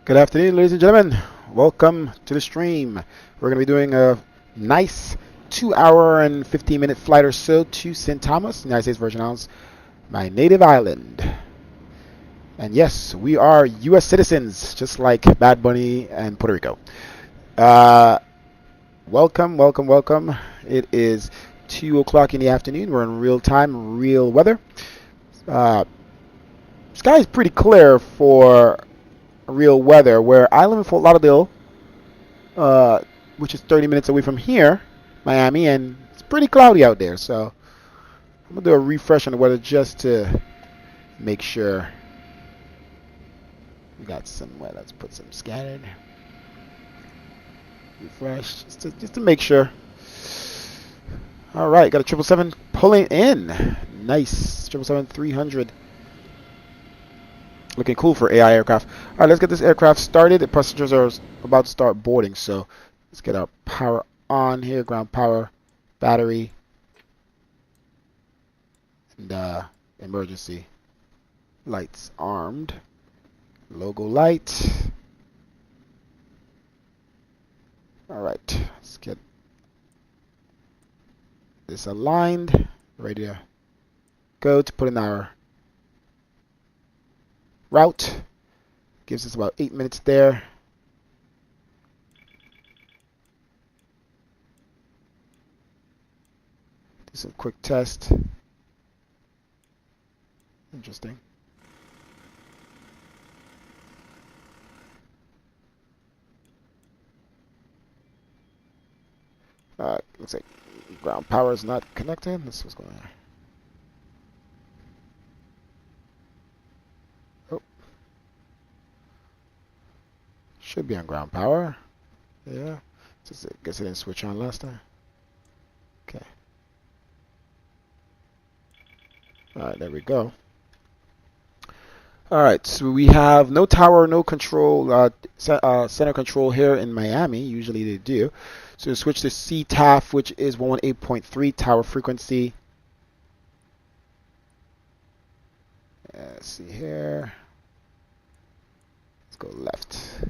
Good afternoon, ladies and gentlemen. Welcome to the stream. We're going to be doing a nice 2 hour and 15-minute flight or so to St. Thomas, United States Virgin Islands, my native island. And yes, we are U.S. citizens, just like Bad Bunny and Puerto Rico. Welcome, welcome, welcome. It is 2 o'clock in the afternoon. We're in real time, real weather. Sky is pretty clear for real weather, where I live in Fort Lauderdale, which is 30 minutes away from here, Miami, and it's pretty cloudy out there. So I'm gonna do a refresh on the weather just to make sure we got some. Well, let's put some scattered. Refresh just to make sure. All right, got a 777 pulling in. Nice 777-300. Looking cool for AI aircraft. All right, let's get this aircraft started. The passengers are about to start boarding, so let's get our power on here. Ground power, battery, and emergency lights armed. Logo light. All right, let's get this aligned. Ready to go to put in our route. Gives us about 8 minutes there. Do some quick test. Interesting. Looks like ground power is not connected. Let's see what's going on. Should be on ground power. Yeah. Just guess it didn't switch on last time. Okay. Alright, there we go. Alright, so we have no tower, no control, center control here in Miami. Usually they do. So switch to CTAF, which is 118.3 tower frequency. Let's see here. Let's go left.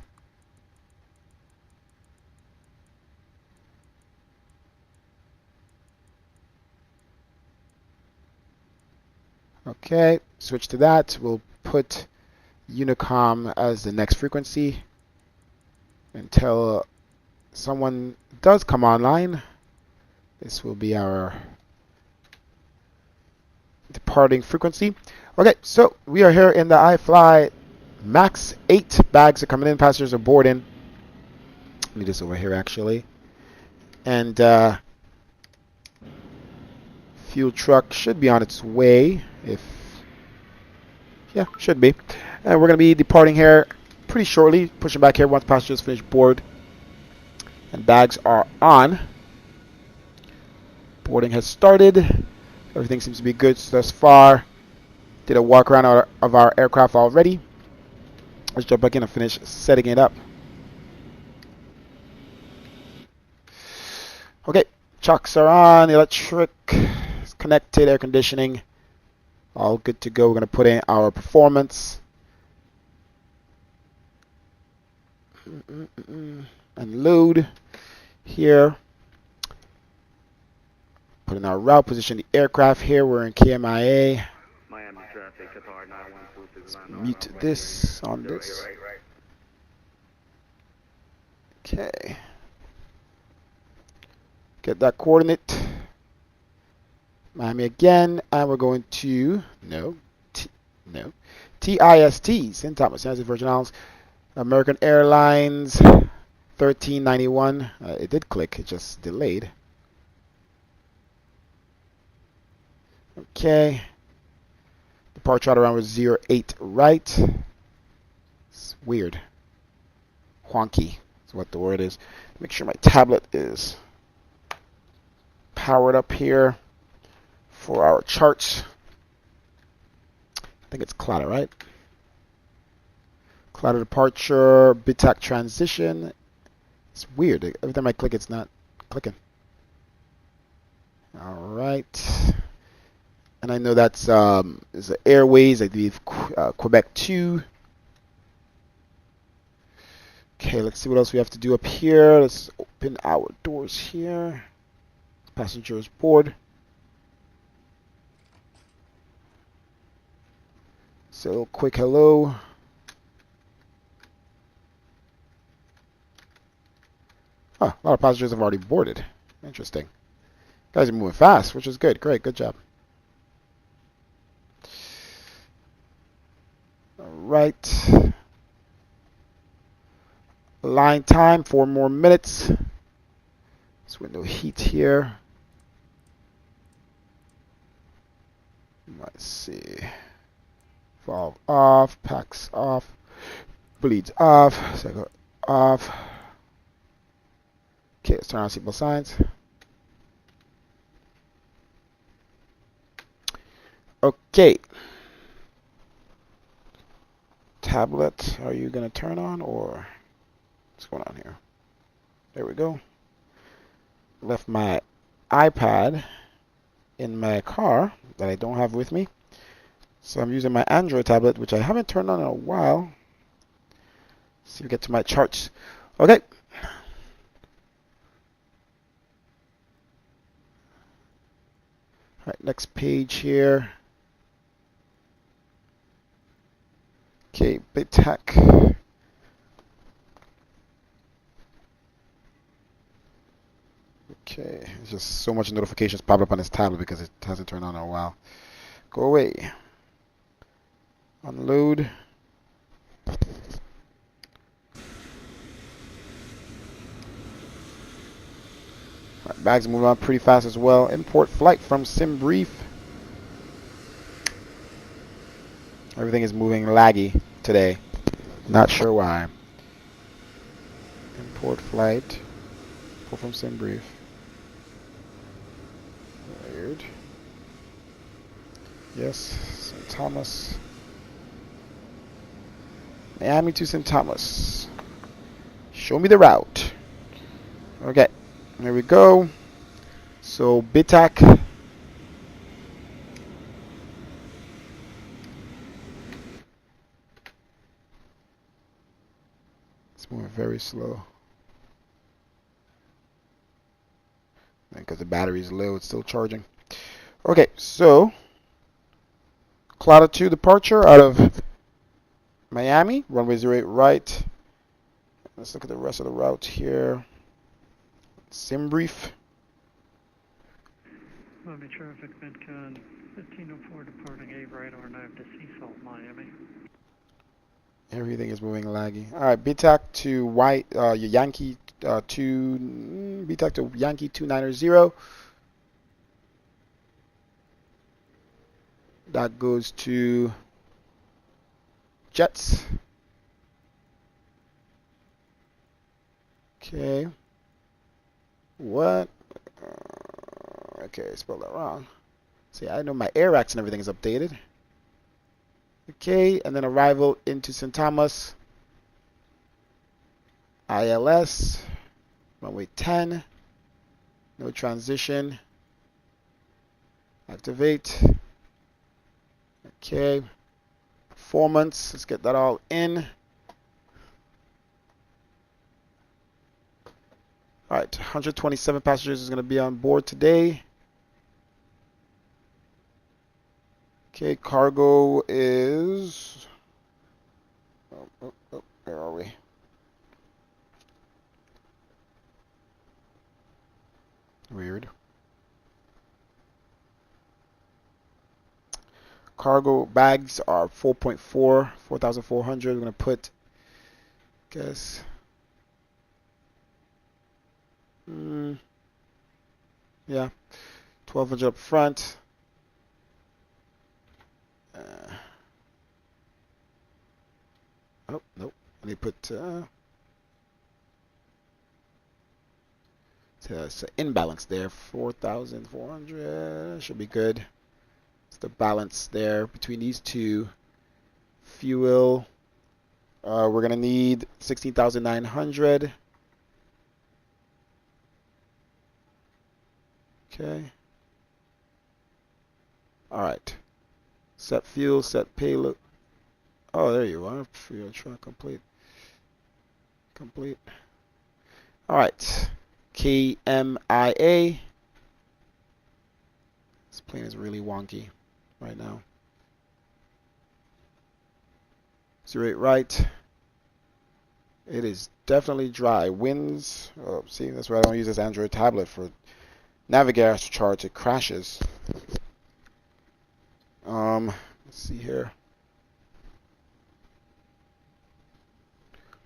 Okay, switch to that. We'll put Unicom as the next frequency until someone does come online. This will be our departing frequency. Okay, so we are here in the Ifly MAX-8. Bags are coming in, passengers are boarding. Let me this over here actually. And fuel truck should be on its way. Yeah, should be. And we're going to be departing here pretty shortly. Pushing back here once passengers finish board. And bags are on. Boarding has started. Everything seems to be good thus far. Did a walk around of our aircraft already. Let's jump back in and finish setting it up. Okay, chocks are on. Electric is connected. Air conditioning. All good to go. We're going to put in our performance. And load here. Put in our route position. The aircraft here. We're in KMIA. Let's mute this on this. Okay. Get that coordinate. Miami again, and we're going to TIST, St. Thomas, United States Virgin Islands, American Airlines 1391. It did click, it just delayed. Okay. Departure out around was 08 right. It's weird. Wonky is what the word is. Make sure my tablet is powered up here. For our charts, I think it's Clatter, right? Clatter departure, BITAC transition. It's weird. Every time I click, it's not clicking. All right. And I know that's is the Airways, I believe Quebec 2. Okay, let's see what else we have to do up here. Let's open our doors here. Passengers board. So quick hello. Oh, a lot of passengers have already boarded. Interesting. Guys are moving fast, which is good. Great, good job. All right. Line time, 4 more minutes. This window heat here. Let's see. Valve off, packs off, bleeds off, cycle off. Okay, let's turn on seatbelt signs. Okay. Tablet, are you going to turn on or what's going on here? There we go. Left my iPad in my car that I don't have with me. So I'm using my Android tablet, which I haven't turned on in a while. See if we get to my charts. Okay. All right, next page here. Okay, Big Tech. Okay, there's just so much notifications pop up on this tablet because it hasn't turned on in a while. Go away. Unload. Right, bags moving on pretty fast as well. Import flight from SimBrief. Everything is moving laggy today. Not sure why. Import flight. Pull from SimBrief. Weird. Yes, St. Thomas. Miami to St. Thomas. Show me the route. Okay, there we go. So BITAC. It's moving very slow. Because the battery is low, it's still charging. Okay, so Cloud 2 departure out of Miami, runway 08 right. Let's look at the rest of the route here. SimBrief. Miami traffic, Midcon 1504 departing A right or 9 to Sea Salt, Miami. Everything is moving laggy. All right, BTAC to Yankee BTAC to Yankee 290. That goes to Jets. Okay. What? Okay, I spelled that wrong. See, I know my air racks and everything is updated. Okay, and then arrival into St. Thomas. ILS. Runway 10. No transition. Activate. Okay. Performance. Let's get that all in. All right, 127 passengers is going to be on board today. Okay, cargo is... where are we? Weird. Cargo bags are 4,400. We're going to put, guess... yeah, 1,200 up front. Oh, nope. Let me put, it's an imbalance there. 4,400 should be good. It's the balance there between these two. Fuel, we're going to need 16,900. Okay. All right. Set fuel, set payload. Oh, there you are. Fuel truck complete. complete. All right, KMIA. This plane is really wonky right now. 08 right. It is definitely dry. Winds. Oh, see, that's why I don't use this Android tablet for Navigator charts. It crashes. Let's see here.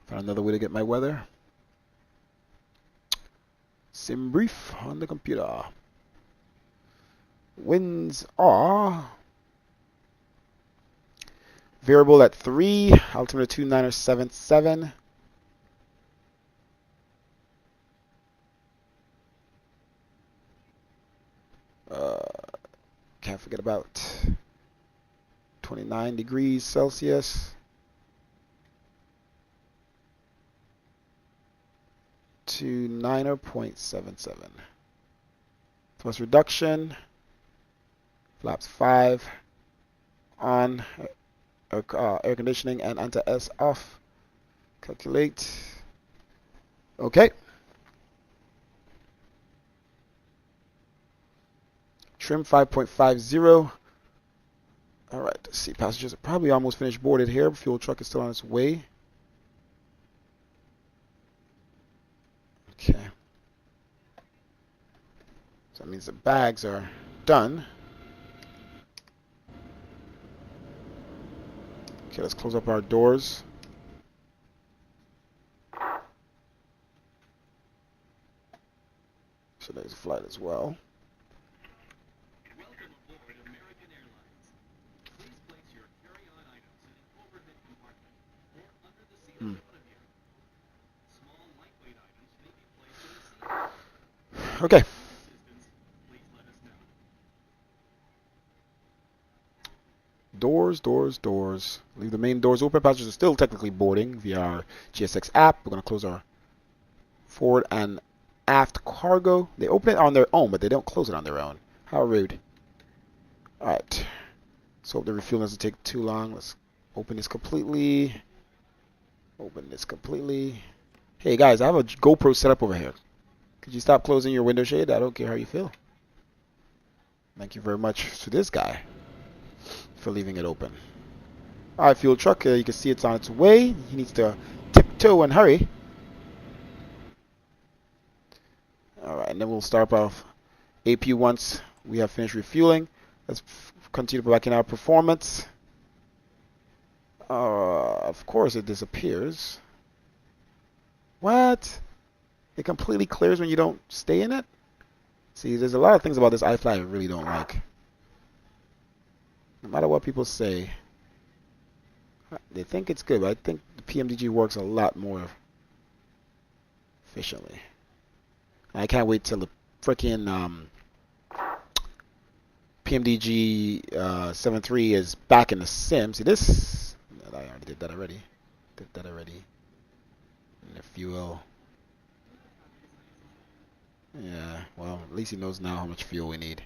Found another way to get my weather. Sim brief on the computer. Winds are variable at 3, altimeter 29077. Can't forget about 29 degrees Celsius. To 90.77. Thrust reduction. Flaps 5 on. Air conditioning and anti-S off. Calculate. Okay. Trim 5.50. All right, let's see. Passengers are probably almost finished boarded here. Fuel truck is still on its way. Okay. So that means the bags are done. Okay, let's close up our doors. So there's a flight as well. Welcome aboard American Airlines. Please place your carry-on items in an overhead compartment or under the seat in front of you. Small, lightweight items may be placed in the seat. Okay. Assistance, please let us know. Doors, doors, doors. Leave the main doors open. Passengers are still technically boarding via our GSX app. We're going to close our forward and aft cargo. They open it on their own, but they don't close it on their own. How rude. All right. So hope the refueling doesn't take too long. Let's open this completely. Open this completely. Hey guys, I have a GoPro set up over here. Could you stop closing your window shade? I don't care how you feel. Thank you very much to this guy for leaving it open. All right, fuel truck. You can see it's on its way. He needs to tiptoe and hurry. All right, and then we'll start off AP once we have finished refueling. Let's continue back in our performance. Of course, it disappears. What? It completely clears when you don't stay in it? See, there's a lot of things about this Ifly I really don't like. No matter what people say, they think it's good, but I think the PMDG works a lot more efficiently. I can't wait till the freaking PMDG 7.3 is back in the sim. See this? I already did that already. And the fuel. Yeah, well, at least he knows now how much fuel we need.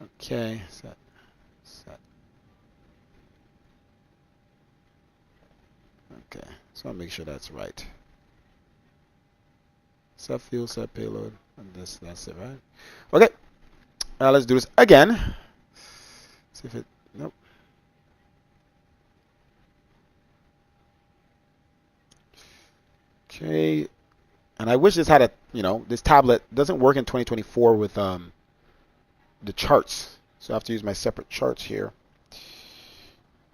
Okay, set. Okay, so I'll make sure that's right. Set fuel, set payload, and that's it, right? Okay, let's do this again. See if it, nope. Okay, and I wish this had a, this tablet doesn't work in 2024 with the charts, so I have to use my separate charts here.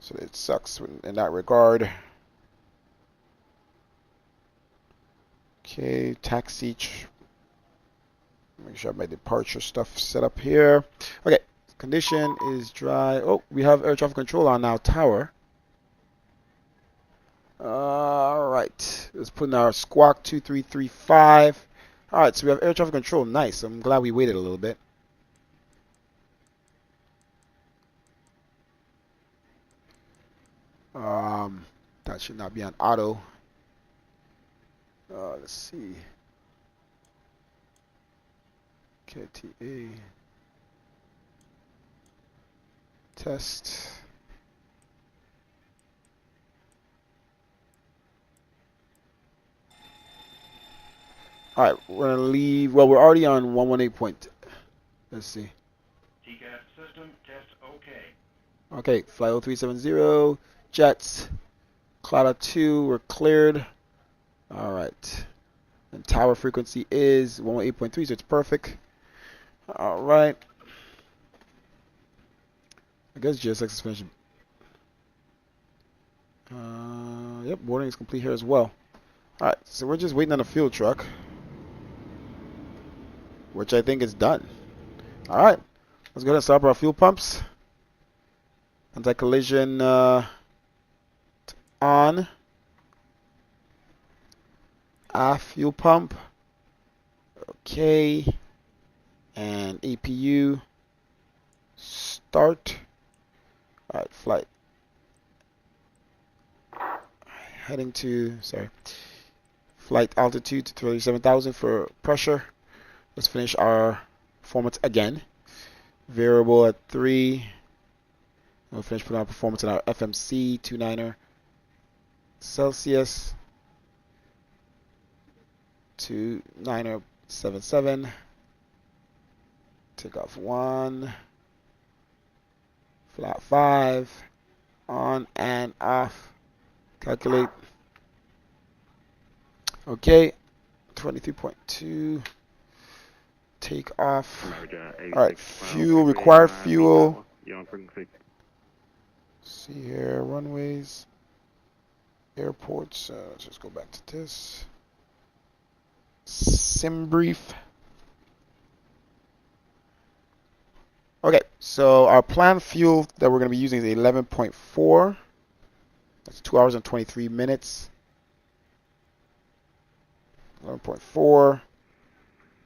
So it sucks in that regard. Okay, taxi. Make sure I have my departure stuff set up here. Okay, condition is dry. Oh, we have air traffic control on now, tower. All right, let's put in our squawk 2335. All right, so we have air traffic control. Nice. I'm glad we waited a little bit. That should not be on auto. Let's see. KTA. Test. All right, we're gonna leave. Well, we're already on 118 point. Let's see. TCAS system test okay. Okay, flight 0370, jets, Cloud 2, we're cleared. All right, and tower frequency is 118.3, so it's perfect. All right. I guess GSX suspension. Yep, boarding is complete here as well. All right, so we're just waiting on a fuel truck, which I think is done. All right, let's go ahead and start up our fuel pumps. Anti-collision on. Fuel pump. Okay. And APU start. All right, flight. Heading to, flight altitude to 37,000 for pressure. Let's finish our performance again. Variable at 3. We'll finish putting our performance in our FMC 29er Celsius 29er77. Take off 1. Flat 5. On and off. Calculate. Okay. 23.2. Take off. Alright, fuel, required fuel. See here, runways, airports. Let's just go back to this. Sim brief. Okay, so our planned fuel that we're going to be using is 11.4. That's 2 hours and 23 minutes. 11.4.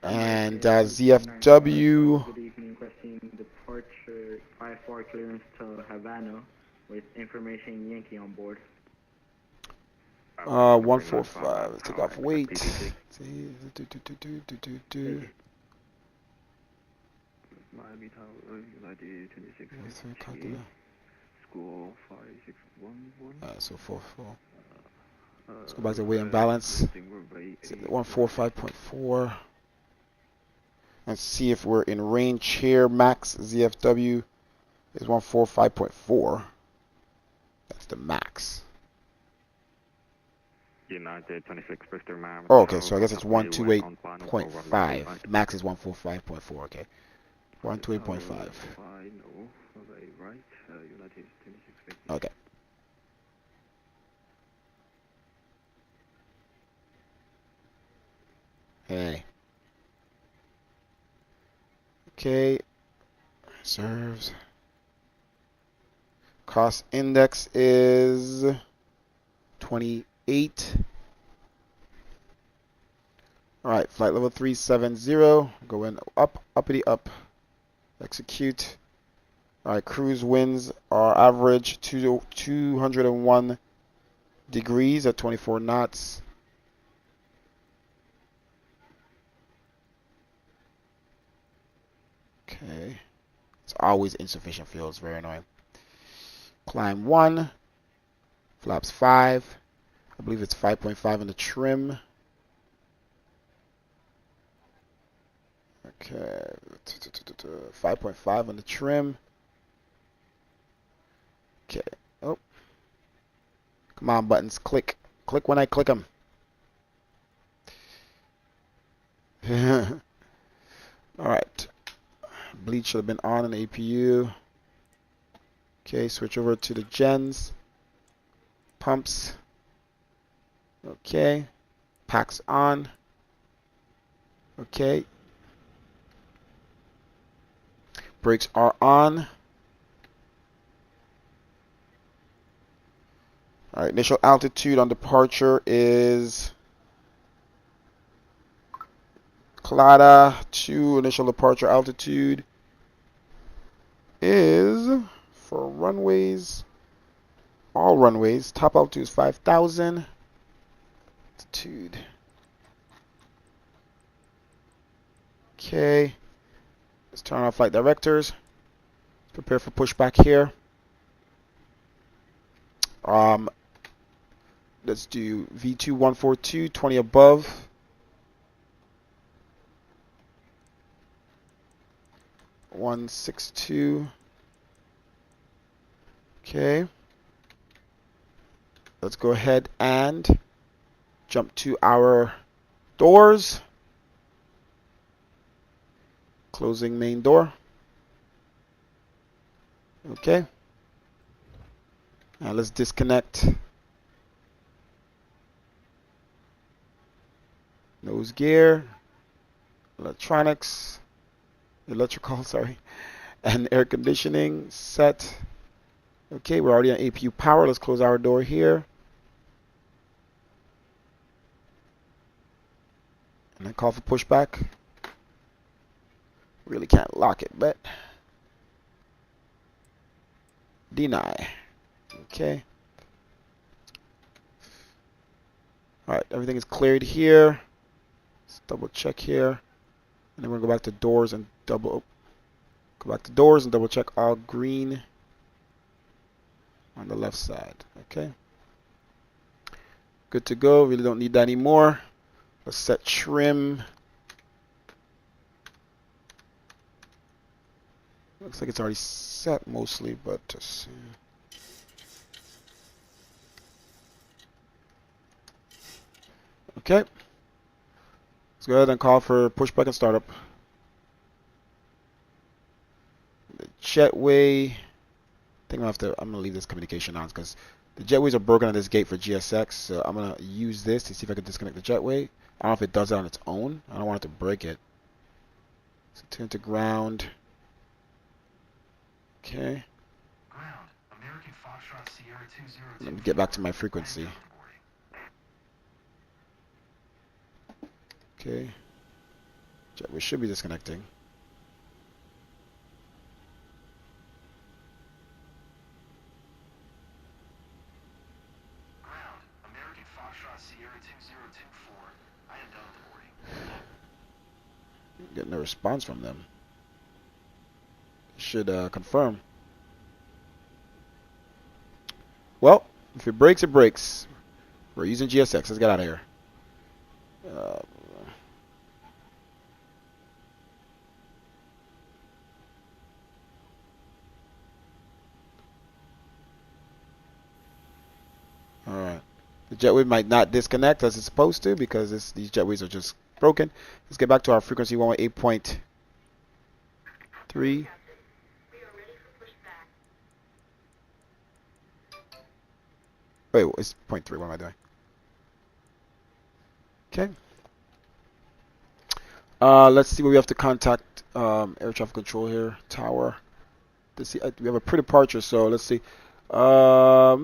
And ZFW. Good evening, requesting departure IFR clearance to Havana with information Yankee on board. 145. Let's take off weight. Miami Tower, United 26. School 5611. So 4. Let's go back to weight and balance. 145.4. Let's see if we're in range here. Max ZFW is 145.4. That's the max. United 26 Bristol Miami. Oh, okay, so I guess it's 128.5. Max is 145.4, okay. 128.5. Okay. Hey. Okay. Reserves. Cost index is 28. Alright, flight level 370. Going up, uppity up. Execute. Alright, cruise winds are average 201 degrees at 24 knots. Okay. It's always insufficient fuel. It's very annoying. Climb 1. Flaps 5. I believe it's 5.5 in the trim. Okay. 5.5 on the trim. Okay. Oh. Come on, buttons. Click. Click when I click them. Alright. Bleed should have been on in the APU. Okay, switch over to the gens. Pumps. Okay. Packs on. Okay. Brakes are on. Alright, initial altitude on departure is Clara 2. Initial departure altitude is, for runways, all runways, top altitude is 5,000. Altitude. Okay. Let's turn on flight directors. Prepare for pushback here. Let's do V2142, 20 above. 162. Okay. Let's go ahead and jump to our doors. Closing main door. Okay. Now let's disconnect nose gear, electrical, sorry, and air conditioning set. Okay, we're already on APU power. Let's close our door here. And then call for pushback. Really can't lock it, but deny. Okay. Alright, everything is cleared here. Let's double check here. And then we're going to go back to doors and double check all green on the left side. Okay. Good to go. Really don't need that anymore. Let's set trim. Looks like it's already set mostly, but okay. Let's go ahead and call for pushback and startup. The jetway. I think I'm gonna leave this communication on because the jetways are broken on this gate for GSX. So I'm gonna use this to see if I can disconnect the jetway. I don't know if it does it on its own. I don't want it to break it. So turn to ground. Okay. Ground, American Foxtrot Sierra 202. Let me get back to my frequency. Okay. Jetway should be disconnecting. Ground, American Foxtrot Sierra 2024. I am done with the boarding. Getting a response from them. Should confirm. Well, if it breaks, it breaks. We're using GSX. Let's get out of here. Alright. The jetway might not disconnect as it's supposed to because these jetways are just broken. Let's get back to our frequency 118.3. Wait, it's 0.3. What am I doing? Okay. Let's see where we have to contact air traffic control here. Tower. Let's see. We have a pre-departure, so let's see. Departure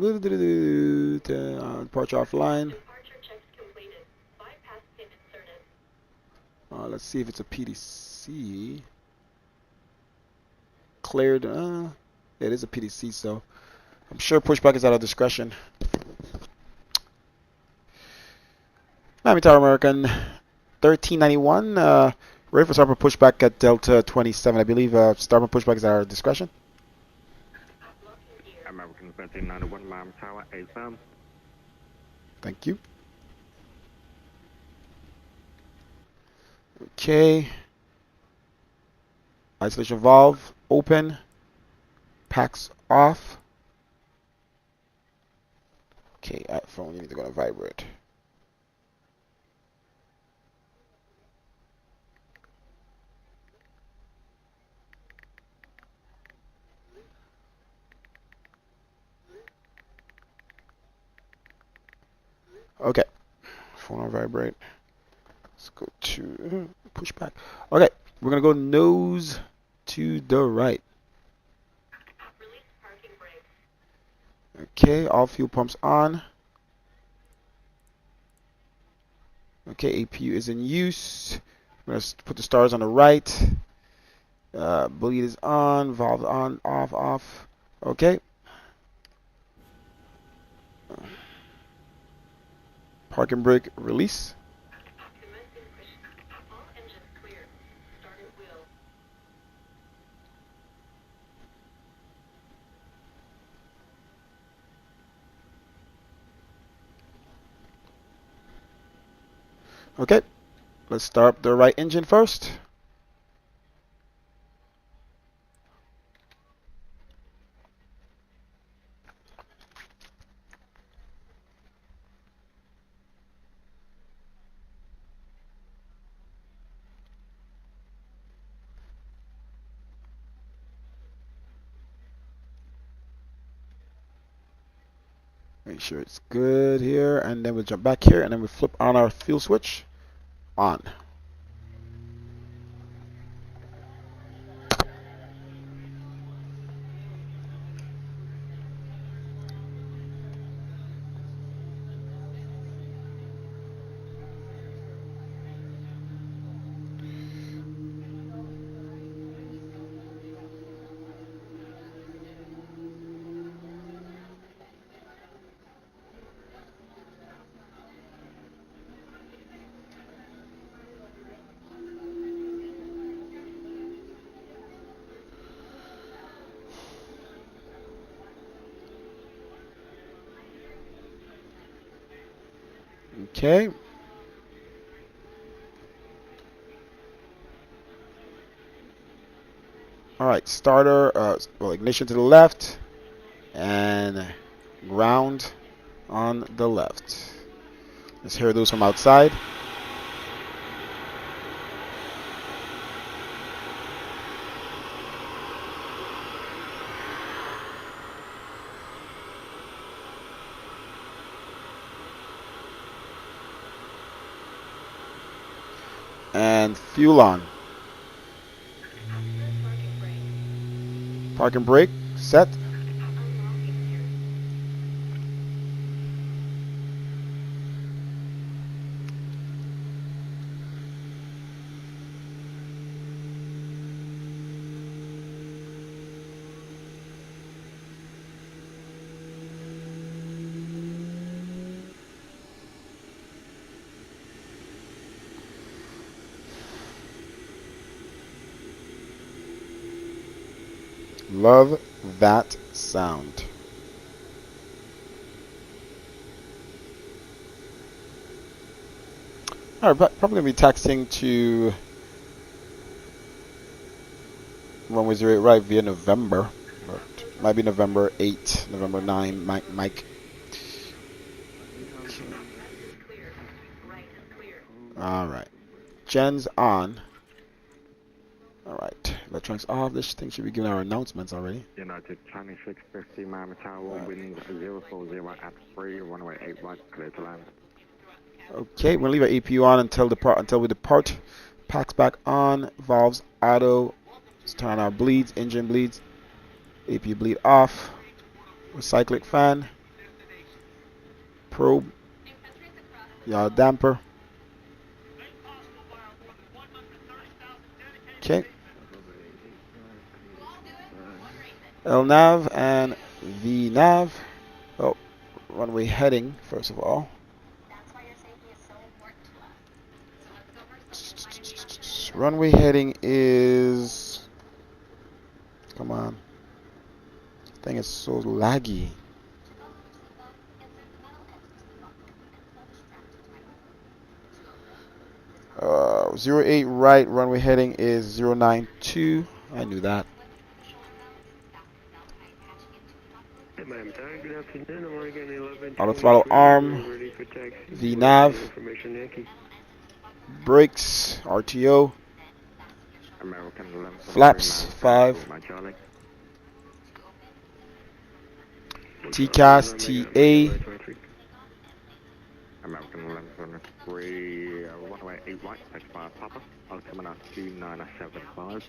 offline. Departure checks completed. Bypass pin inserted. Let's see if it's a PDC. Cleared. It is a PDC, so I'm sure pushback is at our discretion. Miami Tower American 1391. Ready for starboard pushback at Delta 27. I believe starboard pushback is at our discretion. American 1391, Miami Tower, ASM. Thank you. Okay. Isolation valve open. Packs off. Okay, phone, you need to go to vibrate. Okay, phone on vibrate. Let's go to pushback. Okay, we're gonna go nose to the right. Release parking brake. Okay, all fuel pumps on. Okay, APU is in use. We're gonna put the stars on the right. Bleed is on, valve on, off. Okay. Parking brake release. Commencing push. All engines clear. Started wheel. Okay. Let's start up the right engine first. Make sure it's good here, and then we'll jump back here, and then we flip on our fuel switch on. Okay. All right, starter, well, ignition to the left, and ground on the left. Let's hear those from outside. And fuel on. Park and brake set. Love that sound. All right, but probably gonna be taxiing to runway 08 right via November, but might be November 8, November 9, Mike. All right, Gen's on. All right, electronics off. This thing should be giving our announcements already. United 2650, Miami Tower, wind 040 at 3, runway 81, clear to land. Okay, we're gonna leave our APU on until we depart. Packs back on, valves auto. Let's turn on our bleeds, engine bleeds, APU bleed off. Recyclic fan, probe, yaw damper. Okay. LNAV and VNAV. Oh, runway heading first of all. Runway heading is, come on, this thing is so laggy. Uh, 08 right, runway heading is 092. I knew that. Auto throttle arm, VNAV, brakes, RTO, flaps 5, TCAS, TA, American 1103, runway 8 right, touch by Papa, altimeter 2975.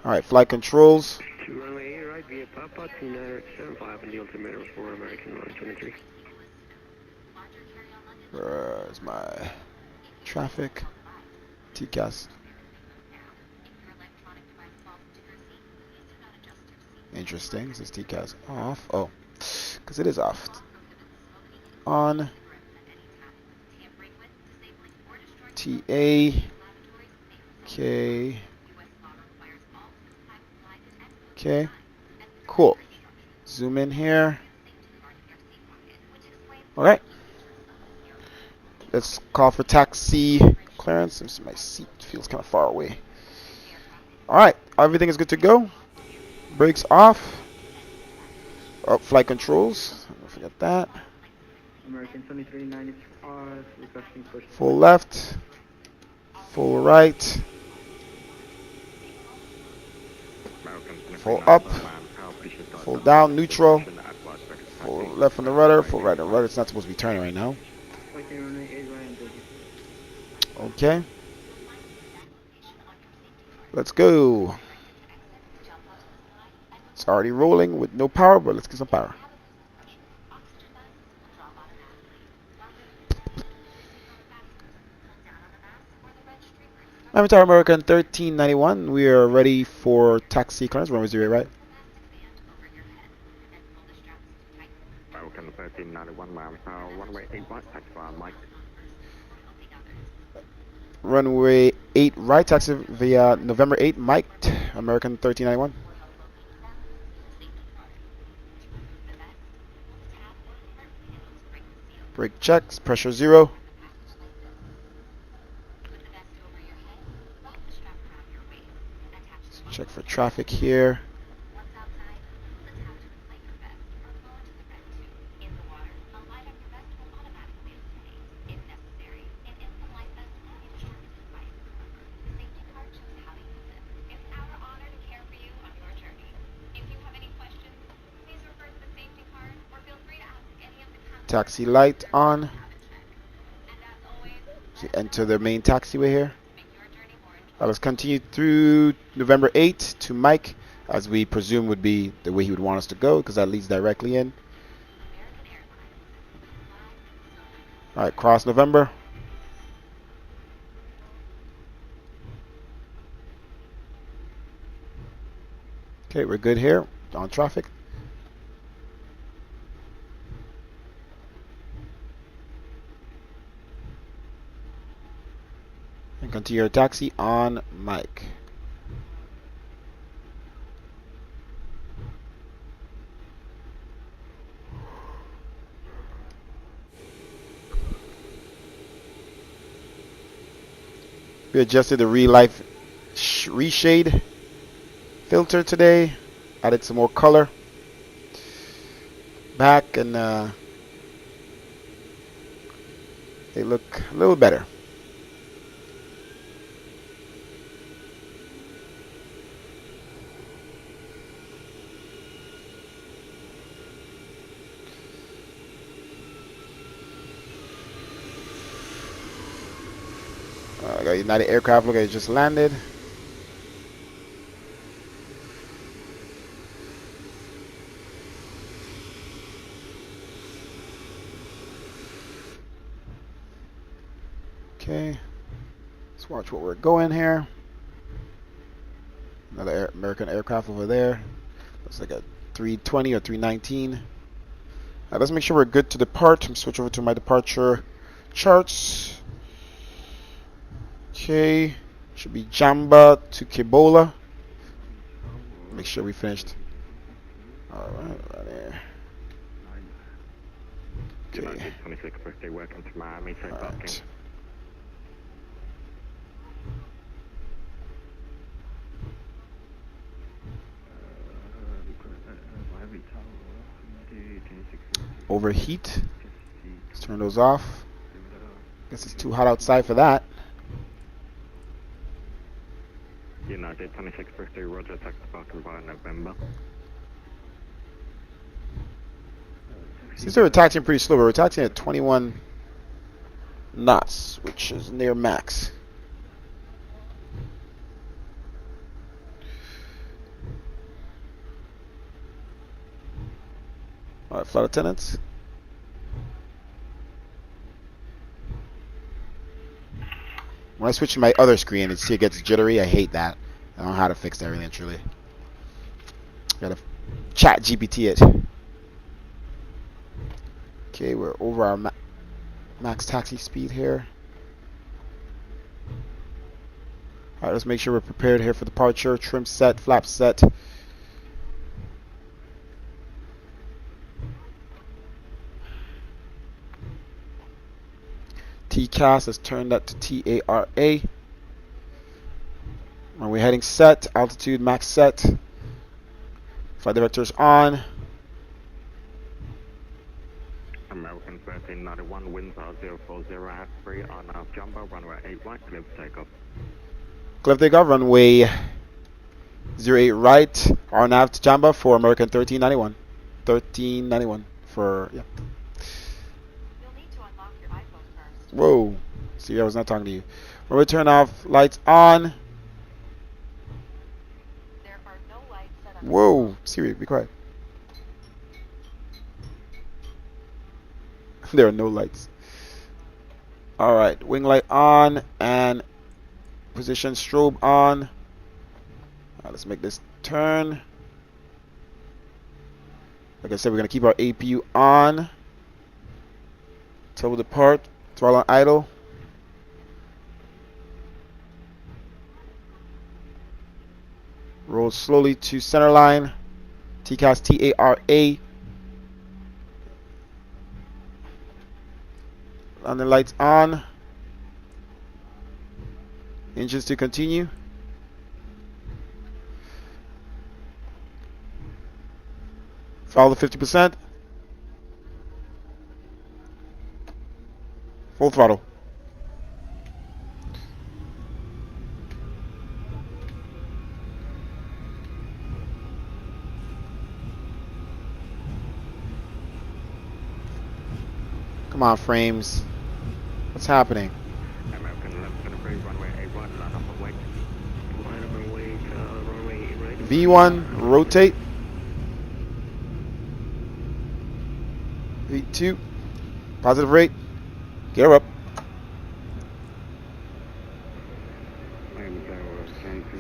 Alright, flight controls. 2 runway 8 right via Papa, 2975, and the altimeter for American 123. Where's my traffic? TCAS. Interesting. This is TCAS off. Oh, because it is off. On. TA. Okay. Okay. Cool. Zoom in here. Alright. Let's call for taxi clearance. My seat feels kind of far away. Alright. Everything is good to go. Brakes off. Oh, flight controls. Don't forget that. American 2395, requesting push. Full left. Full right. Full up. Full down. Neutral. Full left on the rudder, full right on the rudder. It's not supposed to be turning right now. Okay. Let's go. It's already rolling with no power, but let's get some power. Avatar American 1391. We are ready for taxi clearance. Runway 08 right. American 1391, runway 8 right, taxi via Mike. Runway 8 right, taxi via November 8, Mike. American 1391. Brake checks, pressure 0. Let's check for traffic here. Taxi light on. So enter the main taxiway here. Let's continue through November 8 to Mike, as we presume would be the way he would want us to go, because that leads directly in. Alright, cross November. Okay, we're good here. On traffic. And continue your taxi on Mike. We adjusted the Relife reshade filter today. Added some more color back, and they look a little better. I got United Aircraft. Look, it just landed. Okay, let's watch what we're going here. Another American aircraft over there. Looks like a 320 or 319. Let's make sure we're good to depart. I'm switch over to my departure charts. Okay, should be Jamba to Kibola. Make sure we finished. Alright, right there. Okay. 26 birthday, welcome to Miami. Alright. Overheat. Let's turn those off. Guess it's too hot outside for that. United 26 birthday, Roger, taxi parking via November. Seems like we're taxiing pretty slow, but we're taxiing at 21 knots, which is near max. Alright, flight attendants. When I switch to my other screen, it gets jittery. I hate that. I don't know how to fix that, really and truly. Gotta chat GPT it. Okay, we're over our max taxi speed here. Alright, let's make sure we're prepared here for departure. Trim set, flap set. TCAS, let's turn that to TARA. Runway heading set, altitude max set. Flight directors on. American 1391, winds are 040 at 3 on Jumbo, runway 8 right, clear for takeoff. Clear for takeoff, runway 08 right, RNAV to Jamba for American 1391. 1391. for, yeah. You'll need to unlock your iPhone first. Whoa. See, I was not talking to you. When we turn off, lights on. There are no lights set up. Whoa. Siri, be quiet. There are no lights. Alright, wing light on and position strobe on. Let's make this turn. Like I said, we're going to keep our APU on. Toggle depart, throttle on idle. Roll slowly to center line. TCAS TARA. And the lights on. Engines to continue. Follow the 50%. Full throttle. Come on, frames. What's happening? American 1123, runway 81, line up and wait. Line up and wait, runway 8 right. V1, rotate. V2, positive rate. Gear up.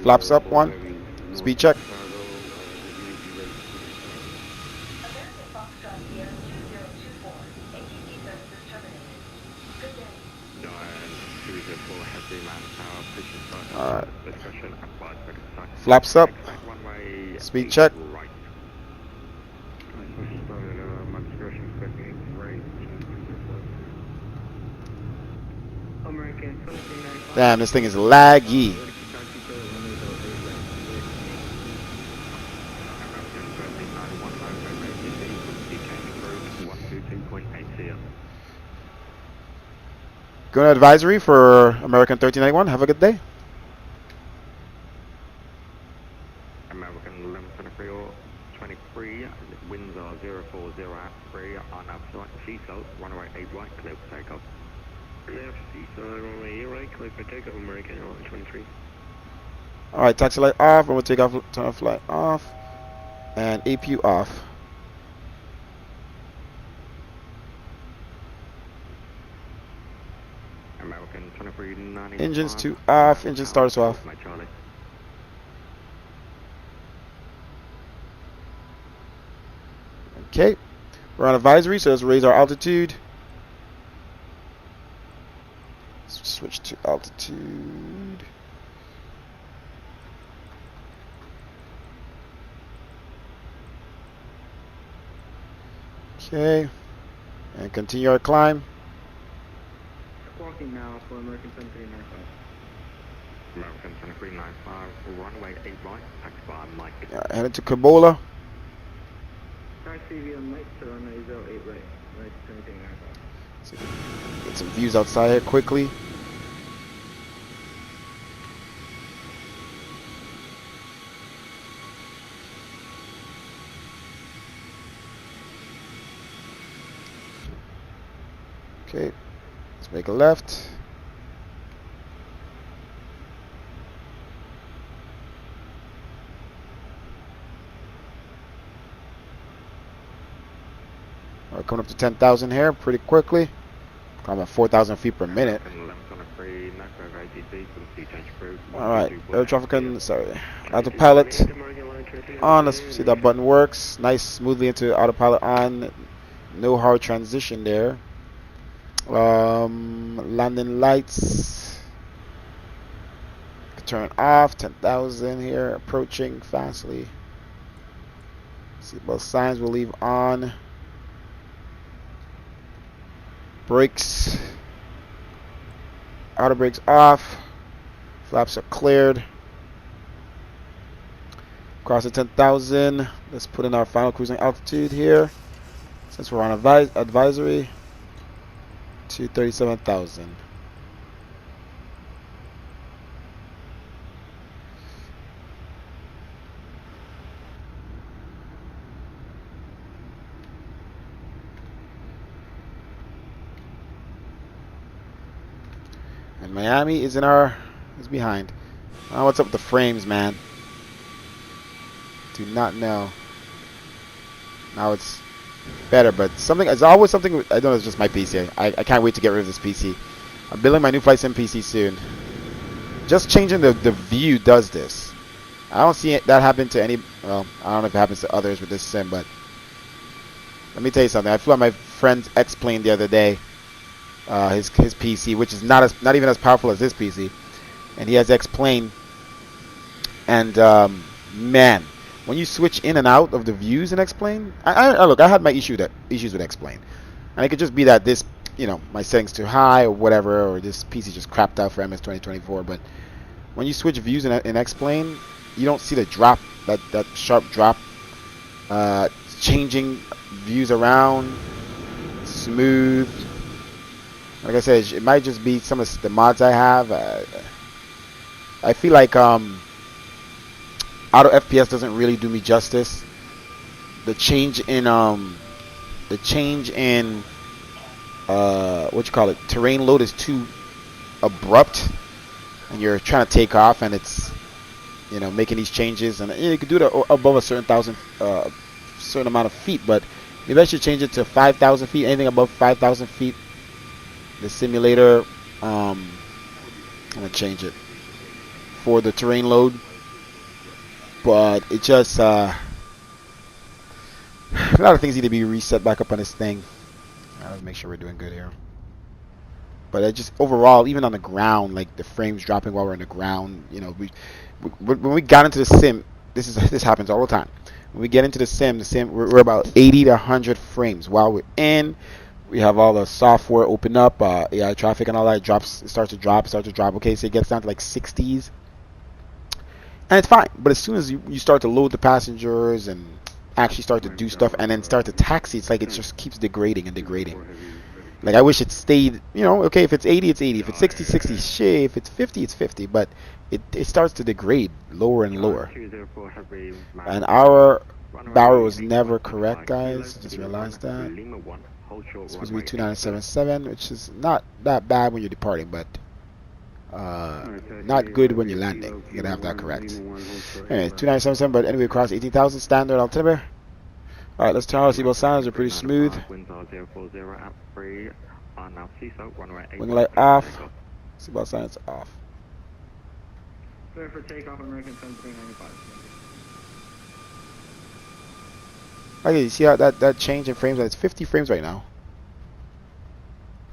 Flaps up, 1. Speed check. American Foxtrot Sierra 2024. ATC services terminated. Good day. 9204 heavy manpower, pushing start. Alright. Discussion applied for the site. Flaps up. Runway Speed 8 check. right. Push started, max discussion expecting right. American 2395. Damn, this thing is laggy. Going to advisory for American 1391. Have a good day. American 1123, winds are 040 at 3 on outside seasalt, runway 8 right, clear for takeoff. Clear for seasalt, runway 8 right, clear for takeoff, American 1123. Alright, taxi light off. When we take off, turn off light off. And APU off. American 2395. Engines to off. Engine starts off. My Charlie. Okay. We're on advisory, so let's raise our altitude. Switch to altitude. Okay. And continue our climb. Squawking now for American 2395. American 2395, runway 8 right, taxi by Mike. Headed to Kabola. Taxi via Mike to runway 08 right, right 2395. Get some views outside here quickly. Okay, let's make a left. We're coming up to 10,000 here pretty quickly. I'm at 4,000 feet per minute. Alright, air traffic and sorry, autopilot on. Let's see that button works. Nice, smoothly into autopilot on. No hard transition there. Landing lights. Turn off. 10,000 here. Approaching fastly. Seatbelt signs will leave on. Brakes. Auto brakes off. Flaps are cleared. Cross the 10,000. Let's put in our final cruising altitude here. Since we're on advisory. To 37,000. And Miami is behind. I don't know what's up with the frames, man. Do not know. Now it's better, but it's always something. I don't know. It's just my PC. I can't wait to get rid of this PC. I'm building my new flight sim PC soon. Just changing the view does this. I don't see that happen to any. Well, I don't know if it happens to others with this sim, but let me tell you something. I flew on my friend's X-plane the other day. His PC, which is not even as powerful as this PC, and he has X-plane. And man, when you switch in and out of the views in X-plane, look, I had my issues with X-plane, and it could just be that this, my settings too high or whatever, or this PC just crapped out for MS2024. But when you switch views in X-plane, you don't see the drop, that sharp drop. Changing views around, smooth. Like I said, it might just be some of the mods I have. I feel like auto FPS doesn't really do me justice. The change in terrain load is too abrupt, and you're trying to take off, and it's making these changes, and you can do it above a certain certain amount of feet, but maybe I should change it to 5,000 feet. Anything above 5,000 feet, the simulator, I'm gonna change it for the terrain load. But it just a lot of things need to be reset back up on this thing. Let's make sure we're doing good here. But it just overall, even on the ground, like the frames dropping while we're in the ground. When we got into the sim, this happens all the time. When we get into the sim, we're about 80 to 100 frames. While we're in, we have all the software open up, AI traffic and all that starts to drop. Okay, so it gets down to like 60s, and it's fine. But as soon as you start to load the passengers and actually start to do stuff, and then start to taxi, it's like it just keeps degrading and degrading. Like I wish it stayed, okay, if it's 80, it's 80. If it's 60, 60. Shit, if it's 50, it's 50. But it starts to degrade lower and lower. And our barrel was never correct, guys. I just realized that. It's supposed to be 2977, which is not that bad when you're departing, but not good when you're landing. You gotta have that correct. Anyway, 2977, but anyway, across 18,000 standard altimeter. Alright, let's turn on. See both signs are pretty smooth. Wing light off. See both signs off. Clear for takeoff, American 7395. Okay, you see how that change in frames? It's 50 frames right now.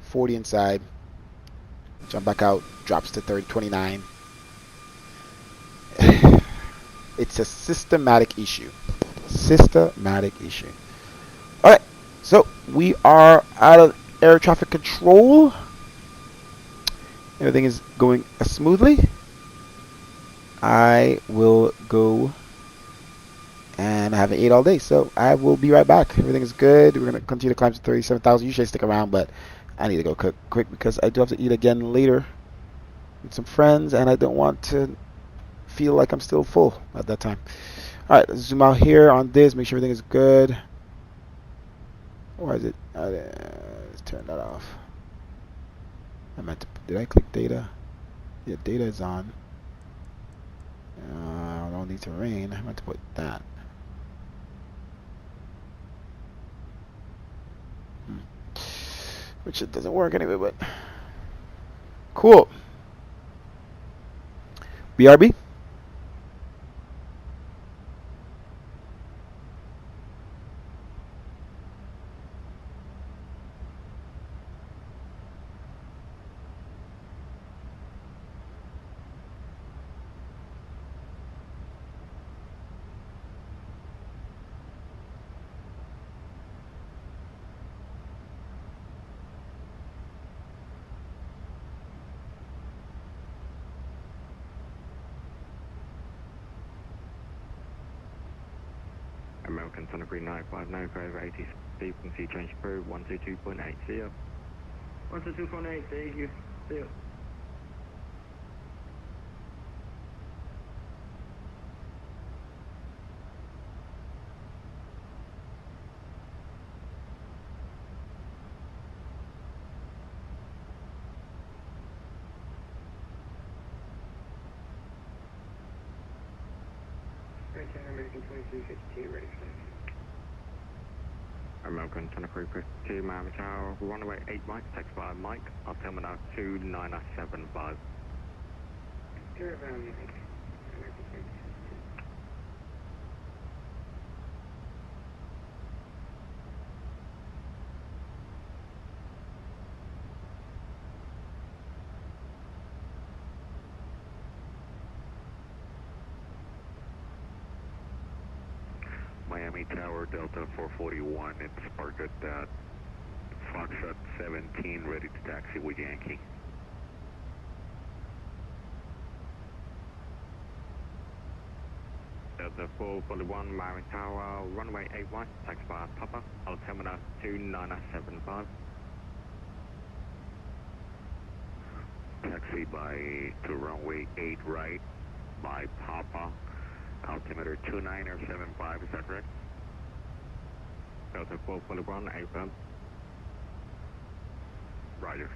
40 inside. Jump back out. Drops to 29. It's a systematic issue. Alright, so we are out of air traffic control. Everything is going smoothly. I will go and I haven't ate all day, so I will be right back. Everything is good. We're going to continue to climb to 37,000. Usually I stick around, but I need to go cook quick because I do have to eat again later with some friends, and I don't want to feel like I'm still full at that time. Alright, let's zoom out here on this, make sure everything is good. Why is it? Let's turn that off. Did I click data? Yeah, data is on. I don't need to rain. I meant to put that. Which it doesn't work anyway, but cool. BRB. American 7395, no over 80 frequency change through 122.8, see ya. 122.8, thank you. See ya. American 2352, ready for taxi. American 2352, Miami Tower, runway 8 right, text by Mike, altimeter 2975. American 2352. Miami Tower, Delta 441, it's parked at Foxtrot 17, ready to taxi with Yankee. Delta 441, Miami Tower, runway 81, taxi by Papa, altimeter 2975. Taxi to runway 8 right by Papa. Altimeter 2975, is that correct? Delta 441, AFM. Roger.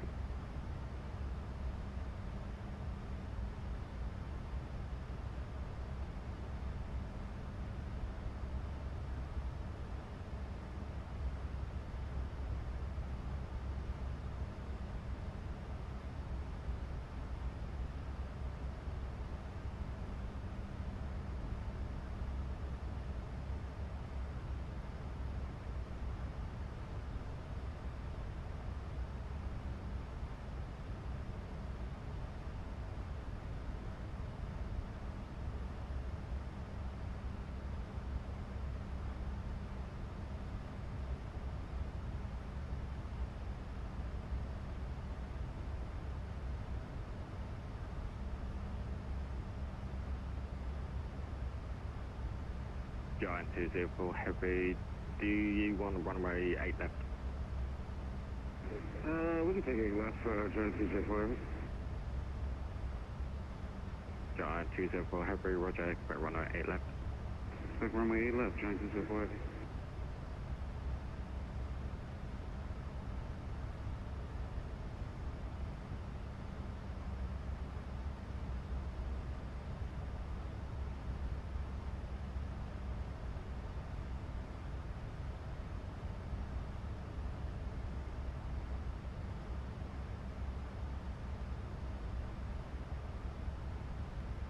Giant 204 Heavy, do you want to runway 8 left? We can take 8 left for Giant 204 Heavy. Giant 204 Heavy, roger, expect runway 8 left. Expect runway 8 left, Giant 204 Heavy.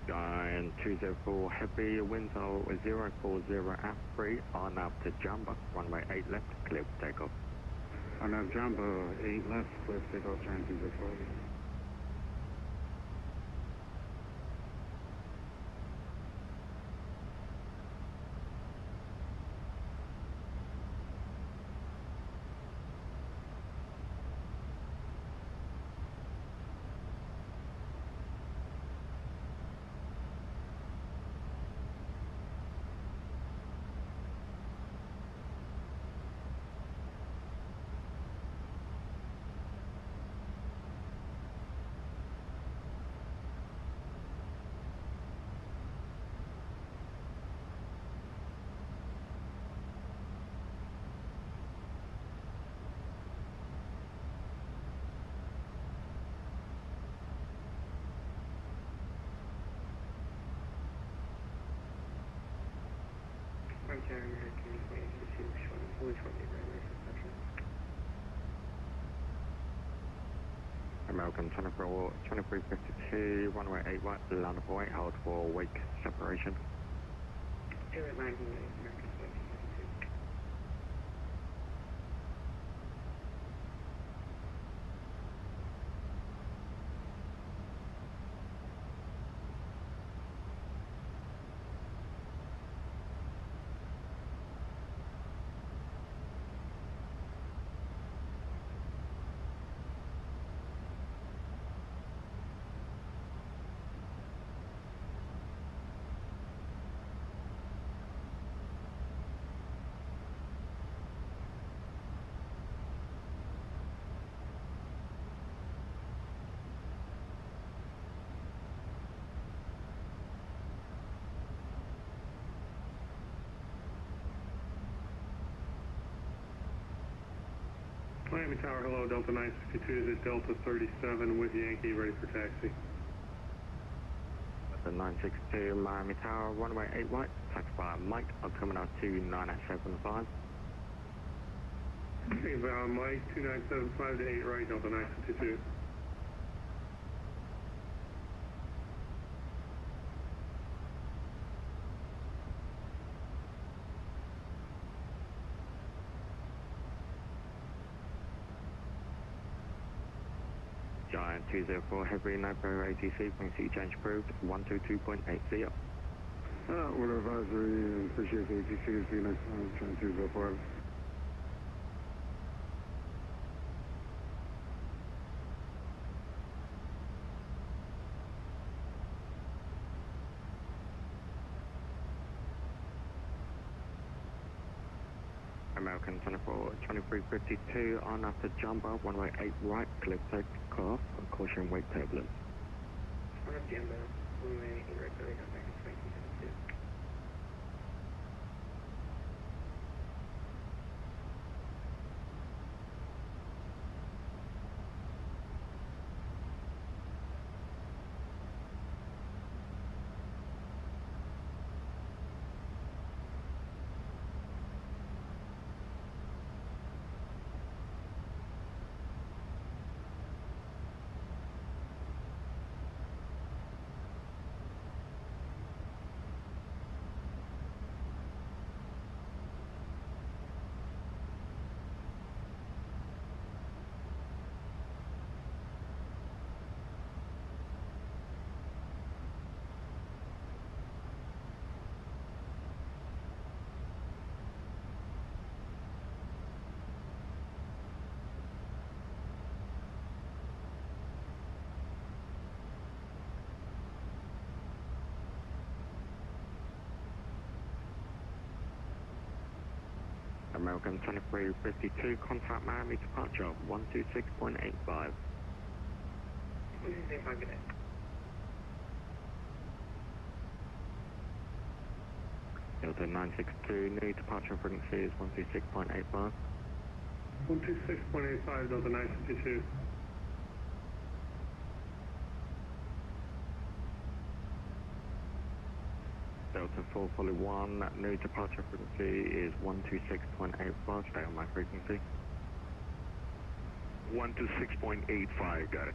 Giant 204 Heavy, winds are 040 at 3 on up to Jumbo, runway 8 left, clear for takeoff. On up Jumbo, 8 left, clear for takeoff, Giant 204 Heavy. American 22, 420, American 24, 2352, runway 8 right, land of Hawaii, hold for wake separation. American 22. Miami Tower, hello, Delta 962 is at Delta 37 with Yankee, ready for taxi. The 962 Miami Tower, runway 8 right, taxi by Mike, I'm coming out to 9875. Mike, 2975 to 8 right, Delta 952. Giant 204 Heavy, no pro ATC, frequency change approved, 122.80. Order advisory and appreciate the ATC, see you next time, Giant 204. American 24, 2352 on after jumbo, runway 8 right, clear take off, caution wake turbulence. On a jumbo, runway 8 right, clear, back to 2272. American 2352, contact Miami departure, 126.85. 126.85, good day. Delta 962, new departure frequency is 126.85. 126.85, Delta 952. Delta 441, new departure frequency is 126.85, stay on my frequency. 126.85, got it.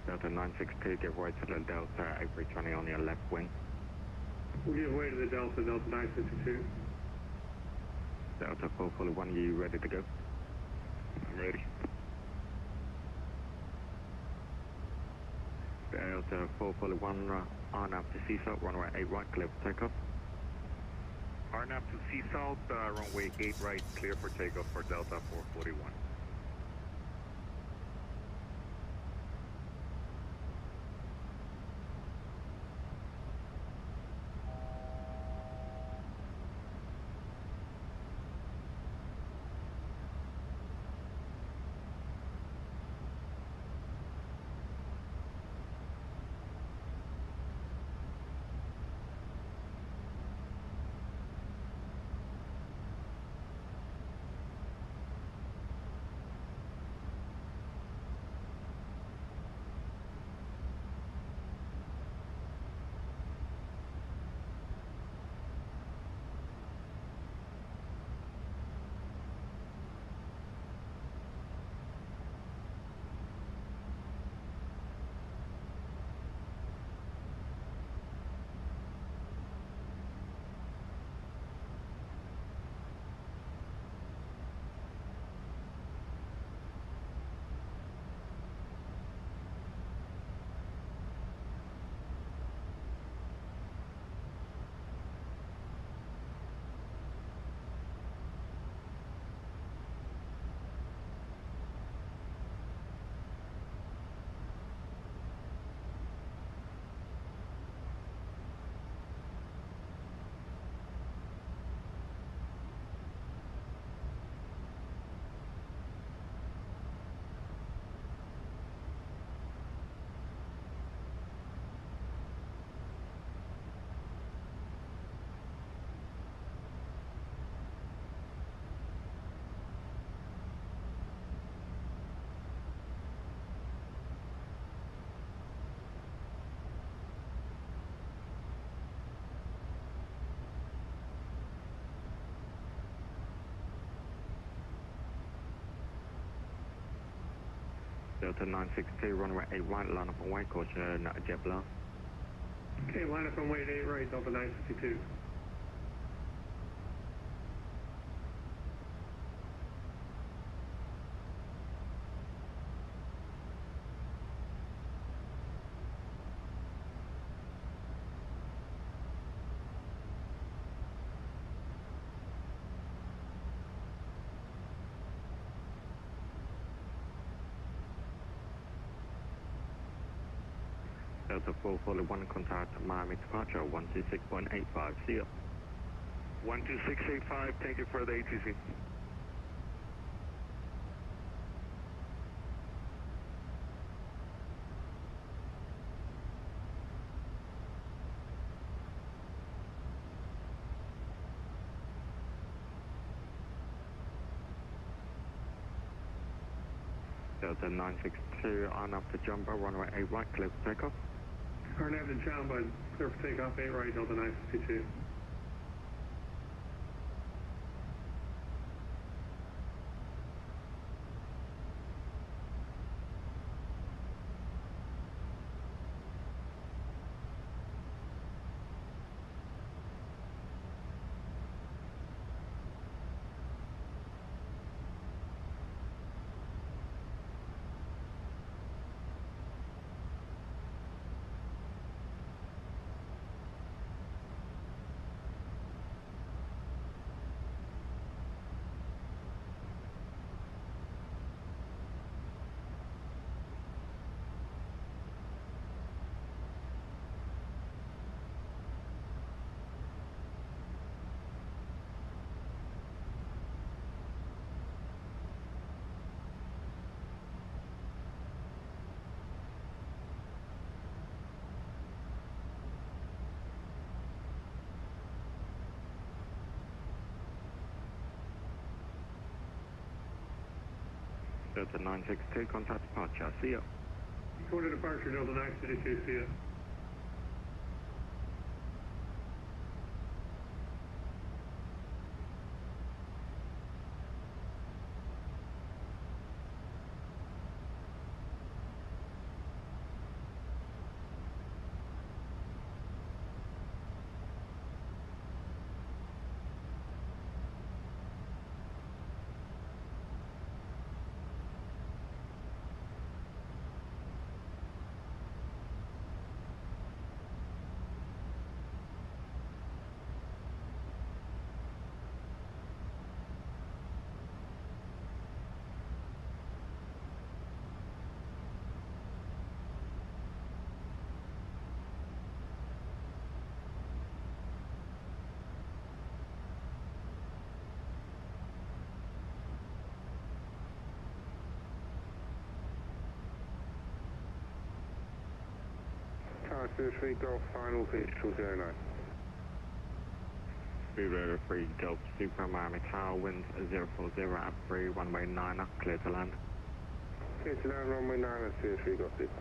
Delta 962, give way to the Delta 8320 on your left wing. We'll give way to the Delta 952. Delta 441, you ready to go? I'm ready. Delta 441, RNAV to Seasalt, runway 8 right, clear for takeoff. RNAV to Seasalt, runway 8 right, clear for takeoff for Delta 441. Delta 962, runway 8 right, line up and wait, caution jet blast. Okay, line up and wait 8 right, Delta 962. Delta 441, contact Miami departure 126.85, see you. 12685, thank you for the ATC. Delta 962, on up to Jumbo, runway 8 right, clear for takeoff. Arnav to Jamba, clear for takeoff 8 right, Delta 962. Delta 962, contact departure, see you. Go to departure, Delta 962, see ya. Tower 23, Golf Final, pitch 209. Zero 3 Golf Super Miami Tower, winds 040 at 3, runway 9 up, clear to land. Okay, to land runway 9 at 03, Golf Super.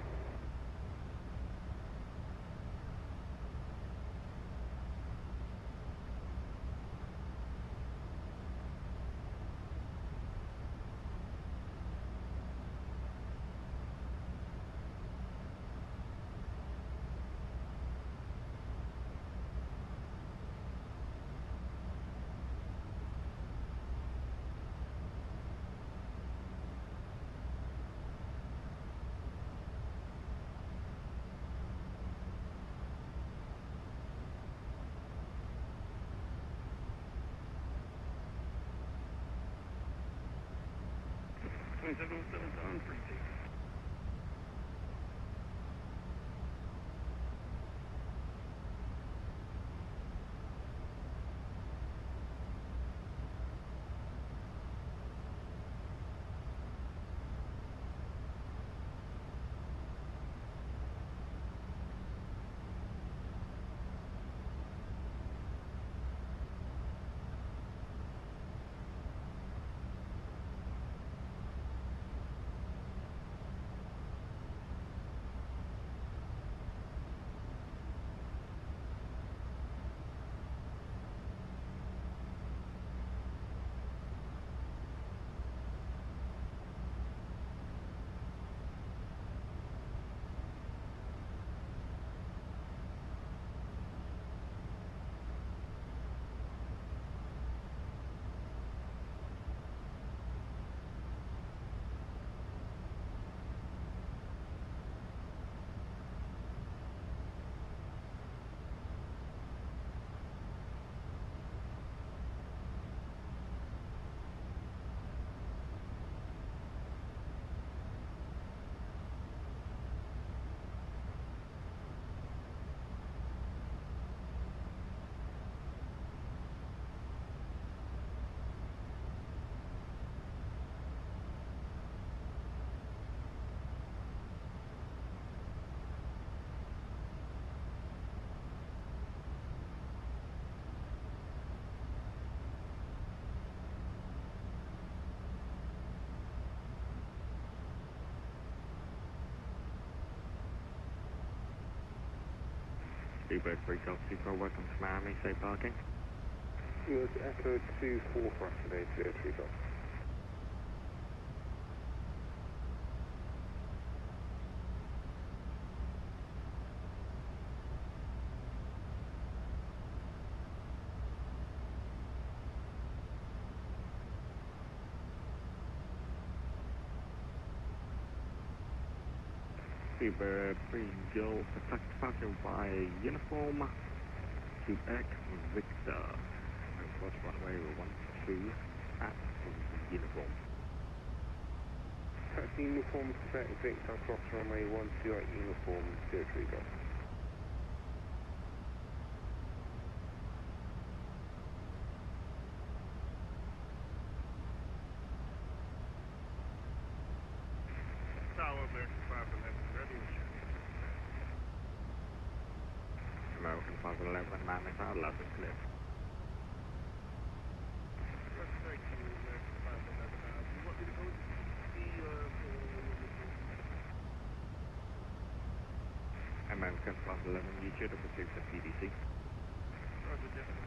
Seabird 3 Golf Super, welcome to Miami, safe parking. Good, Echo 24 for activate 3 Golf. Seabird 3 Golf, attack departure by uniform, Quebec Victor. Approach runway 12 at uniform. Taxi uniform, Quebec Victor, cross runway 12 at uniform 03 Golf. Tower American 511, ready. American 511, Miami Tower, left is clear. Thank you, American 511. Do you want me to go to American 511, you should have received the PDC. Roger, gentlemen.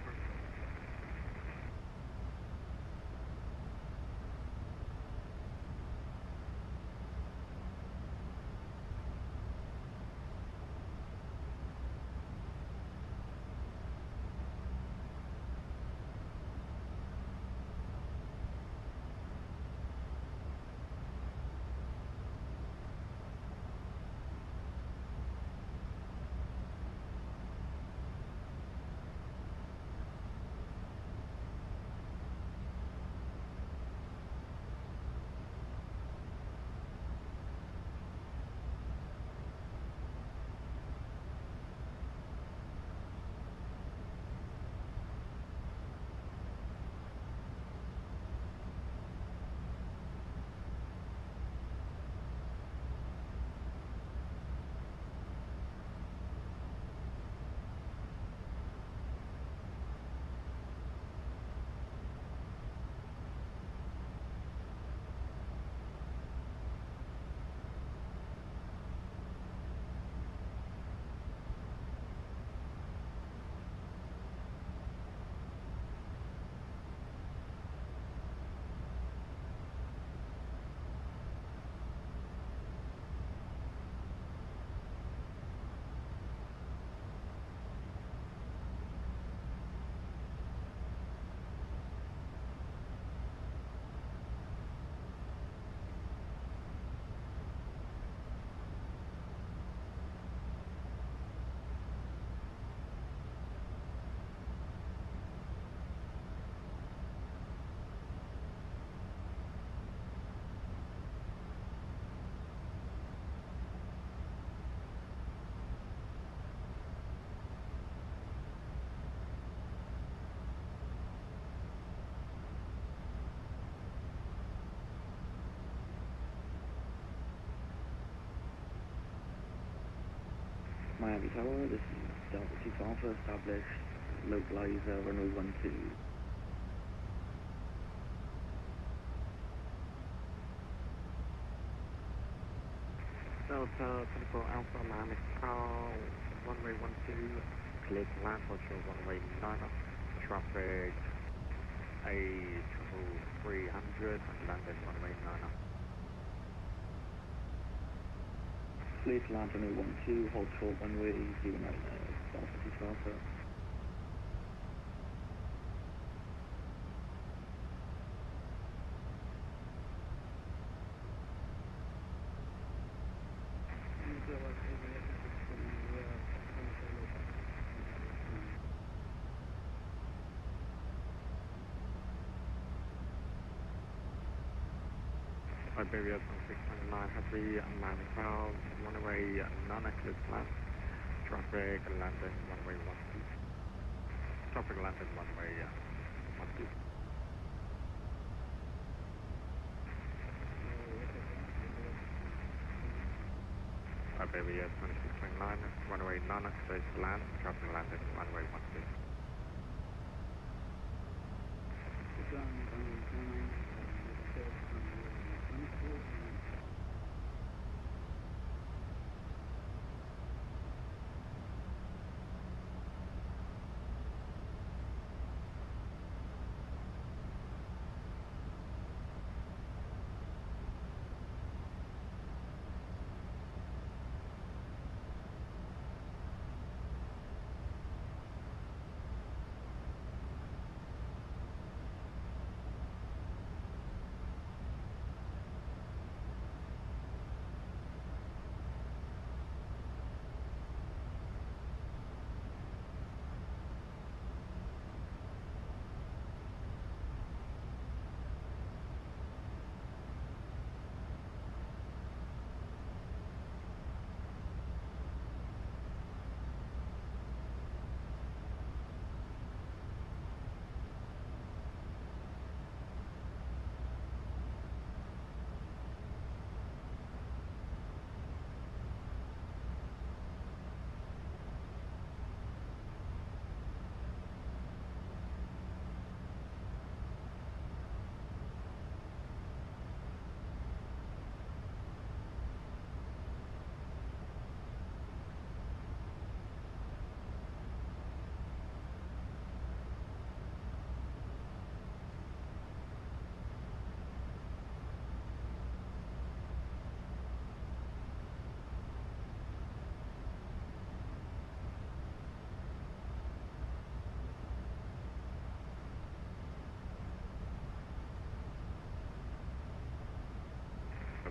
Miami Tower, this is Delta 6 Alpha, established localizer runway 12. Delta 24 Alpha, Miami Tower, runway 12, clear to land, virtual runway 9, traffic A300, landing runway 9. Clear to land runway 12, hold short runway 09, Delta 6 Alpha. Iberia 1629 Heavy, Miami Tower, runway 9, clear to land, traffic landing runway 12, traffic landing runway 12. Iberia 2629, runway 9, clear to land, traffic landing runway 12.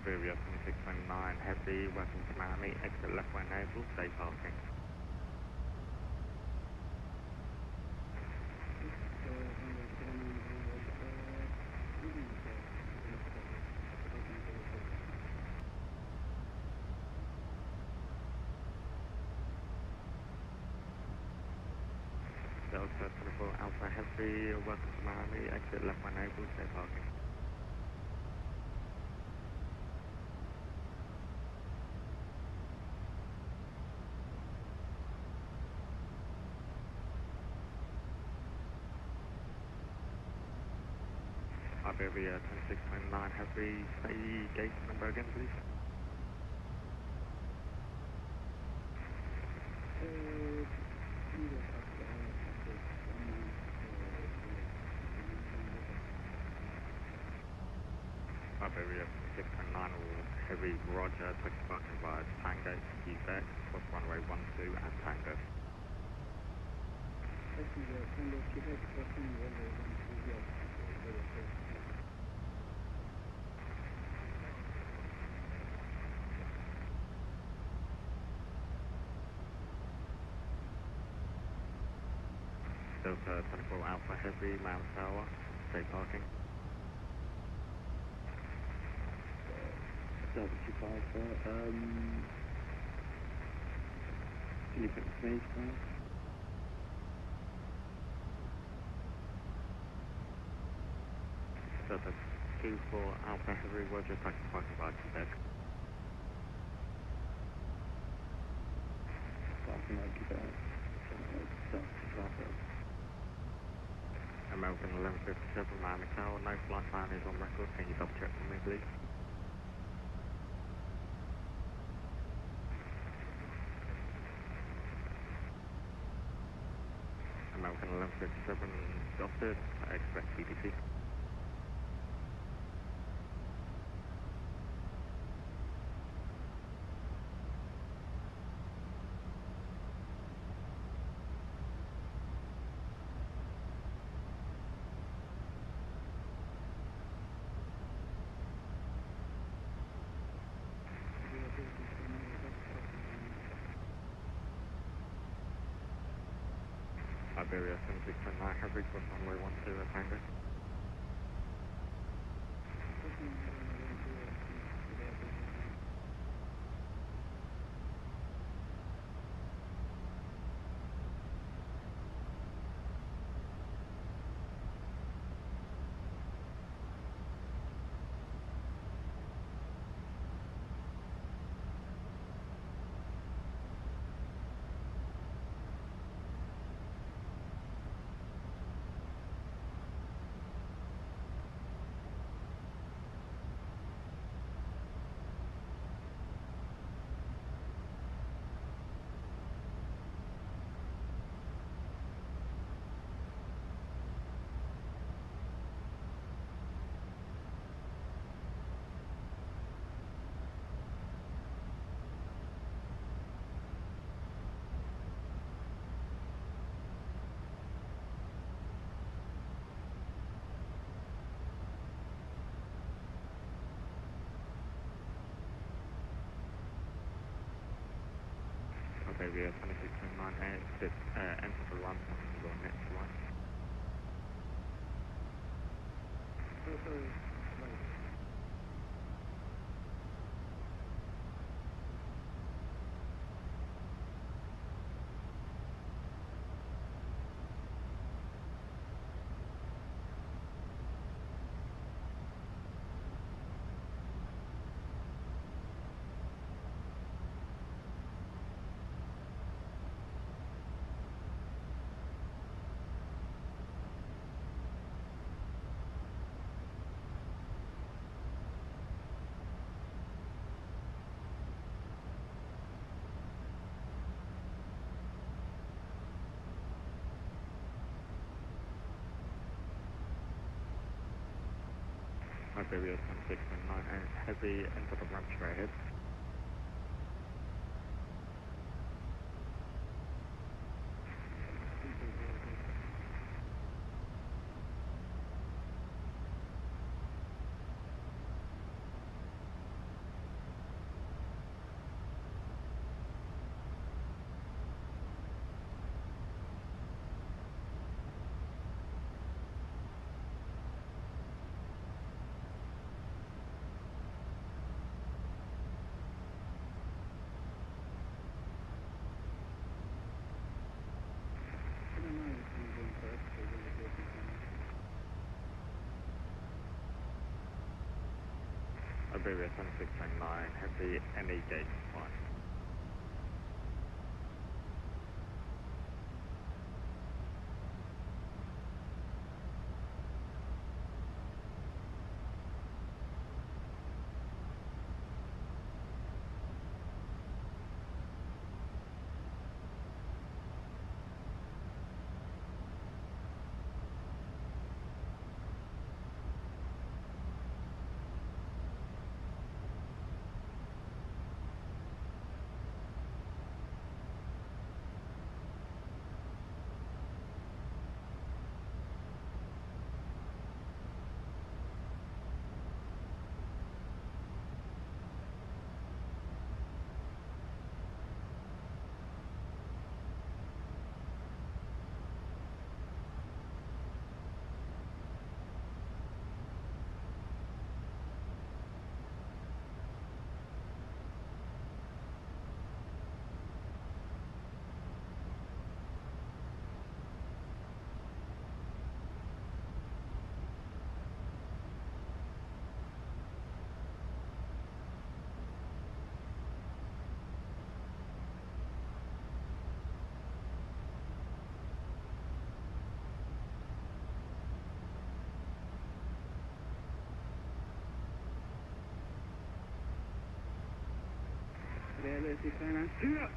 Iberia 2629 Heavy, welcome to Miami, exit left when able, stay parking. Delta 24 Alpha Heavy, welcome to Miami, exit left when able, stay parking. Iberia 2629 Heavy, say gate number again please. Iberia 2629 Heavy, Roger, take parking via Tango, Quebec, cross runway 12 and Tango. Delta 24 Alpha Heavy, Mount Tower, stay parking. Delta 25, can you put the space down? Delta 24 Alpha Heavy, Roger, take parking via Quebec. Parking like Quebec. American 1157 Miami Tower, no flight plan is on record, can you double check for me please? American 1157 dotted, expect CDC. Iberia 7629 Heavy, cross runway 12 at Tango. Iberia 2629 exit, enter the run on your next line. Iberia 2629 Heavy, enter the ramp straight ahead. previous 1629, heavy any gate fine. AALASING.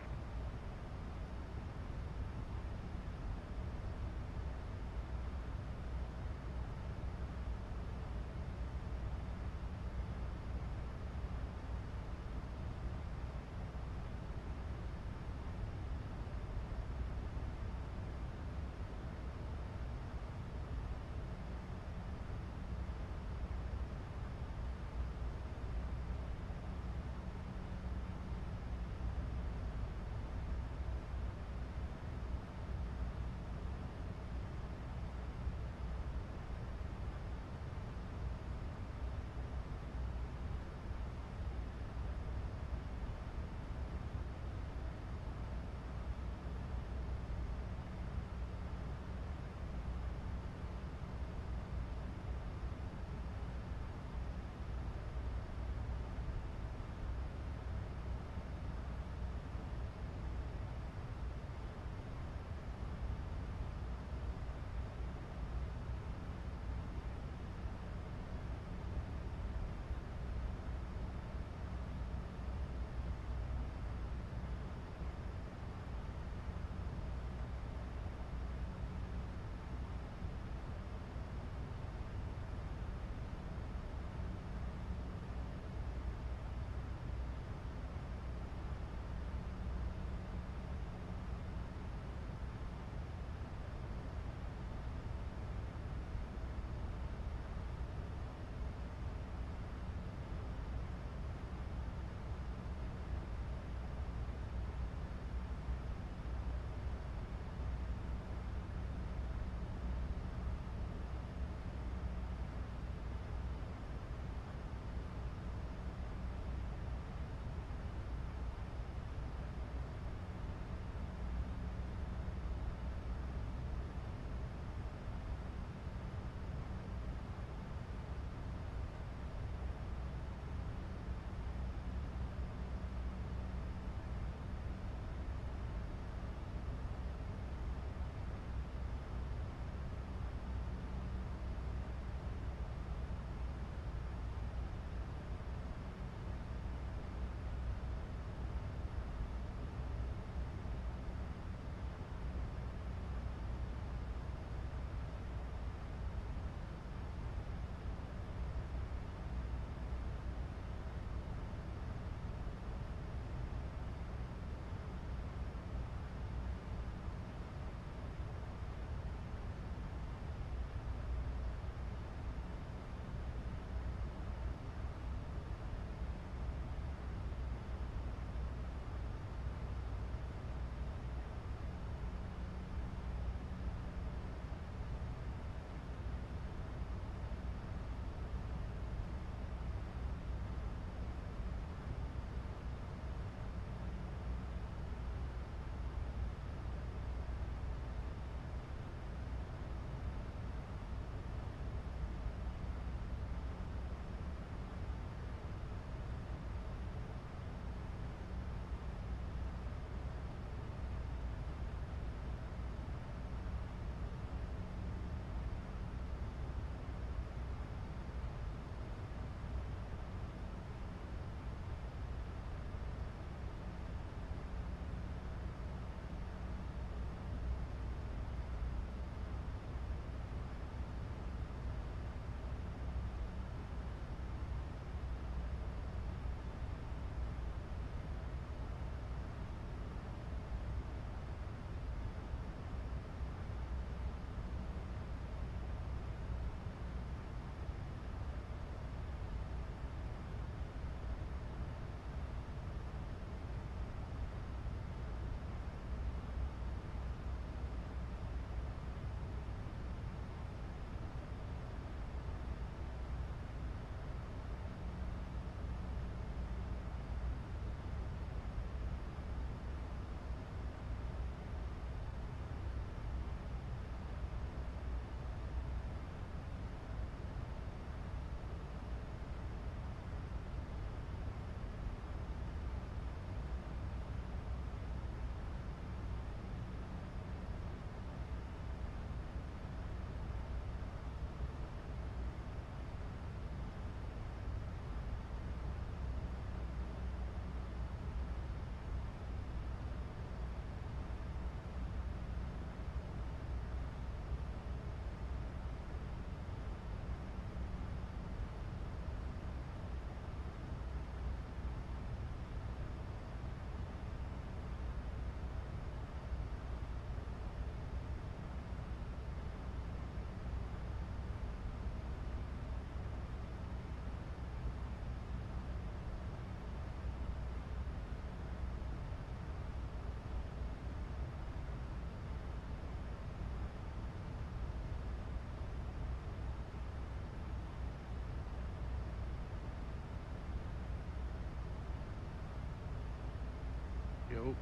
Yo.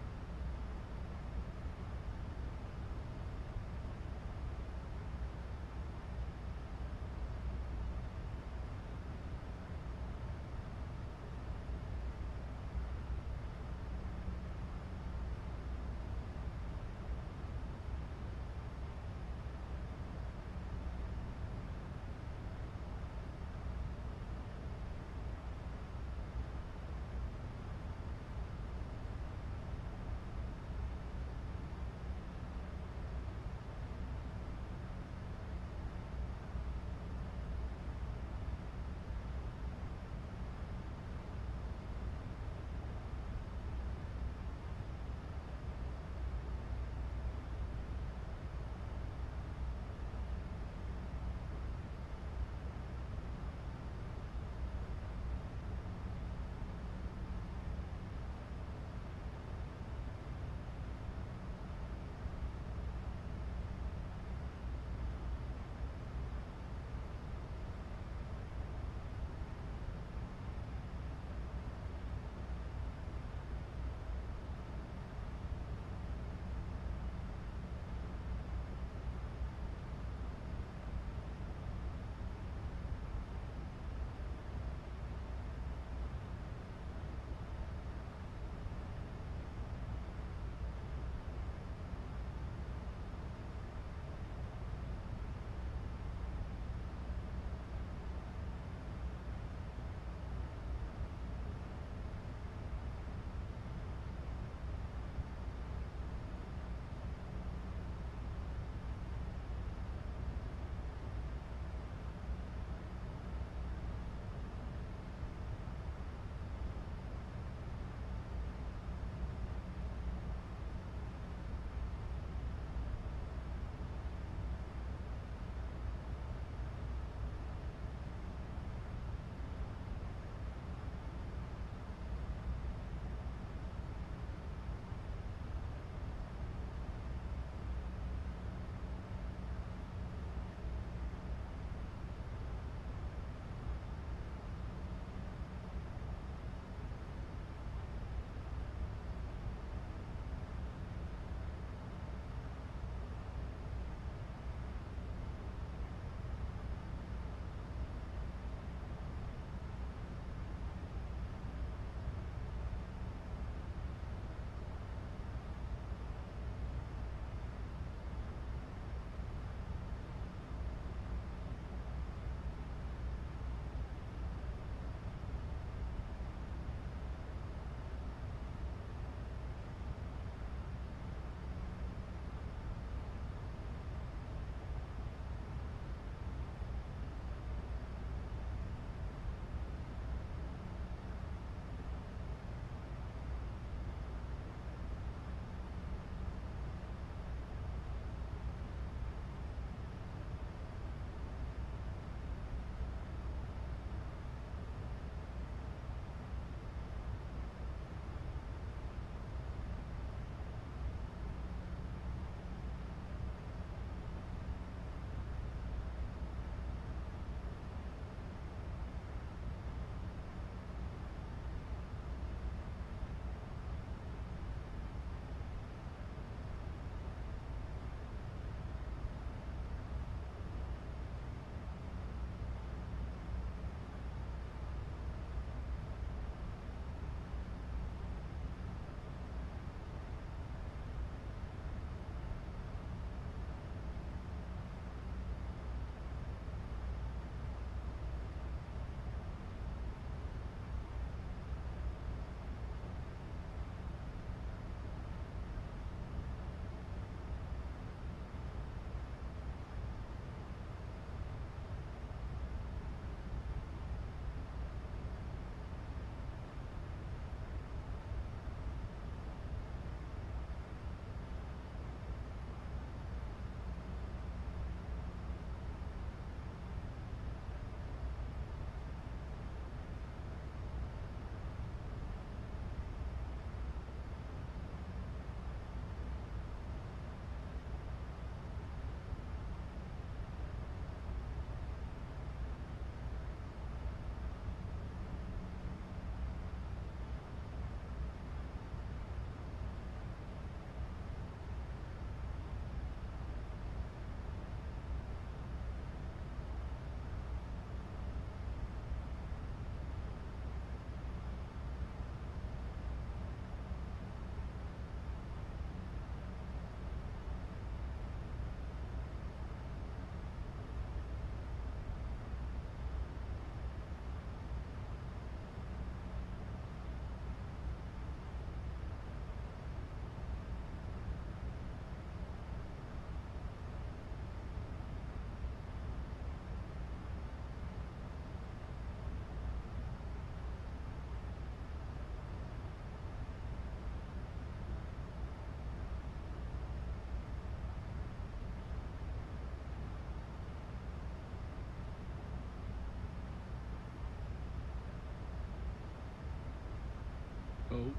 No.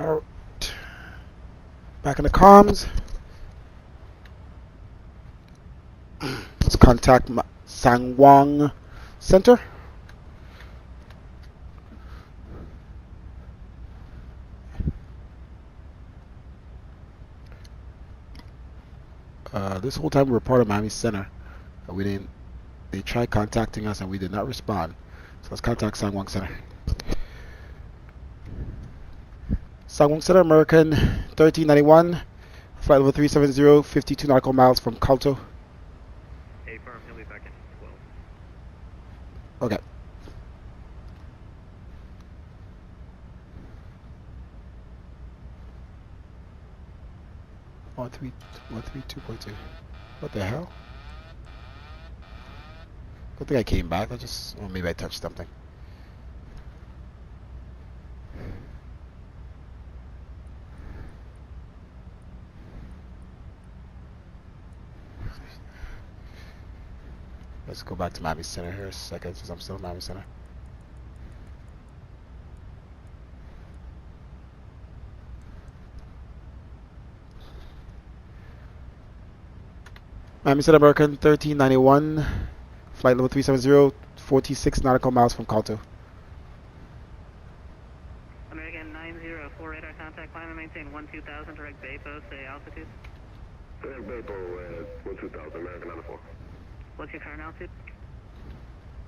Alright. Back in the comms. Let's contact Sangwon Center. This whole time we were part of Miami Center. We didn't. They tried contacting us and we did not respond. So let's contact Sangwon Center. Sangwon Center, American 1391, flight level 370, 52 nautical miles from Kalto. Hey, firm, he'll be back in 12. Okay. One three 2.2. What the hell? I think I came back. Or maybe I touched something. Let's go back to Miami Center here a second, since I'm still in Miami Center. Miami Center, American 1391, flight level 370, 46 nautical miles from Kalto. American 904 radar contact, climb and maintain 12,000 direct bay post, say altitude. Direct bay post 12,000, American 94. What's your current altitude?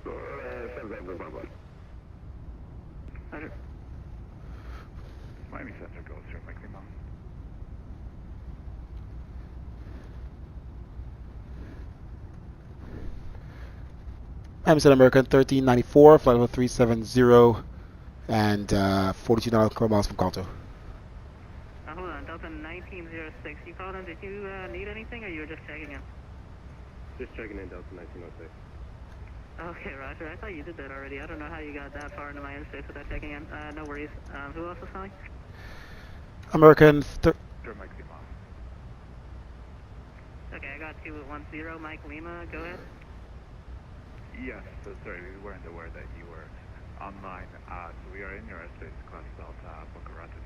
7,500. Roger. Miami Center goes through maximum. Miami Center, American 1394, flight level 370, and 42 nautical miles from Kalto. Hold on, Delta 1906. You called in. Did you need anything, or you were just checking in? Just checking in, Delta 1906. Okay, Roger. I thought you did that already. I don't know how you got that far into my airspace without checking in. No worries. Who else is calling? American. Through maximum. Okay, I got 210, Mike Lima. Go ahead. Yes, so sorry, we weren't aware that you were online. So we are in your airspace, class Delta, Boca Raton.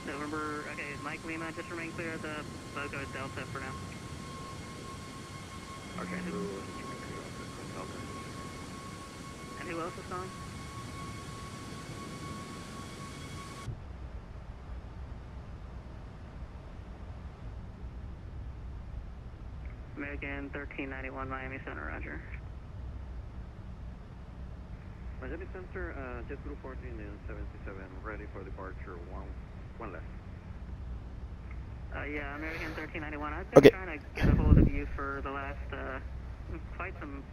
November. Okay, Mike Lima. Just remain clear of the Boca Delta for now. Okay, so Delta. And who else is calling? American 1391, Miami Center, Roger. Miami Center, jet group 14 and 77, ready for departure, one left. Yeah, American 1391. I've been trying to get a hold of you for the last quite some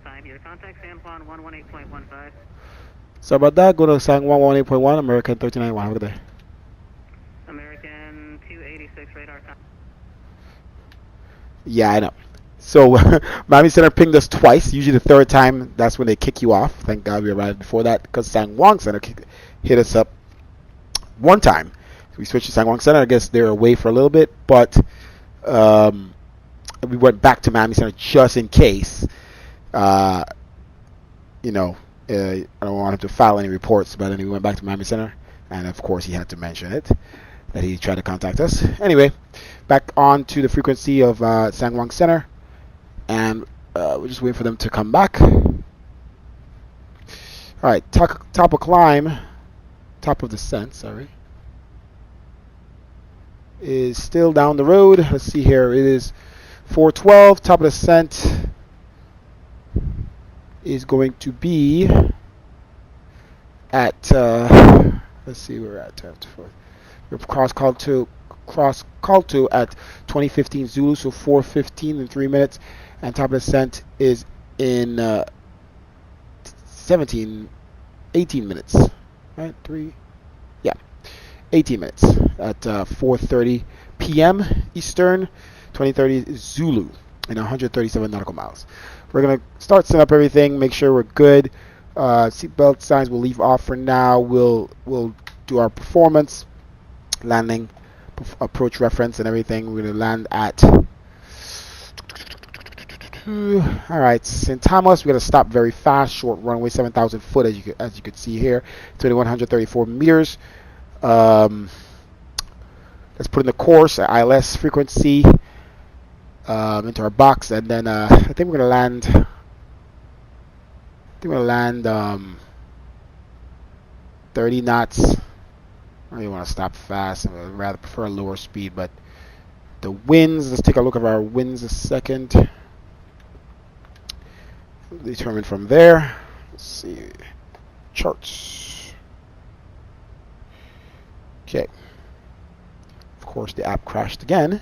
time here. Contact San Juan 118.15. So about that, go to Sangwon 118.1, American 1391. Have a good day. American 286 radar. Yeah, I know. So Miami Center pinged us twice. Usually the third time, that's when they kick you off. Thank God we arrived before that, because Sangwon Center hit us up one time. So we switched to Sangwon Center. I guess they're away for a little bit, but we went back to Miami Center just in case. I don't want him to file any reports, but anyway, we went back to Miami Center, and of course he had to mention it, that he tried to contact us. Anyway, back on to the frequency of Sangwon Center, and we're just waiting for them to come back. Alright, top of climb, top of descent, sorry, is still down the road. Let's see here, it is 412. Top of descent is going to be at, let's see, we're at, we're cross call to at 2015 Zulu, so 4:15 in 3 minutes, and top of descent is in 18 minutes, right? 18 minutes at 4:30 p.m. Eastern, 2030 Zulu, in 137 nautical miles. We're gonna start setting up everything, make sure we're good. Seatbelt signs we'll leave off for now. We'll do our performance, landing, approach reference, and everything. We're gonna land at All right, St. Thomas, we got to stop very fast. Short runway, 7,000 foot, as you could see here, 2,134 meters. Let's put in the course, ILS frequency into our box, and then I think we're gonna land. I think we're gonna land 30 knots. I don't really want to stop fast. I would rather prefer a lower speed, but the winds. Let's take a look at our winds a second. Determine from there. Let's see. Charts. Okay. Of course, the app crashed again.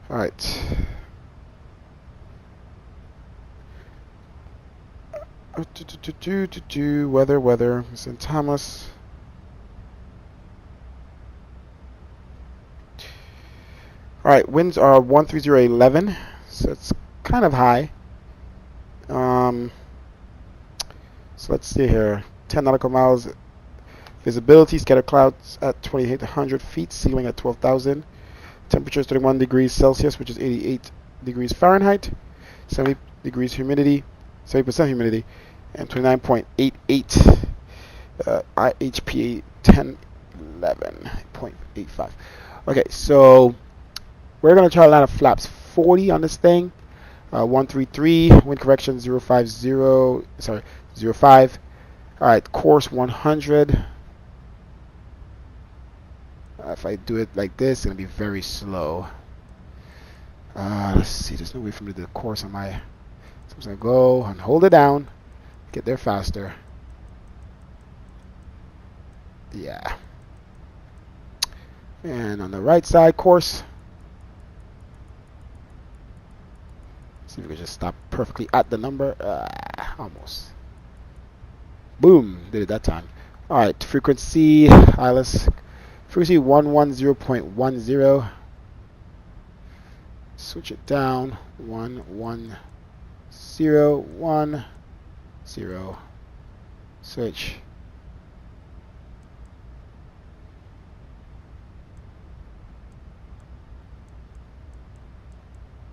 All right. Weather, St. Thomas. All right, winds are 13011, so it's kind of high. So let's see here. 10 nautical miles. Visibility, scattered clouds at 2,800 feet, ceiling at 12,000. Temperature is 31 degrees Celsius, which is 88 degrees Fahrenheit. 70 degrees humidity, 70% humidity, and 29.88 IHPA 1011.85. Okay, so we're gonna try to land a flaps 40 on this thing. 133, wind correction 050, sorry, 05. All right, course 100. If I do it like this, it's gonna be very slow. Let's see, there's no way for me to do the course on my. So I'm just gonna go and hold it down, get there faster. Yeah. And on the right side course, see if we can just stop perfectly at the number. Almost. Boom, did it that time. All right, frequency, ILS. Frequency 110.10. Switch it down. 110.10. Switch.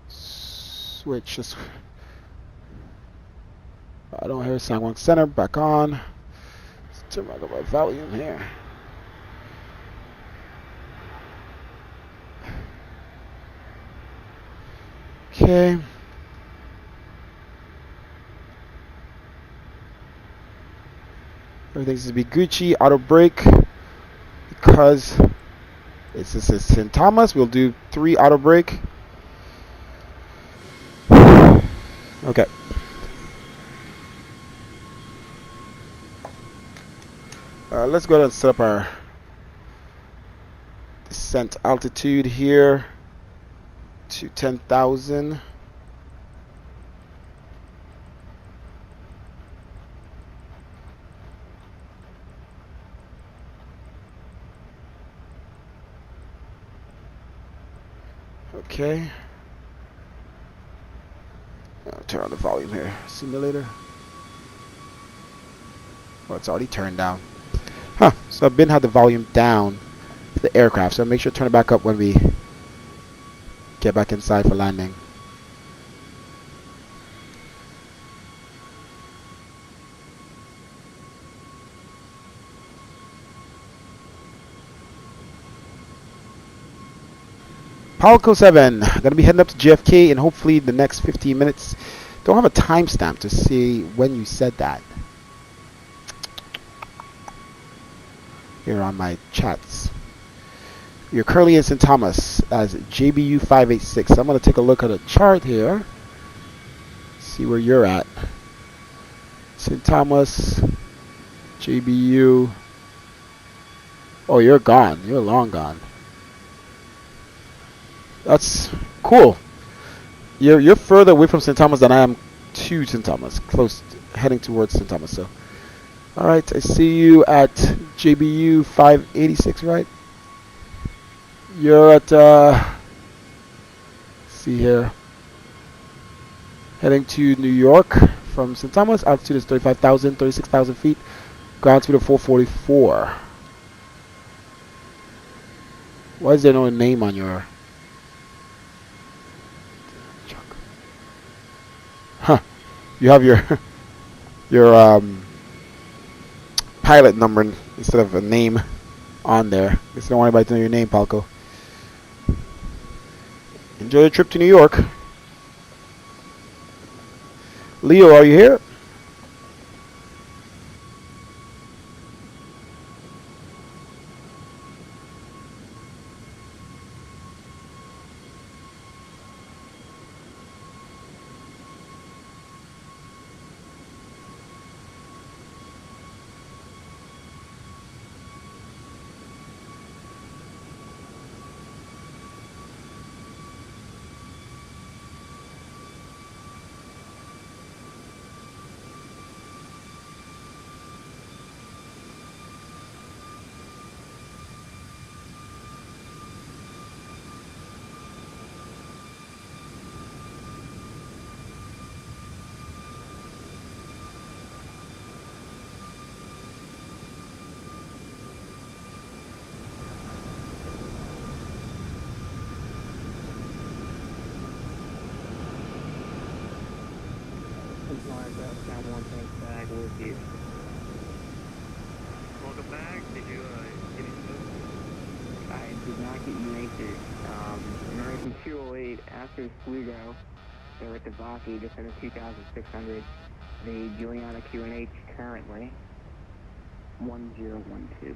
Switch. I don't hear sound. One center. Back on. Let's turn back up my volume here. Okay. Everything seems to be Gucci. Auto brake. Because this is St. Thomas, we'll do 3 auto brake. Okay. Let's go ahead and set up our descent altitude here to 10,000. Okay. I'll turn on the volume here. Simulator. Well, it's already turned down. Huh. So I've been had the volume down for the aircraft. So make sure to turn it back up when we get back inside for landing. Palco 7, gonna be heading up to JFK in hopefully the next 15 minutes. Don't have a timestamp to see when you said that. Here on my chats. You're currently in St. Thomas as JBU 586. I'm gonna take a look at a chart here. See where you're at. St. Thomas, JBU. Oh, you're gone. You're long gone. That's cool. You're further away from St. Thomas than I am to St. Thomas. Close, heading towards St. Thomas. So, all right. I see you at JBU 586, right? You're at. See here. Heading to New York from St. Thomas. Altitude is 35,000, 36,000 feet. Ground speed of 444. Why is there no name on your truck? Huh. You have your your pilot number instead of a name on there. Guess you don't want anybody to know your name, Palco. Enjoy your trip to New York. Leo, are you here? Welcome back. Did you get any food? I did not get you anything. American 208 after Sligo, they're at the Vaki, just under 2,600. The Juliana QNH currently 1012.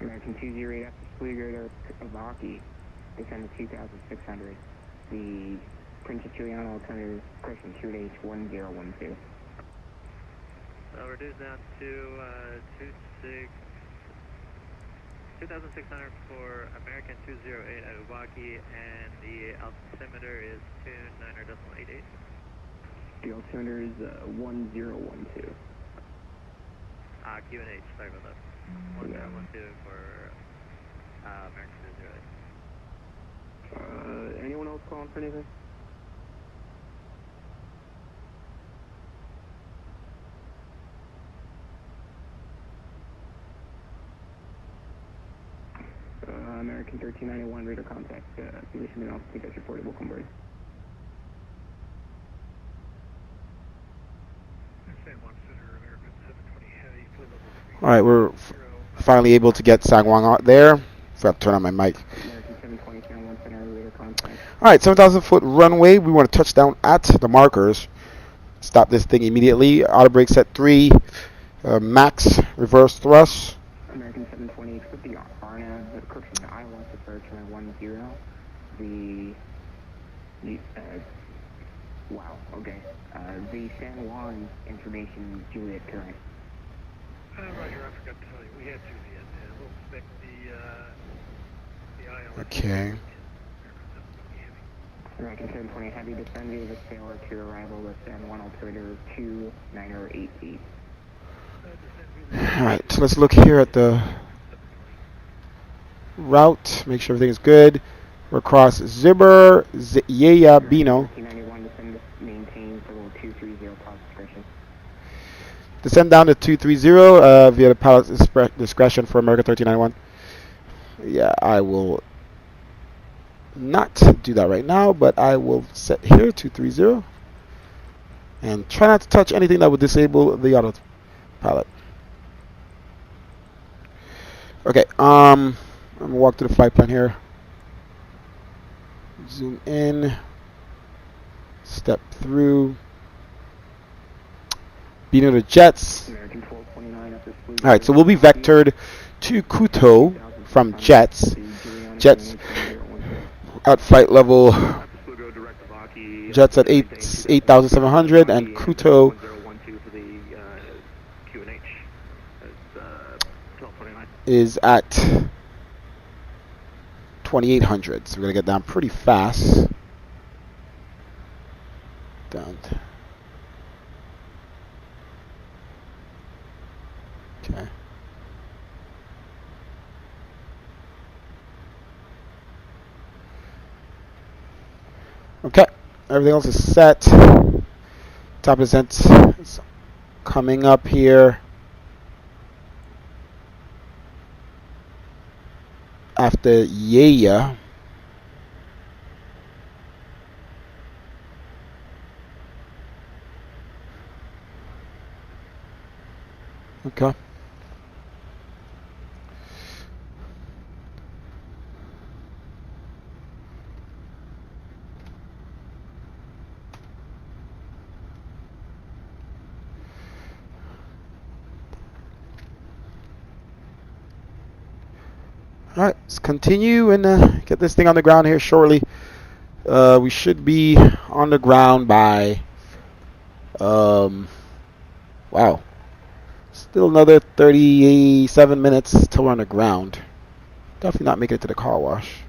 American 208 after Sligo, they're at Vaki, just under 2,600. The Princess Juliana alternative question QNH 1012. Reduce down to 2,600 for American 208 at Ubaki, and the altimeter is 29.88. The altimeter is 1012. QNH, sorry about that. 1012 for American 208. Anyone else calling for anything? American 1391, radar contact, position and altitude as reported, will convert. Alright, we're finally able to get Sangwang out there. Forgot to turn on my mic. Alright, 7,000 foot runway. We want to touch down at the markers. Stop this thing immediately. Auto brake set 3. Max reverse thrust. American 728, put the RNAV, the correction, I want to search 10. Wow, okay. The San Juan information, Juliet current. Roger, I forgot to tell you, we had two Vietnam. We'll expect the IL. Okay. American 720, heavy descend via the sailor to arrival with San Juan altimeter 2988. Alright, so let's look here at the route, make sure everything is good. We're across Zibber, Yaya, Bino. Descend down to 230 via the pilot's discretion for America 1391. Yeah, I will not do that right now, but I will set here 230 and try not to touch anything that would disable the autopilot. Okay, I'm gonna walk to the flight plan here. Zoom in, step through. Being the jets. Alright, so we'll be vectored to Kuto from jets. Jets at flight level. Jets at 8,700 and Kuto is at 2,800. So we're gonna get down pretty fast. Down. Okay. Okay, everything else is set. Top descent is coming up here after yeah. Okay. All right, let's continue and get this thing on the ground here shortly. We should be on the ground by, wow, still another 37 minutes till we're on the ground. Definitely not making it to the car wash.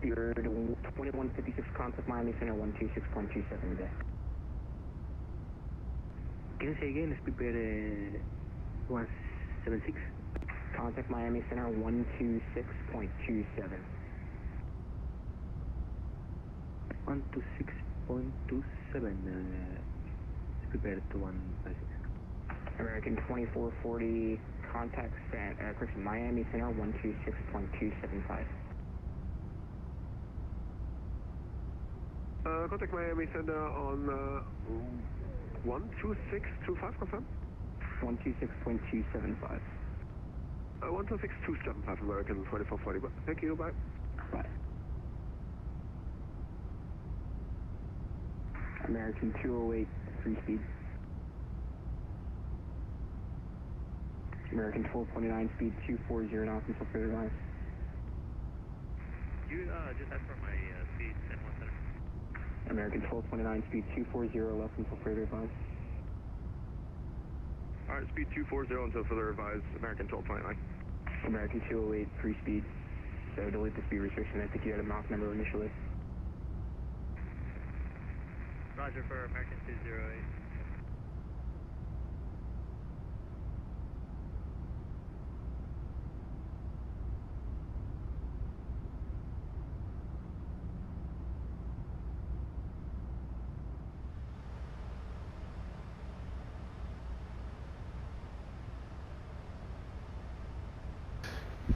You're 2156 contact Miami Center 126.27 today. Can you say again? Speed pair 176. Contact Miami Center 126.27. 126.27. Speed pair to 156. American 2440 contact correction, Miami Center 126.275. Contact Miami Center on 12625, confirm? 126.275. 126.275, American 2440. Thank you, bye. Bye. American 208, 3 speed. American 1229, speed 240 knots until further advice. You just asked for my speed, San Juan Center. American 1229, speed 240 left until further advice. Alright, speed 240 until further advised, American 1229. American 208, 3 speed. So delete the speed restriction. I think you had a Mach number initially. Roger for American 208.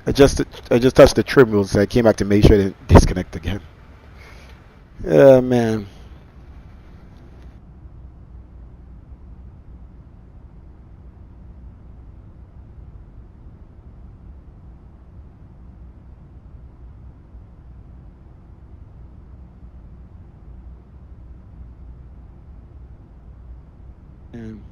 I just touched the trim wheels, so I came back to make sure it didn't disconnect again. Oh man. And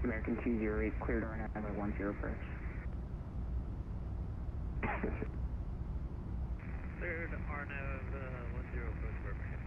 American 208, cleared R9 by 10 approach. cleared RNAV 10 approach for American.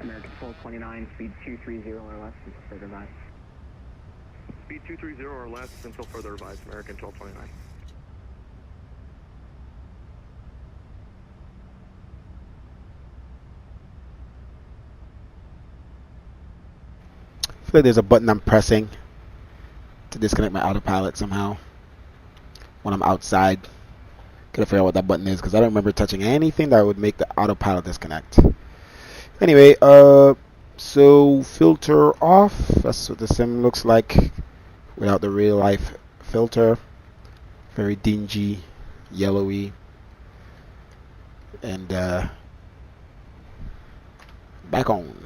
American 1229, speed 230 or less until further advice. Speed 230 or less until further advised, American 1229. I feel like there's a button I'm pressing to disconnect my autopilot somehow when I'm outside. Gotta figure out what that button is because I don't remember touching anything that would make the autopilot disconnect. Anyway, so filter off. That's what the sim looks like without the real life filter. Very dingy, yellowy, and back on.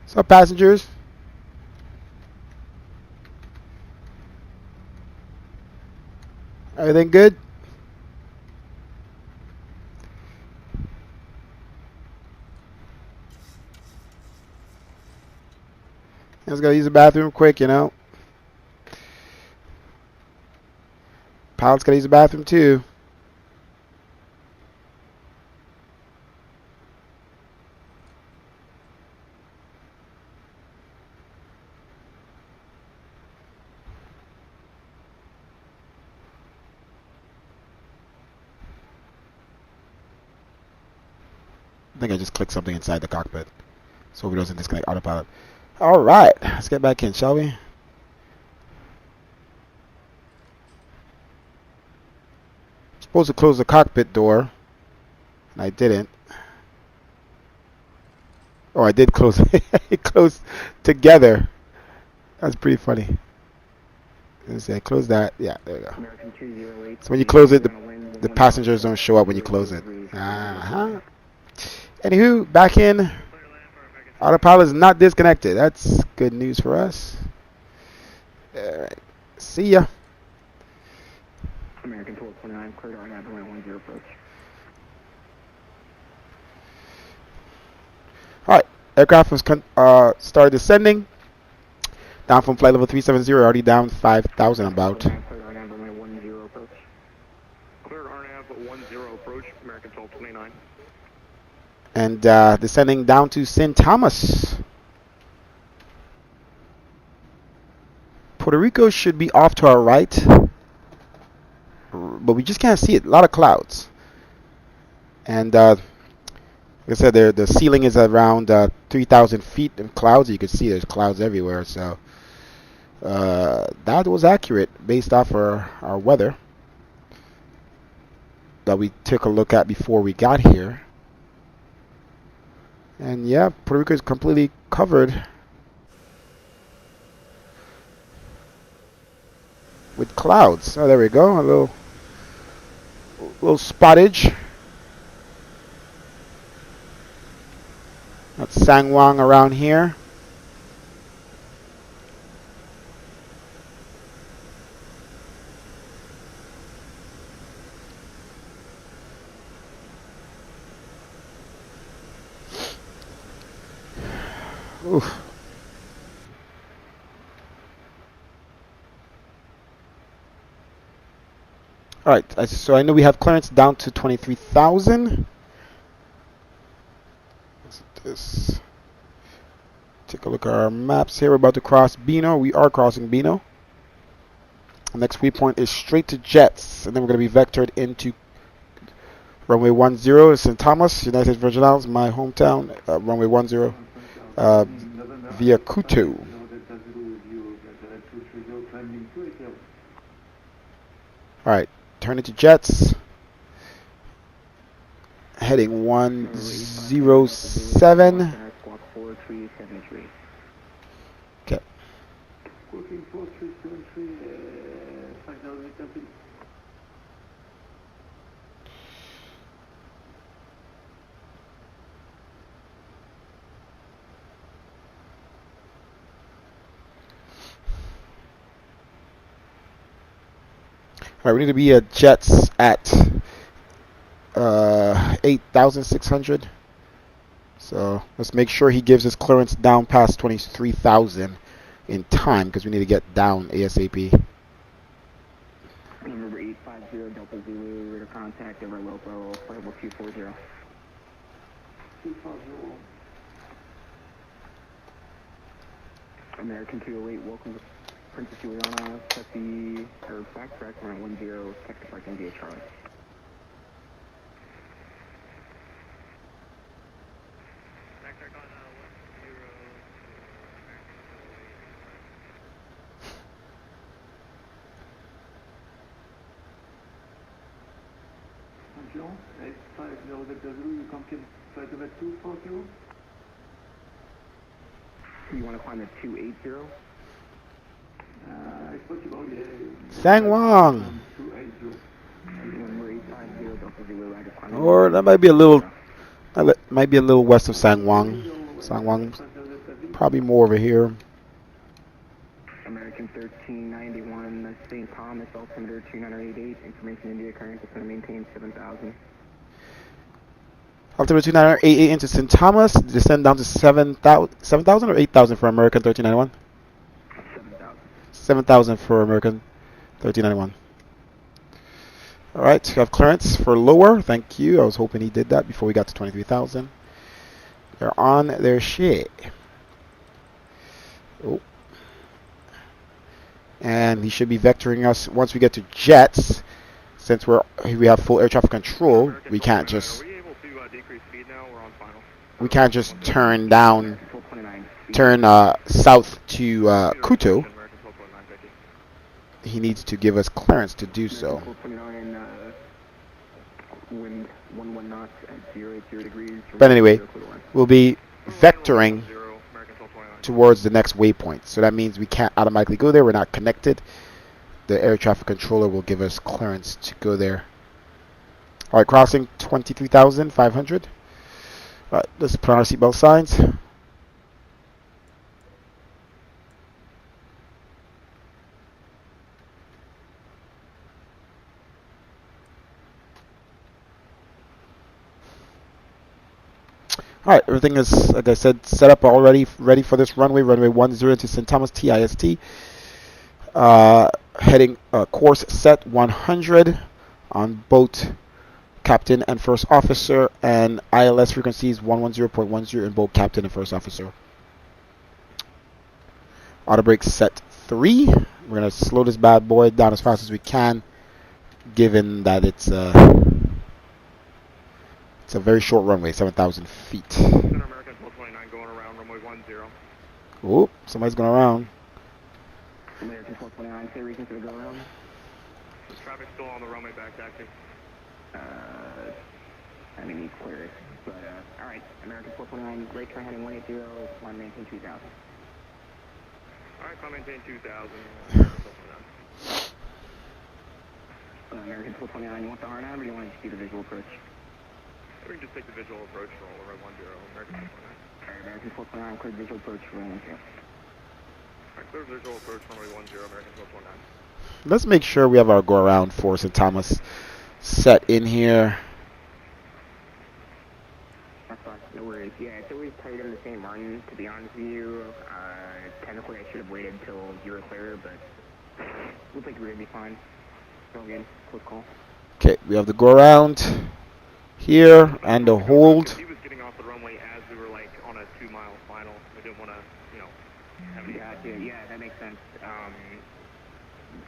What's up, passengers? Everything good? Let's go use the bathroom quick, you know. Pilot's gotta use the bathroom too. I think I just clicked something inside the cockpit so it doesn't disconnect autopilot. Alright, let's get back in, shall we? Supposed to close the cockpit door, and I didn't. Oh, I did close it. It closed together. That's pretty funny. Let's see, I closed that. Yeah, there you go. So when you close it, the passengers don't show up when you close it. Anywho, back in. Autopilot is not disconnected. That's good news for us. Alright. See ya. American 1229, cleared RNAV 10 approach. Alright. Aircraft was started descending. Down from flight level 370, already down 5,000 about. Cleared RNAV 10 approach. Clear RNAV 10 approach, American 1229. And descending down to St. Thomas. Puerto Rico should be off to our right, but we just can't see it. A lot of clouds. And like I said, the ceiling is around 3,000 feet of clouds. You can see there's clouds everywhere. So that was accurate based off our weather that we took a look at before we got here. And yeah, Puerto Rico is completely covered with clouds. Oh, there we go. A little spottage. That's San Juan around here. Oof. All right, so I know we have clearance down to 23,000. This. Take a look at our maps here. We're about to cross Bino. We are crossing Bino. The next waypoint is straight to Jets, and then we're going to be vectored into runway 10 St. Thomas, United States Virgin Islands, my hometown. Runway 10 via Kutu. All right, turn into Jets. Heading 107. Okay. All right, we need to be at Jets at 8,600. So let's make sure he gives us clearance down past 23,000 in time, because we need to get down ASAP. Number 850 Delta Zulu, rear contact over local, flight 240. 240. American 208, welcome to Princess Juliana, Tessie, or backtrack, runway 10, Texas Park, India, Charlie. Backtrack on 10, American 208. 850 you come in flight over 240. You want to climb the 280? It's possible, yeah. Sang Wong. 280. Number 850 Delta Zulu, I just climbed. Or that might be a little west of San Juan. San Juan, probably more over here. American 1391, St. Thomas, altimeter 2988, information India current is going to maintain 7,000. Altimeter 2988 into St. Thomas, descend down to 7,000 or 8,000 for American 1391? 7,000. 7,000 for American 1391. Alright, we have clearance for lower. Thank you. I was hoping he did that before we got to 23,000. They're on their shit. Oh. And he should be vectoring us once we get to Jets. Since we have full air traffic control, we can't just turn south to Kutu. He needs to give us clearance to do so. But anyway, we'll be vectoring towards the next waypoint. So that means we can't automatically go there. We're not connected. The air traffic controller will give us clearance to go there. All right, crossing 23,500. All right, let's put on our seatbelt signs. All right, everything is, like I said, set up already, ready for this runway 10 to St. Thomas TIST. Heading course set 100 on both captain and first officer, and ILS frequencies 110.10 in both captain and first officer. Auto brake set 3. We're gonna slow this bad boy down as fast as we can, given that it's a very short runway, 7,000 feet. Center American 429 going around runway 10. Oh, somebody's going around. American 429, say reason for the go around. The traffic's still on the runway back taxi. I mean, he's clear. But, alright, American 429, great turn heading 180, climb maintain 2000. Alright, climb maintain 2000. American 429, you want the hard nav or do you want to just do the visual approach? We can just take the visual approach for all over 10, American 429. Alright, American 429, clear visual approach for 10. Alright, clear visual approach runway 10, American 429. Let's make sure we have our go around for St. Thomas set in here. That's fine, no worries. Yeah, it's always tight in the St. Martin, to be honest with you. Technically I should have waited till you were clear, but looks like we're going to be fine. So again, close call. Okay, we have the go around here and the hold. He was getting off the runway as we were like on a 2-mile final. We didn't want to, have any... Yeah, that makes sense.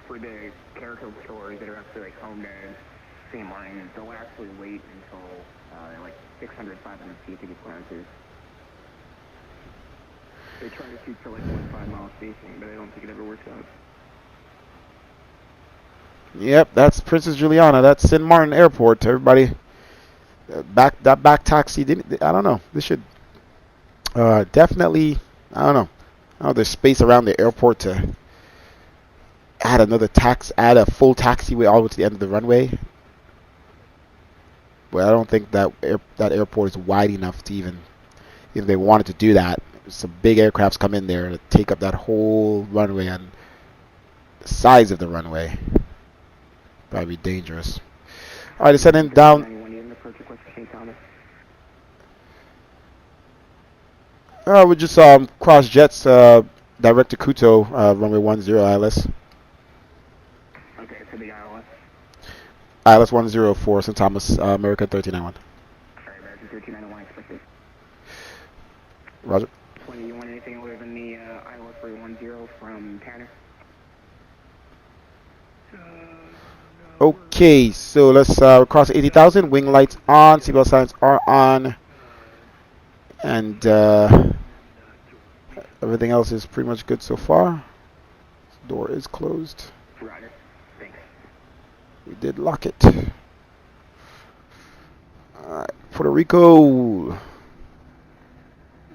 For the character stores that are actually like home to St. Martin, they'll actually wait until like 600, 500 feet to get clearances. They try to shoot for like 1 5-mile spacing, but I don't think it ever works out. Yep, that's Princess Juliana. That's St. Martin Airport. Everybody, back taxi. I don't know. This should definitely. I don't know. There's space around the airport to add a full taxiway all the way to the end of the runway. But I don't think that airport is wide enough to even, if they wanted to do that, some big aircrafts come in there to take up that whole runway and the size of the runway. Probably dangerous. All right, descending down. We just cross jets direct to Kuto, runway 10 ILS. Okay, for the ILS. ILS 104, St. Thomas, America 1391. Alright, American 1391 expected. Roger. 20, you want anything other than the ILS 310 from Tanner? Okay, so let's cross 80,000. Wing lights on, seatbelt signs are on, and everything else is pretty much good so far. Door is closed. Roger. Thanks. We did lock it. Alright, Puerto Rico.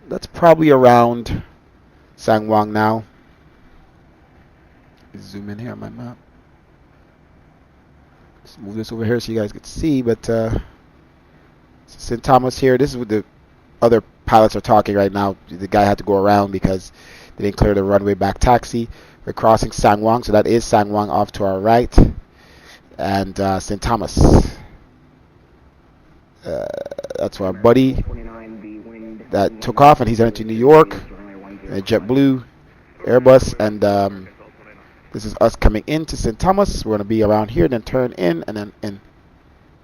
That's probably around San Juan now. Zoom in here on my map. Let's move this over here so you guys can see. But St. Thomas here. This is what the other pilots are talking right now. The guy had to go around because they didn't clear the runway back taxi. We're crossing San Juan, so that is San Juan off to our right. And St. Thomas. That's our buddy that took off, and he's heading to New York. JetBlue, Airbus, and this is us coming into St. Thomas. We're going to be around here, then turn in, and then in.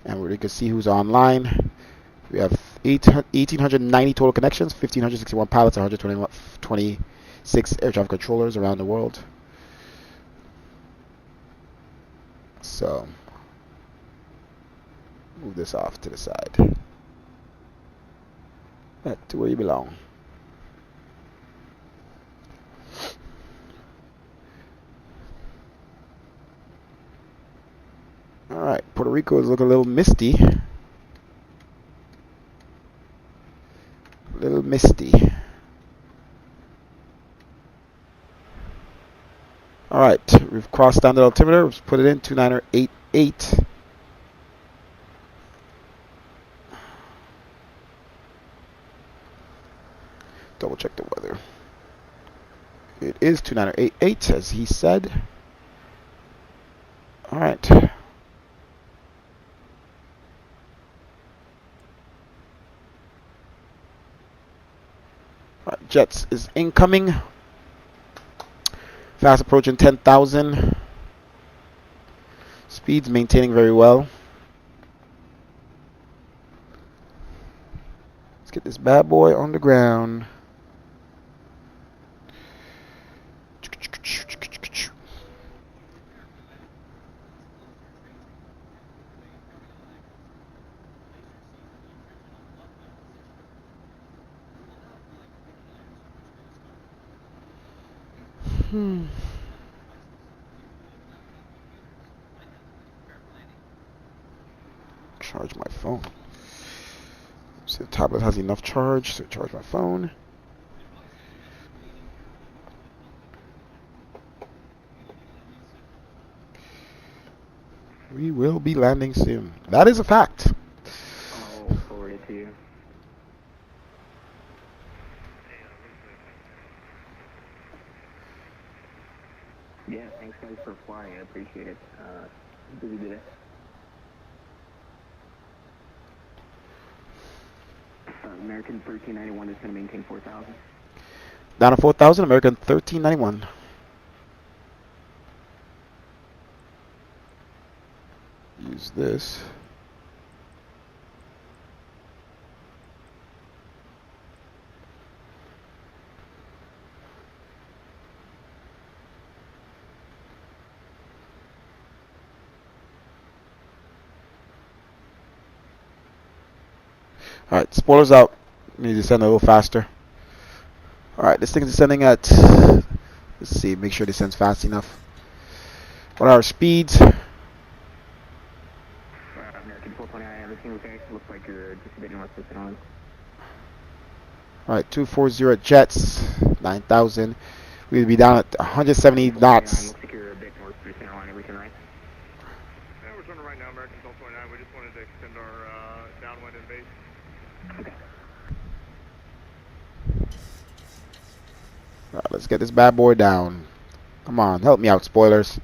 And we can see who's online. We have 1,890 total connections, 1,561 pilots, 126 air traffic controllers around the world. So, move this off to the side. Back to where you belong. Alright, Puerto Rico is looking a little misty. A little misty. Alright, we've crossed standard altimeter. Let's put it in 2988. Double check the weather. It is 2988, as he said. Alright. Jets is incoming. Fast approaching 10,000. Speeds maintaining very well. Let's get this bad boy on the ground. Charge my phone. See if the tablet has enough charge, so charge my phone. We will be landing soon. That is a fact. I'll forward it to you. Yeah, thanks guys for flying. I appreciate it. Busy today. American 1391 is going to maintain 4,000. Down to 4,000. American 1391. Use this. Alright, spoilers out. Need to descend a little faster. Alright, this thing is descending at, let's see, make sure it descends fast enough. What are our speeds? American 4.9, everything okay? Looks like you're just a bit north of it on. Alright, 240 at jets, 9,000. We'd be down at 170 knots. Looks like you're a bit north of the center line, everything right? Yeah, we're turning right now, American 12.9. We just wanted to extend our downwind and base. Okay. Alright, let's get this bad boy down. Come on, help me out, spoilers.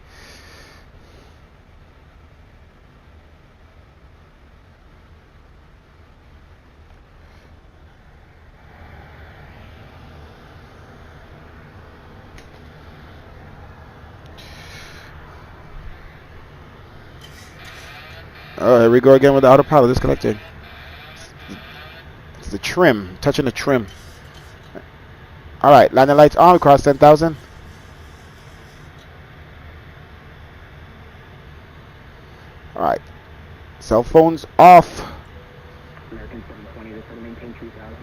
Oh, here we go again with the autopilot disconnecting. It's the trim, touching the trim. Alright, landing lights on, cross 10,000. Alright, cell phones off. American 720, this will maintain 3,000.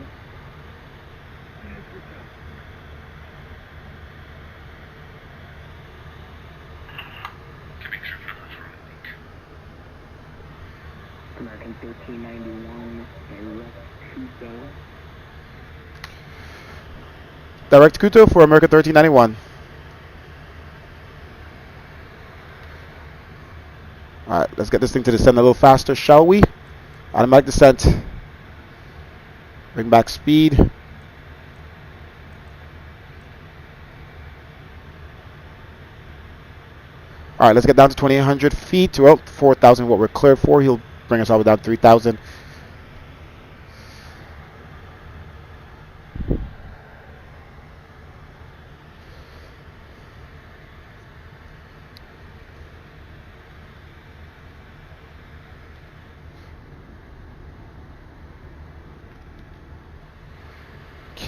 American 1391, Direct Kuto for American 1391. Alright, let's get this thing to descend a little faster, shall we? Automatic descent. Bring back speed. Alright, let's get down to 2,800 feet. Well, 4,000 what we're cleared for. He'll bring us all the way down to 3,000.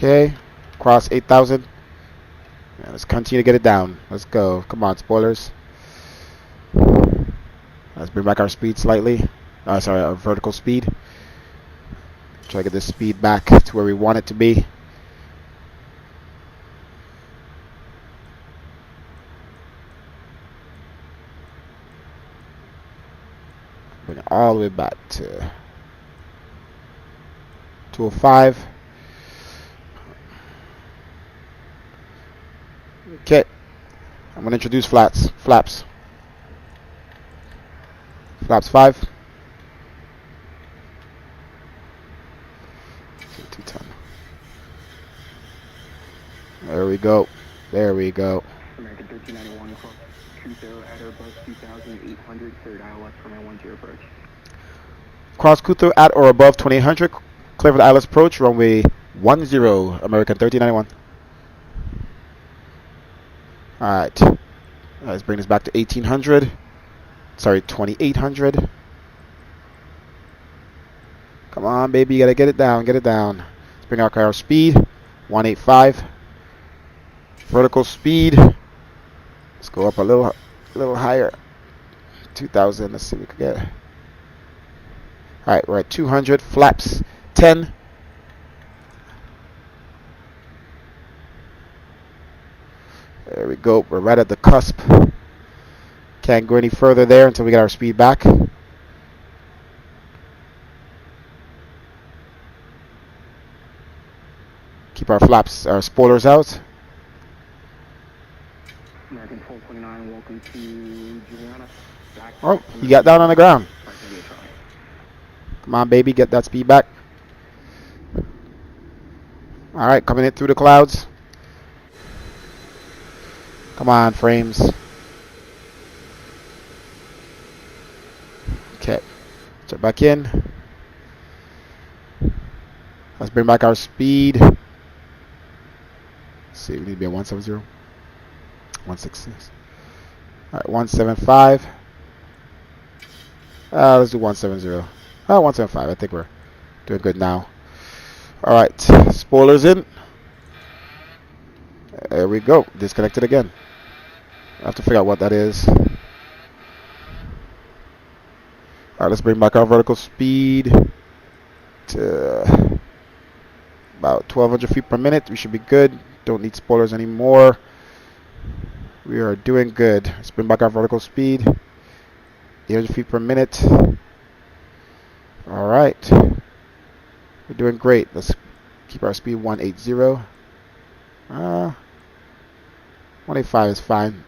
Okay, cross 8,000. Yeah, let's continue to get it down. Let's go. Come on, spoilers. Let's bring back our speed slightly. Sorry, our vertical speed. Try to get this speed back to where we want it to be. Bring it all the way back to 205. Okay, I'm going to introduce flaps. Flaps 5. 210. There we go. There we go. American 1391, cross Kuto at or above 2,800, third ILS for my 10 approach. Cross Kuto at or above 2,800. Clear for the ILS approach. Runway 10, American 1391. Alright. Let's bring this back to 1,800. Sorry, 2,800. Come on, baby. You gotta get it down. Get it down. Let's bring our speed. 185. Vertical speed. Let's go up a little higher. 2,000. Let's see what we can get. Alright, we're at 200. Flaps 10. There we go. We're right at the cusp. Can't go any further there until we get our speed back. Keep our flaps, our spoilers out. American 1229, welcome to Juliana. Oh, he got down on the ground. Come on, baby, get that speed back. All right, coming in through the clouds. Come on, frames. Okay, check back in. Let's bring back our speed. Let's see, we need to be at 170. 166. All right, 175. Let's do 170. 175. I think we're doing good now. All right, spoilers in. There we go. Disconnected again. I have to figure out what that is. All right, let's bring back our vertical speed to about 1,200 feet per minute. We should be good. Don't need spoilers anymore. We are doing good. Let's bring back our vertical speed. 800 feet per minute. All right. We're doing great. Let's keep our speed 180. 185 is fine.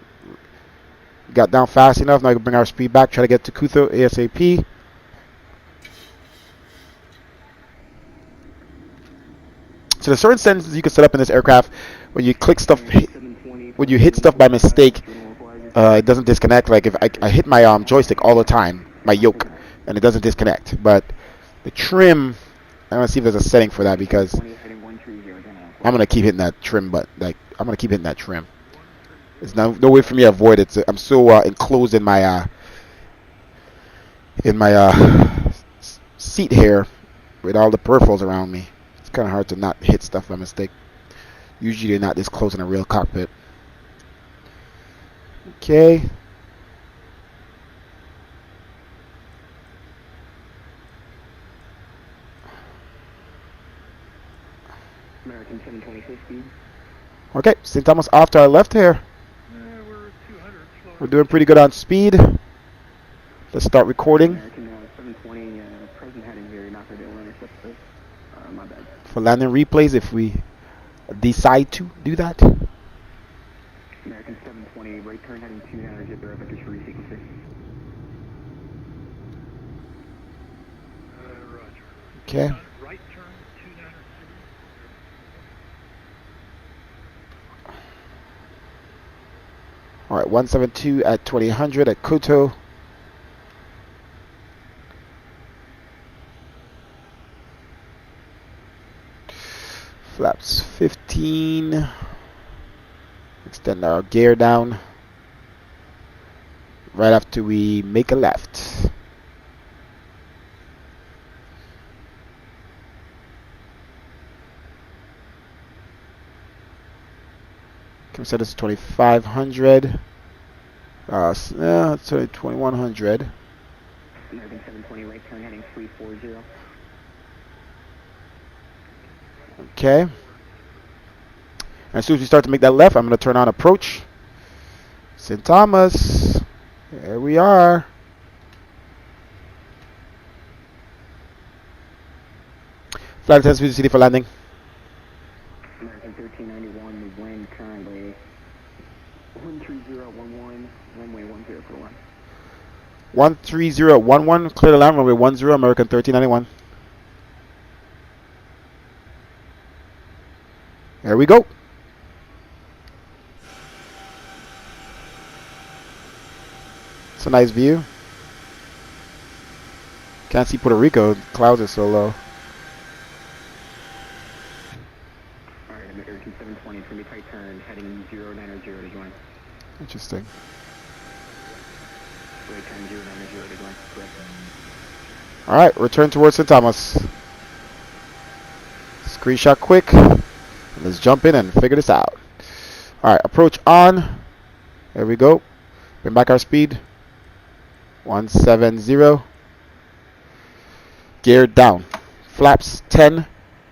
Got down fast enough. Now we can bring our speed back. Try to get to Kutho ASAP. So there's certain settings you can set up in this aircraft when you click stuff, when you hit stuff by mistake, it doesn't disconnect. Like if I hit my joystick all the time, my yoke, and it doesn't disconnect. But the trim, I want to see if there's a setting for that because I'm gonna keep hitting that trim. But like I'm gonna keep hitting that trim. There's no way for me to avoid it. I'm so enclosed in my seat here with all the peripherals around me. It's kind of hard to not hit stuff by mistake. Usually you're not this close in a real cockpit. Okay. American 726 speed. Okay, St. Thomas off to our left here. We're 200. We're doing pretty good on speed. Let's start recording. American 720, present heading here. You're not going to be able to intercept this. My bad. For landing replays, if we decide to do that. American 720, right turn heading 200, get the vectors for resequencing. Roger. Okay. Right turn 290. All right, 172 at 2000 at Kutho. Flaps 15. Extend our gear down. Right after we make a left. Can we set this to 2500? It's 2100. American 720, right turn heading 340. Okay. As soon as we start to make that left, I'm going to turn on approach. St. Thomas. There we are. Flight attendants to the city for landing. American 1391, the wind currently 13011, runway 10 for 1. 13011, clear the land, runway 10, American 1391. There we go. It's a nice view. Can't see Puerto Rico, the clouds are so low. Alright, American 720, it's going to be tight turn, heading 090 to join. Interesting. Right turn 090 to join, correct. Alright, return towards St. Thomas. Screenshot quick. Let's jump in and figure this out. Alright, approach on. There we go. Bring back our speed. 170. Gear down. Flaps 10.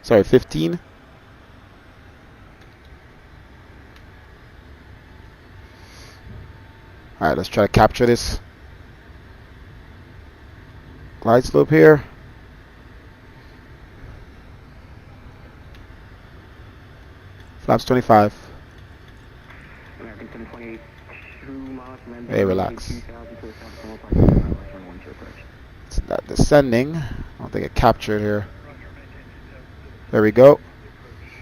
Sorry, 15. Alright, let's try to capture this glide slope here. Flaps 25. American 1028, 2 miles from Nvidia, Hey, relax. 2000 to a south north by 2 miles from 1 to approach. It's not descending. I don't think it captured here. There we go.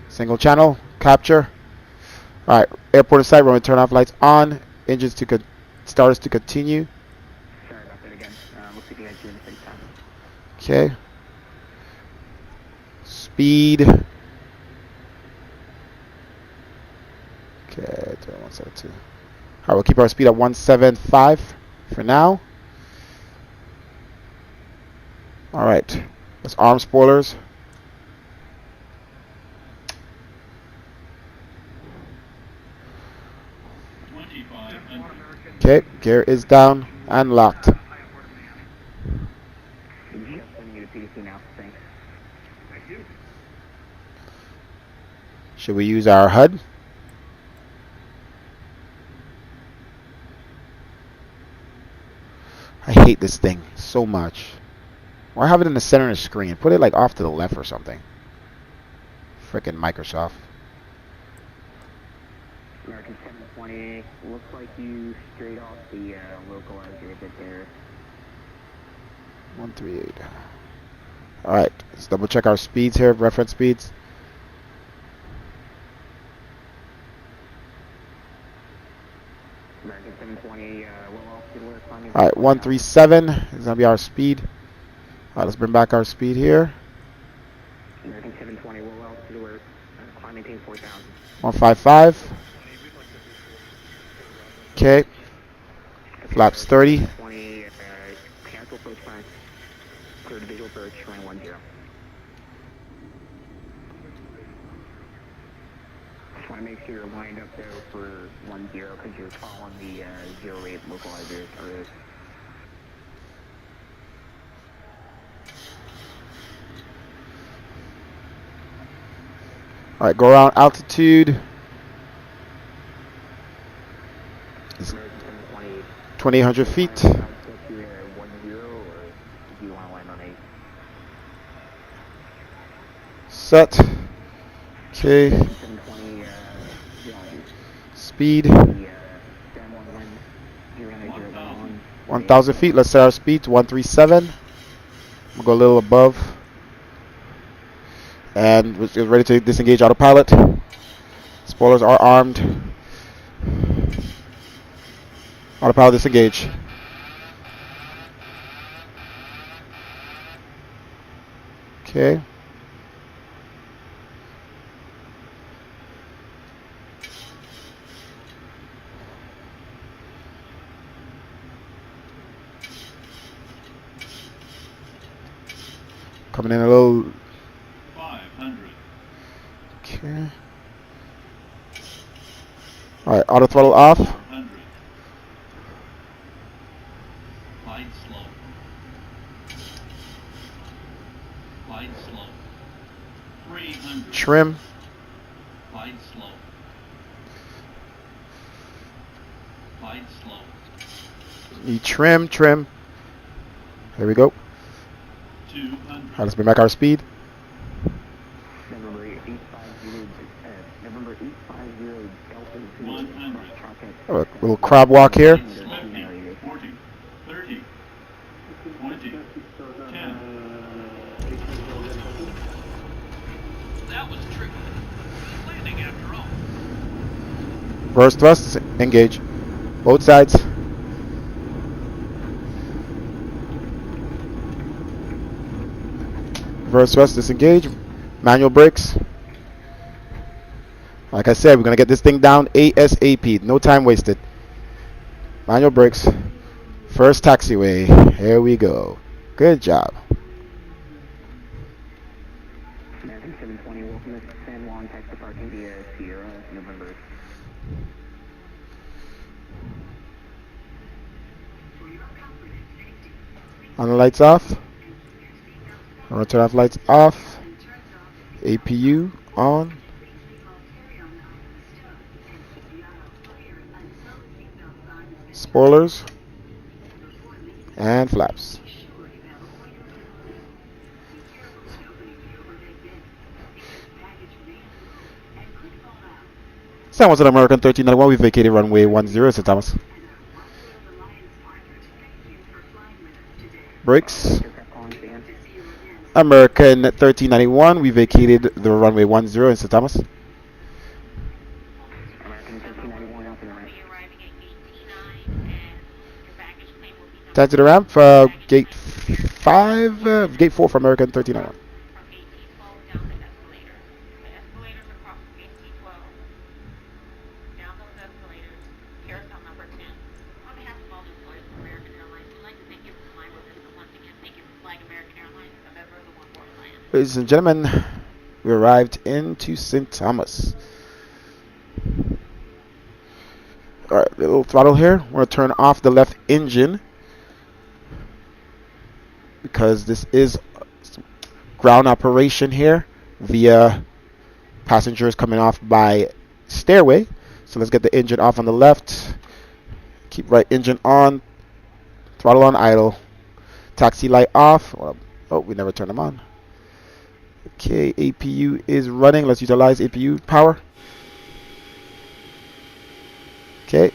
Single channel capture. Alright, airport in sight. We're going to turn off lights on. Engines to starters to continue. Sorry about that again. Looks like you guys doing the same time. Okay. Speed. Okay, 172. Alright, we'll keep our speed at 175 for now. Alright, let's arm spoilers. Okay, gear is down and locked. Just sending you to PDC now. Thanks. Thank you. Should we use our HUD? I hate this thing so much. Why have it in the center of the screen? Put it like off to the left or something. Frickin' Microsoft. American 720, looks like you straight off the localizer a bit there. 138. Alright, let's double check our speeds here, reference speeds. American 720, well off to where climbing. Alright, 137 is going to be our speed. Alright, let's bring back our speed here. American 720, well off to where climbing team 4000. 155. Okay. Flaps 30. 20, cancel approach plan. Clear to visual approach, runway 10. Just want to make sure you're lined up there for 10 because you're following the 08 localizer. Alright, go around altitude. It's 2,800 feet. Set. Okay. Speed. 1,000 feet. Let's set our speed to 137. We'll go a little above. And we're ready to disengage autopilot. Spoilers are armed. Autopilot disengage. Okay. Coming in a little. 500. Okay. Alright, auto throttle off. 400. Glide slow. Glide slow. 300. Trim. Glide slow. Glide slow. Need trim. There we go. 200. Alright, let's bring back our speed. November 850 Delta 100. A little crab walk here. 40, 30, 20, 10. That was tricky. Landing after all. Reverse thrust, engage. Both sides. Reverse thrust, disengage. Manual brakes. Like I said, we're going to get this thing down ASAP. No time wasted. Manual brakes. First taxiway. Here we go. Good job. American 720, welcome to San Juan, taxi parking via Sierra, November. On the lights off. I'm going to turn off lights off. APU on. spoilers, and flaps. San Jose American 1391, we vacated runway 10, St. Thomas. Brakes. American 1391, we vacated the runway 10 in St. Thomas. Taxi to the ramp, gate 5, gate 4 for American 1391. Ladies and gentlemen, we arrived into St. Thomas. Alright, little throttle here. We're going to turn off the left engine because this is ground operation here via passengers coming off by stairway. So let's get the engine off on the left. Keep right engine on. Throttle on idle. Taxi light off. Oh, we never turned them on. Okay, APU is running. Let's utilize APU power. Okay.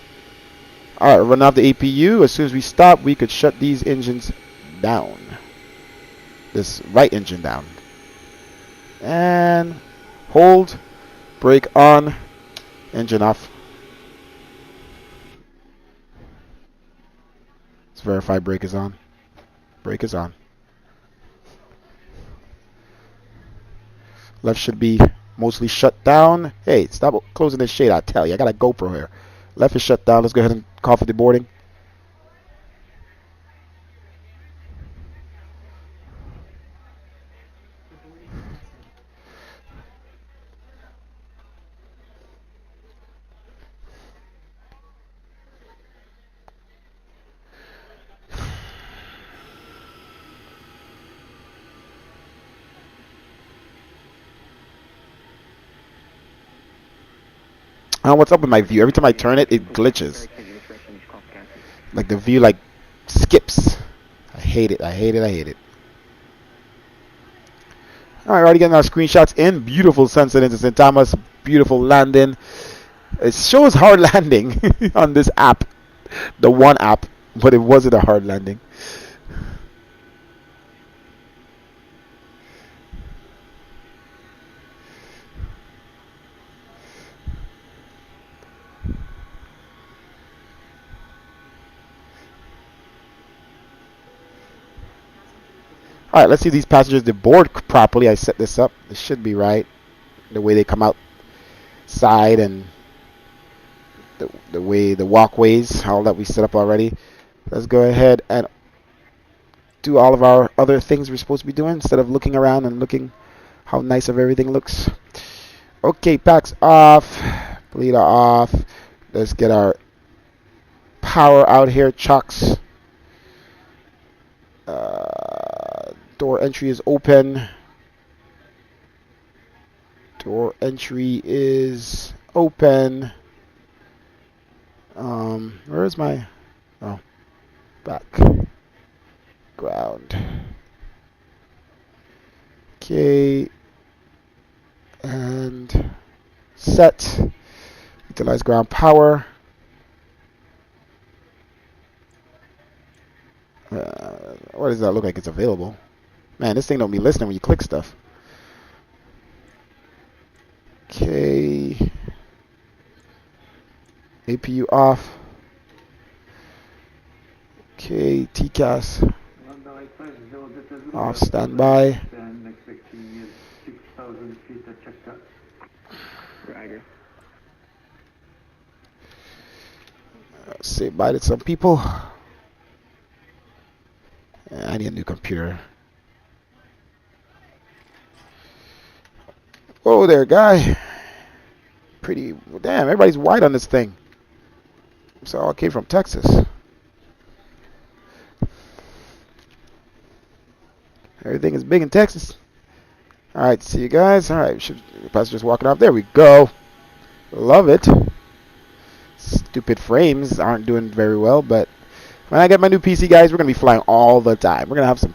Alright, run off the APU. As soon as we stop, we could shut these engines down. This right engine down. And hold. Brake on. Engine off. Let's verify brake is on. Brake is on. Left should be mostly shut down. Hey, stop closing this shade, I tell you. I got a GoPro here. Left is shut down. Let's go ahead and call for deboarding. I don't know what's up with my view. Every time I turn it, it glitches. Like the view like skips. I hate it. I hate it. I hate it. Alright, already getting our screenshots in. Beautiful sunset into St. Thomas. Beautiful landing. It shows hard landing on this app. The one app. But it wasn't a hard landing. Alright, let's see if these passengers deboard properly. I set this up. This should be right. The way they come out side and the way the walkways, all that we set up already. Let's go ahead and do all of our other things we're supposed to be doing instead of looking around and looking how nice of everything looks. Okay, packs off. Bleeder off. Let's get our power out here. Chocks. Door entry is open. Door entry is open. Where is my... Oh. Back. Ground. Okay. And set. Utilize ground power. What does that look like? It's available. Man, this thing don't be listening when you click stuff. Okay. APU off. Okay, TCAS off standby. Say bye to some people. I need a new computer. Whoa there, guy. Pretty damn, everybody's white on this thing. So I came from Texas. Everything is big in Texas. Alright, see you guys. Alright, passengers walking off. There we go. Love it. stupid frames aren't doing very well, but when I get my new PC, guys, we're going to be flying all the time. We're going to have some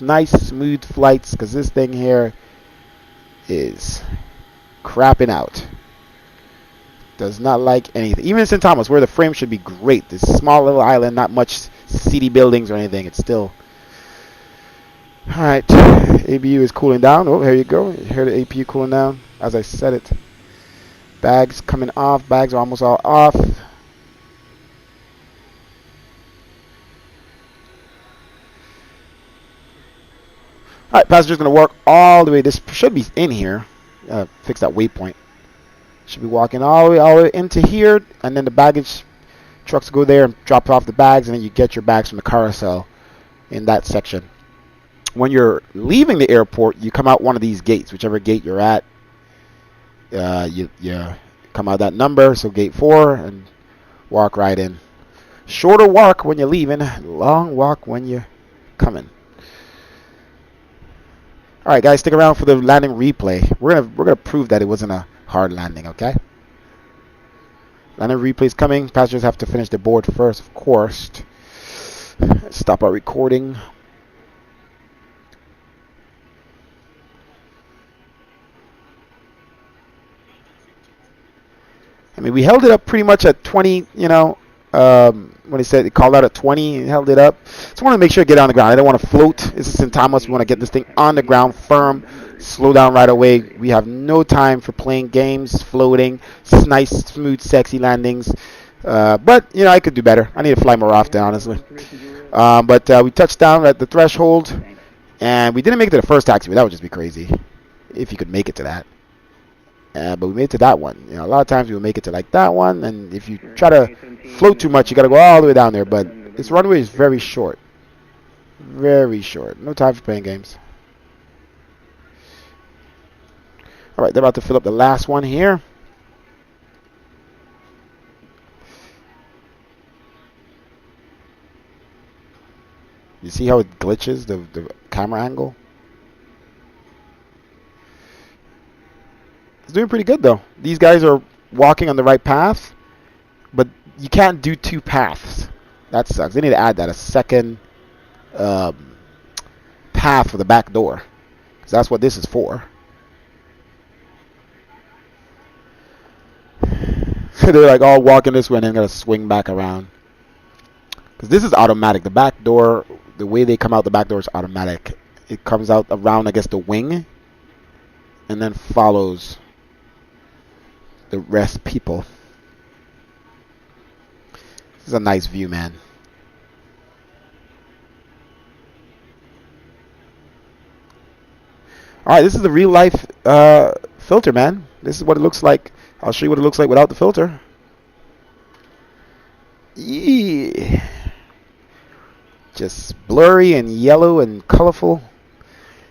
nice, smooth flights, because this thing here is crapping out. Does not like anything. Even in St. Thomas, where the frame should be great, this small little island, not much city buildings or anything, it's still... Alright, ABU is cooling down. Oh, here you go. You hear the APU cooling down, as I said it. Bags coming off. Bags are almost all off. Alright, passenger's going to walk all the way. This should be in here. Fix that waypoint. Should be walking all the way into here, and then the baggage trucks go there and drop off the bags, and then you get your bags from the carousel in that section. When you're leaving the airport, you come out one of these gates, whichever gate you're at. You come out that number, so gate 4, and walk right in. Shorter walk when you're leaving, long walk when you're coming. All right, guys, stick around for the landing replay. We're gonna prove that it wasn't a hard landing, okay? Landing replay is coming. Passengers have to finish the board first, of course. Stop our recording. I mean, we held it up pretty much at 20, you know, when he said he called out at 20, he held it up. Just want to make sure to get on the ground. I don't want to float. This is St. Thomas. We want to get this thing on the ground firm, slow down right away. We have no time for playing games, floating, nice, smooth, sexy landings. But, you know, I could do better. I need to fly more often, honestly. But we touched down at the threshold, and we didn't make it to the first taxiway. That would just be crazy if you could make it to that. But we made it to that one. You know, a lot of times we will make it to like that one, and if you try to float too much, you got to go all the way down there. But this runway is very short. Very short. No time for playing games. All right, they're about to fill up the last one here. You see how it glitches, the camera angle? It's doing pretty good, though. These guys are walking on the right path, but you can't do two paths. That sucks. They need to add that, a second path for the back door, because that's what this is for. They're like all walking this way and then going to swing back around. Because this is automatic. The back door, the way they come out the back door is automatic. It comes out around, I guess, the wing, and then follows the rest people. This is a nice view, man. Alright, this is the real life filter, man. This is what it looks like. I'll show you what it looks like without the filter. Yeah. Just blurry and yellow and colorful.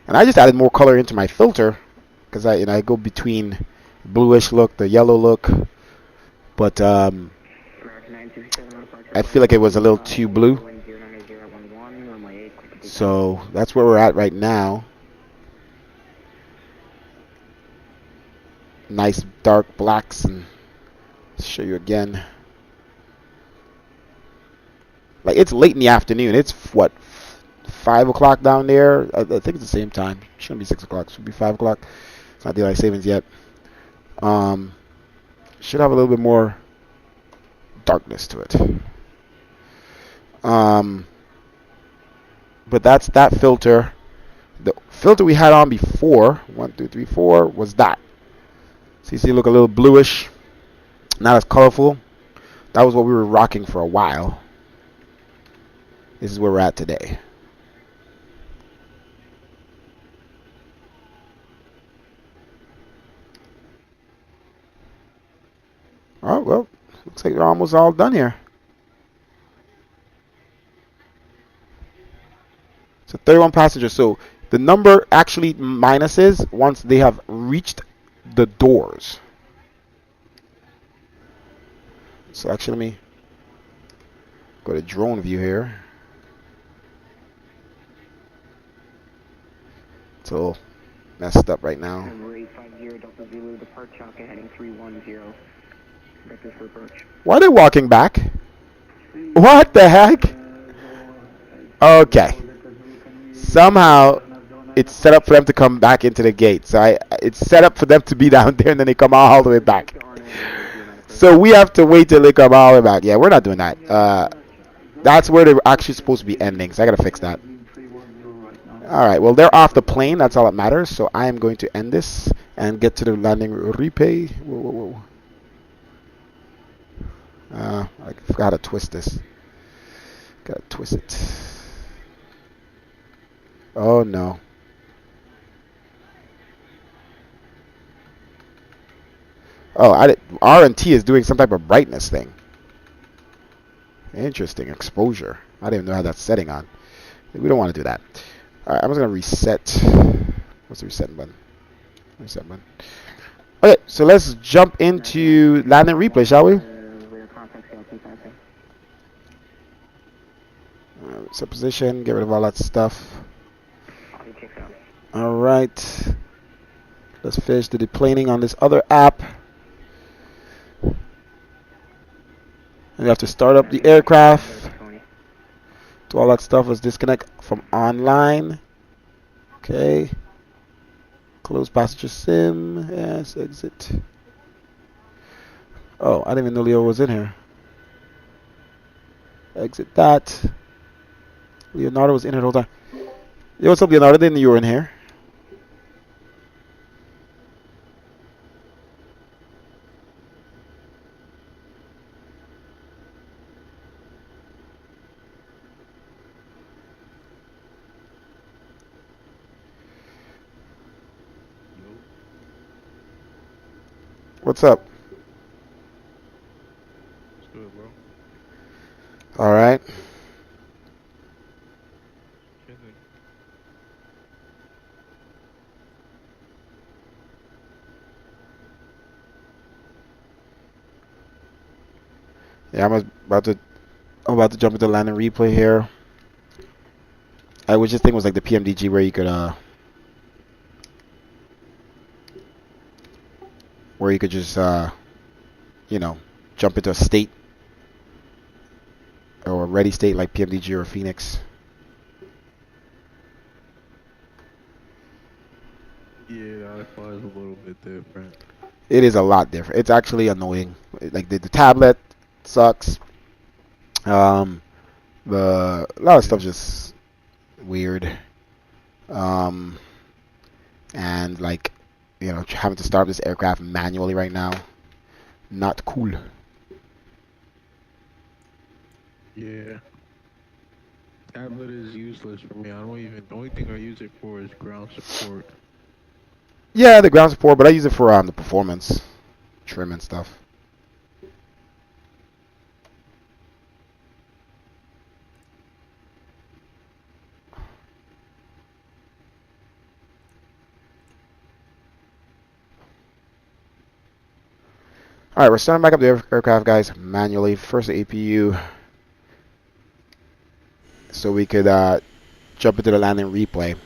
And I just added more color into my filter, because I go between bluish look, the yellow look, but I feel like it was a little too blue, so that's where we're at right now. Nice dark blacks, and I'll show you again. Like, it's late in the afternoon. It's what, 5 o'clock down there? I think it's the same time. It shouldn't be 6 o'clock. It should be 5 o'clock. It's not daylight savings yet. Should have a little bit more darkness to it. But that's that filter. The filter we had on before, 1, 2, 3, 4, was that. So you see, look a little bluish, not as colorful. That was what we were rocking for a while. This is where we're at today. Oh, well, looks like we're almost all done here. So 31 passengers. So the number actually minuses once they have reached the doors. So actually, let me go to drone view here. It's a little messed up right now. Number 850 Delta Zulu, depart Chaka heading 310. Vectors for approach. Why are they walking back? What the heck? Okay. Somehow it's set up for them to come back into the gate. So it's set up for them to be down there and then they come all the way back. So we have to wait till they come all the way back. Yeah, we're not doing that. That's where they're actually supposed to be ending. So I gotta fix that. Alright, well they're off the plane. That's all that matters. So I am going to end this and get to the landing replay. Whoa. I forgot how to twist this. Gotta twist it. Oh no. Oh, R&T is doing some type of brightness thing. Interesting. Exposure. I didn't even know how that's setting on. We don't want to do that. Alright, I'm just gonna reset. What's the reset button? Reset button. Okay, so let's jump into landing replay, shall we? Set position, get rid of all that stuff. Alright. Let's finish the deplaning on this other app. And you have to start up the aircraft. Do all that stuff. Let's disconnect from online. Okay. Close passenger sim. Yes, exit. Oh, I didn't even know Leo was in here. Exit that. Leonardo was in here the whole time. Yo, what's up, Leonardo? Didn't know you were in here. What's up? What's good, bro? All right. Yeah, I'm about to jump into landing replay here. I was just thinking it was like the PMDG where you could just you know, jump into a state or a ready state like PMDG or Phoenix. Yeah, Ifly is a little bit different. It is a lot different. It's actually annoying. Like the tablet sucks. A lot of stuff just weird. And like, you know, having to start this aircraft manually right now, not cool. Yeah. Tablet is useless for me. The only thing I use it for is ground support. Yeah, the ground support, but I use it for the performance trim and stuff. Alright, we're starting back up the aircraft, guys, manually. First the APU, so we could jump into the landing replay.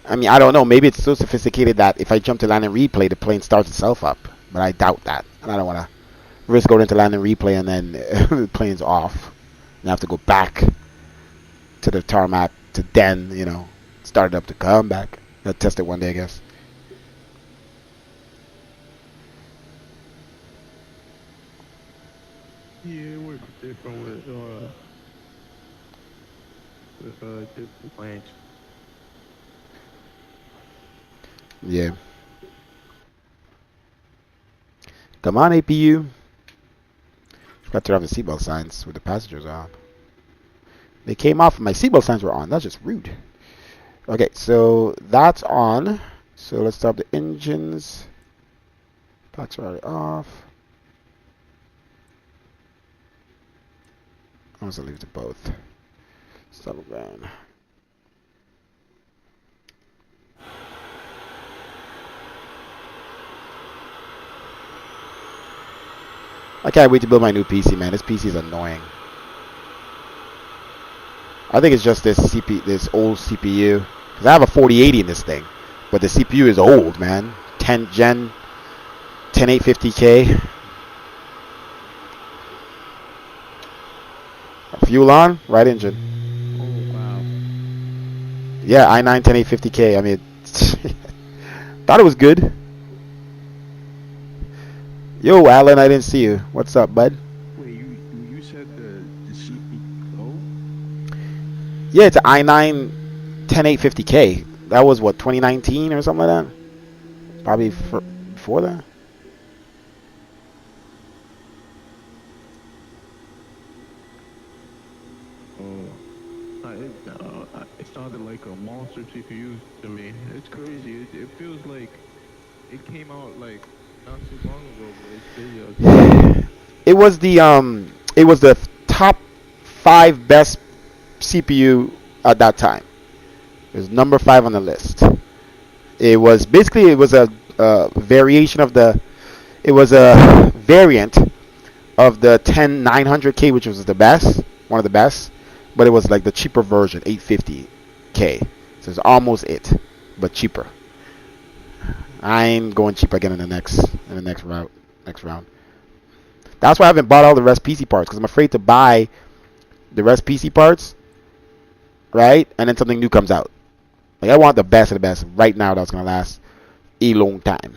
I mean, I don't know. Maybe it's so sophisticated that if I jump to landing replay, the plane starts itself up. But I doubt that. And I don't want to risk going into landing replay and then the plane's off. And I have to go back to the tarmac to then, you know, start it up to come back. I'll test it one day, I guess. Yeah, it works different with different planes. Yeah. Come on, APU. Got to turn off the seatbelt signs with the passengers on. They came off and my seatbelt signs were on. That's just rude. Okay, so that's on. So let's start the engines. Packs are already off. I'm just gonna leave it to both. Settle down. I can't wait to build my new PC, man. This PC is annoying. I think it's just this old CPU. Because I have a 4080 in this thing. But the CPU is old, man. 10th 10850K. Fuel on, right engine. Oh wow. Yeah, i9 10850K. I mean, thought it was good. Yo, Alan, I didn't see you. What's up, bud? Wait, you said the CPU? Yeah, it's an i9 10850K. That was what, 2019 or something like that? Probably before that. It sounded like a monster CPU to me. It's crazy. It feels like it came out like not too long ago, but it's still It was the top 5 best CPU at that time. It was number 5 on the list. It was basically a variation of the. It was a variant of the 10900K, which was the best, one of the best, but it was like the cheaper version, 850K. So it's almost it, but cheaper. I ain't going cheap again in the next round. That's why I haven't bought all the rest PC parts, because I'm afraid to buy the rest PC parts, right? And then something new comes out. Like, I want the best of the best right now that's gonna last a long time.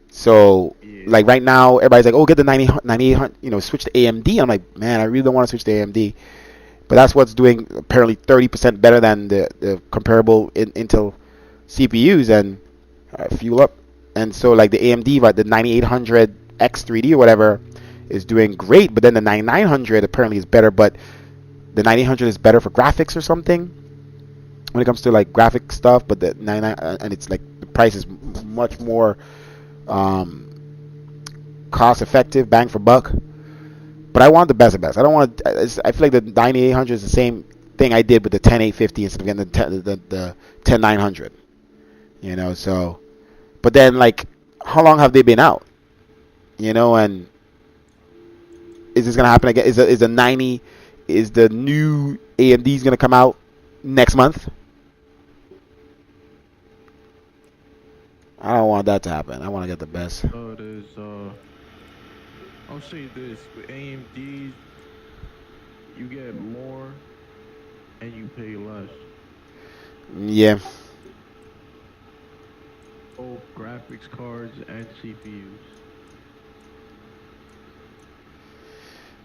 So, like right now, everybody's like, "Oh, get the 9800, switch to AMD." I'm like, man, I really don't want to switch to AMD. But that's what's doing apparently 30% better than the comparable Intel CPUs, and fuel up. And so, like the AMD, right, the 9800 X3D or whatever is doing great, but then the 9900 apparently is better, but the 9800 is better for graphics or something when it comes to like graphic stuff, but the 99 and it's like the price is much more cost effective, bang for buck. But I want the best of best. I don't want. I feel like the 9800 is the same thing I did with the 10850 instead of getting the 10900. So. But then, like, how long have they been out? And is this gonna happen again? Is the 90? Is the new AMD's gonna come out next month? I don't want that to happen. I want to get the best. I'll say this: with AMDs, you get more and you pay less. Yeah. Both graphics cards and CPUs.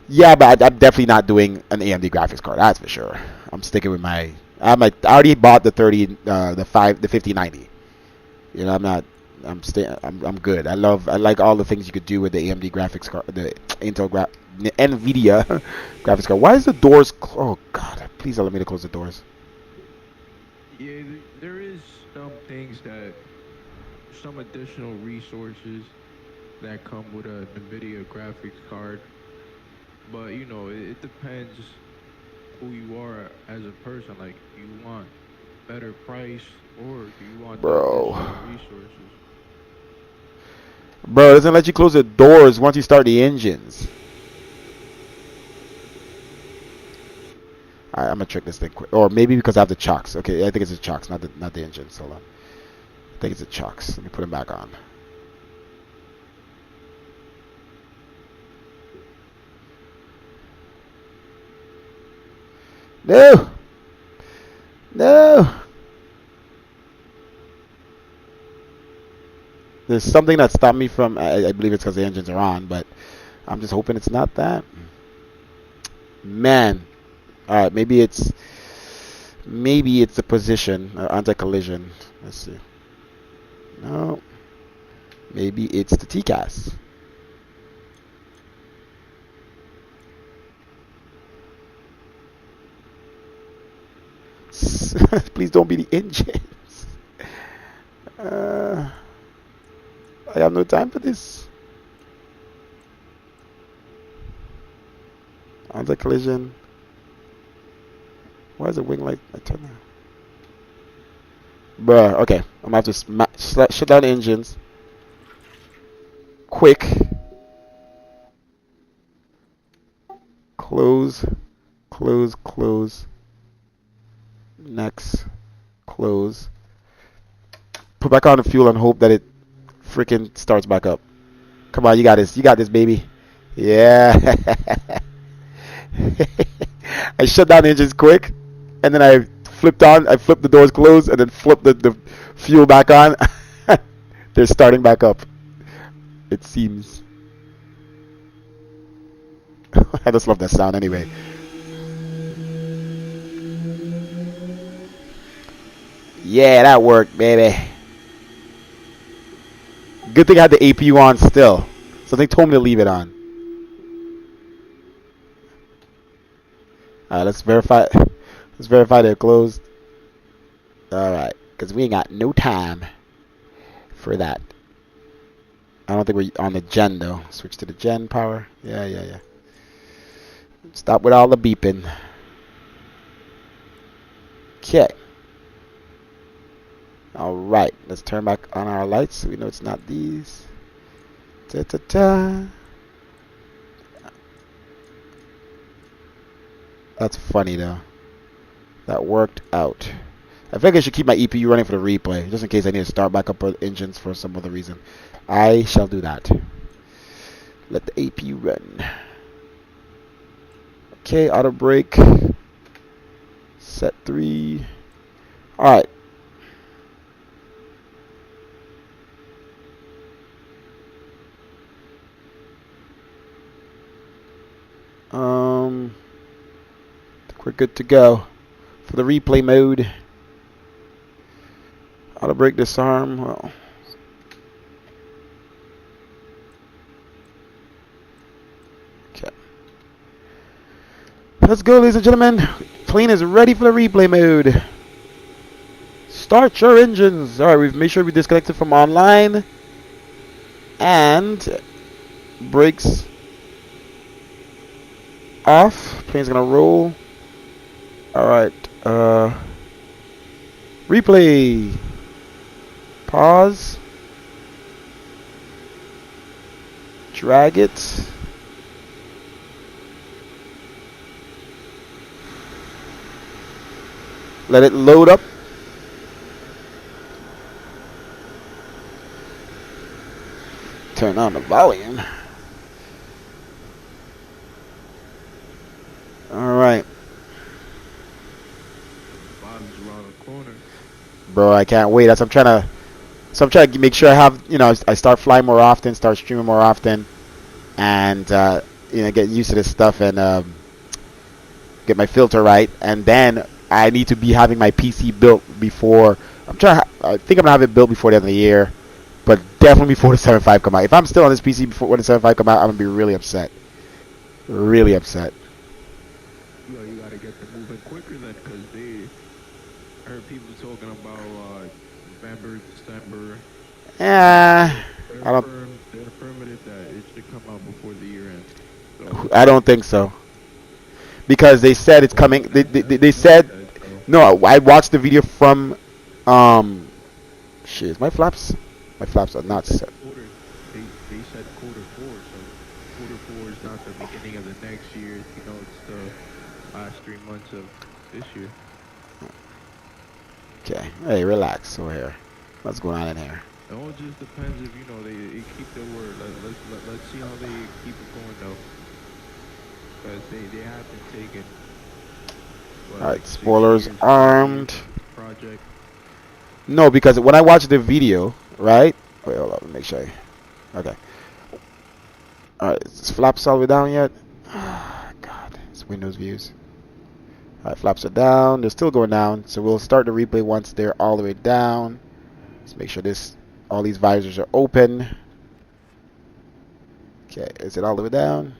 Yeah, but I'm definitely not doing an AMD graphics card. That's for sure. I'm sticking with my. I already bought the 5090. I'm not. I'm good. I like all the things you could do with the AMD graphics card, the Nvidia graphics card. Why is the doors? Oh God! Please don't let me to close the doors. Yeah, there is some things some additional resources that come with a Nvidia graphics card, but it depends who you are as a person. Like, do you want better price or do you want the additional resources? Bro, it doesn't let you close the doors once you start the engines. Alright, I'm gonna trick this thing quick. Or maybe because I have the chocks. Okay, I think it's the chocks, not the engines. Hold on. I think it's the chocks. Let me put them back on. No! No! There's something that stopped me from. I believe it's because the engines are on, but I'm just hoping it's not that. Man. Alright, maybe it's the position, anti-collision. Let's see. No. Maybe it's the TCAS. Please don't be the engines. I have no time for this. Anti-collision. Why is the wing light? I turn that. Bruh, okay. I'm gonna have to shut down the engines. Quick. Close. Close. Close. Next. Close. put back on the fuel and hope that it freaking starts back up. Come on, you got this. You got this, baby. Yeah. I shut down the engines quick, and then I flipped the doors closed, and then flipped the fuel back on. They're starting back up, it seems. I just love that sound anyway. Yeah, that worked, baby. Good thing I had the APU on still. So they told me to leave it on. Alright, let's verify they're closed. Alright, because we ain't got no time for that. I don't think we're on the gen though. Switch to the gen power. Yeah. Stop with all the beeping. Okay. Alright, let's turn back on our lights so we know it's not these. Ta-ta-ta. That's funny though. That worked out. I think I should keep my EPU running for the replay, just in case I need to start back up engines for some other reason. I shall do that. Let the APU run. Okay, auto brake. Set 3. Alright. I think we're good to go for the replay mode. Auto brake disarm. Well, okay. Let's go, ladies and gentlemen. Plane is ready for the replay mode. Start your engines. All right, we've made sure we disconnected from online and brakes off. Plane's gonna roll. All right. Replay. Pause. Drag it. Let it load up. Turn on the volume. All right. Bottom's around the corner. Bro, I can't wait. I'm trying to make sure I have, I start flying more often, start streaming more often, and get used to this stuff and get my filter right. And then I need to be having my PC built before. I think I'm gonna have it built before the end of the year, but definitely before the 7.5 come out. If I'm still on this PC before when the 7.5 come out, I'm gonna be really upset. Really upset. You gotta get them moving quicker then, because I heard people talking about November, December. Yeah, They're affirmative that it should come out before the year ends. So. I don't think so. Because they said it's coming. They said no. I watched the video from shit. My flaps are not set. They said Q4, so Q4 is not the beginning of the next year. It's the last 3 months of this year. Okay. Hey, relax over here. What's going on in here? It all just depends if they keep their word. Let's see how they keep it going though. Because they have been taking. Alright, spoilers armed. Project. No, because when I watched the video, right? Wait, hold on, let me make sure. Okay. Alright, is this flaps all the way down yet? God, it's Windows views. Alright, flaps are down. They're still going down. So we'll start the replay once they're all the way down. Let's make sure all these visors are open. Okay, is it all the way down?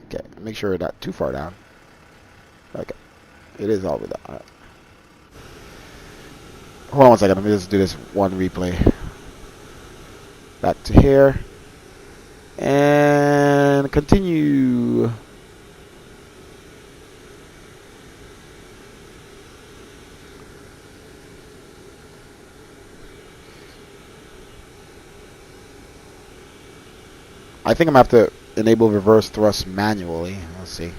Okay, make sure not too far down. Okay, it is all the way down. All right. Hold on one second. Let me just do this one replay. Back to here. And continue. I think I'm going to have to enable reverse thrust manually. Let's see.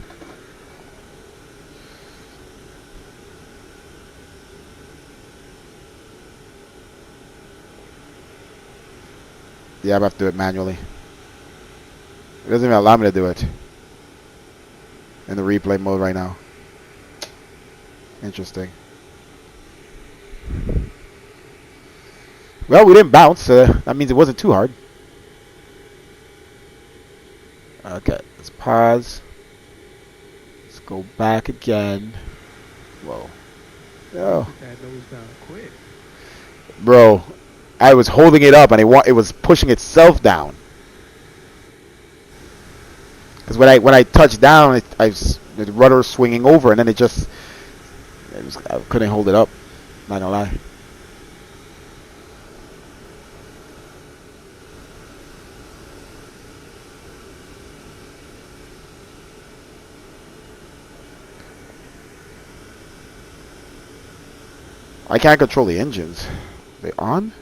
Yeah, I'm gonna have to do it manually. It doesn't even allow me to do it in the replay mode right now. Interesting. Well, we didn't bounce. That means it wasn't too hard. Okay, let's pause. Let's go back again. Whoa. Oh. That nose down quick. Bro, I was holding it up and it was pushing itself down. Because when I touched down, the rudder was swinging over, and then I couldn't hold it up. Not gonna lie. I can't control the engines. They on?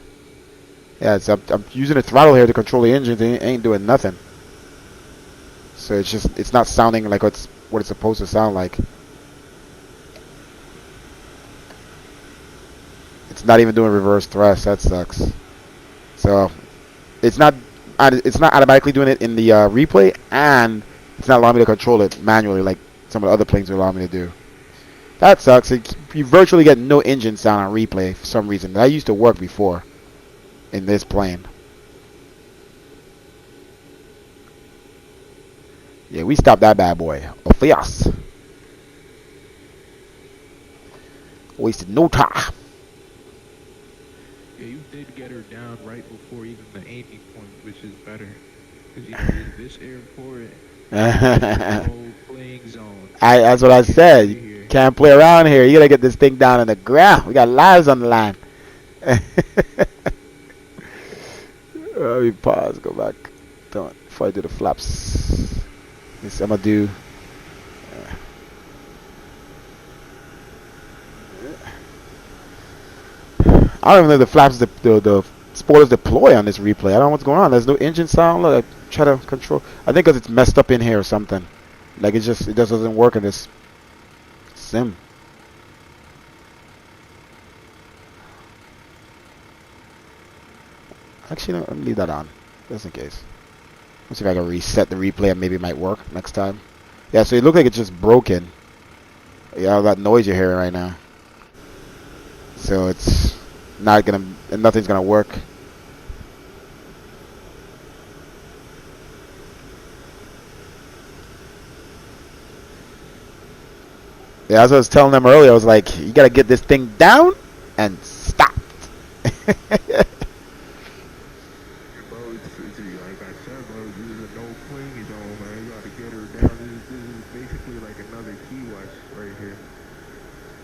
Yeah, I'm using the throttle here to control the engines. It ain't doing nothing. So it's not sounding like what it's supposed to sound like. It's not even doing reverse thrust. That sucks. So it's not automatically doing it in the replay, and it's not allowing me to control it manually like some of the other planes will allow me to do. That sucks. You virtually get no engine sound on replay for some reason. That used to work before in this plane. Yeah, we stopped that bad boy. Yes. Wasted no time. Yeah, you did get her down right before even the aiming point, which is better. Because, you know, this airport, the whole playing zone. That's what I said. You can't play around here. You gotta get this thing down on the ground. We got lives on the line. Let me pause. Go back. Before I do the flaps. This I'm gonna do. I don't even know if the flaps the spoilers deploy on this replay. I don't know what's going on. There's no engine sound. Look, I try to control. I think because it's messed up in here or something. Like it just doesn't work in this sim. Actually, no, let me leave that on, just in case. Let's see if I can reset the replay and maybe it might work next time. Yeah, so it looks like it's just broken. Yeah, all that noise you're hearing right now. So it's not gonna, nothing's gonna work. Yeah, as I was telling them earlier, I was like, you gotta get this thing down and stop.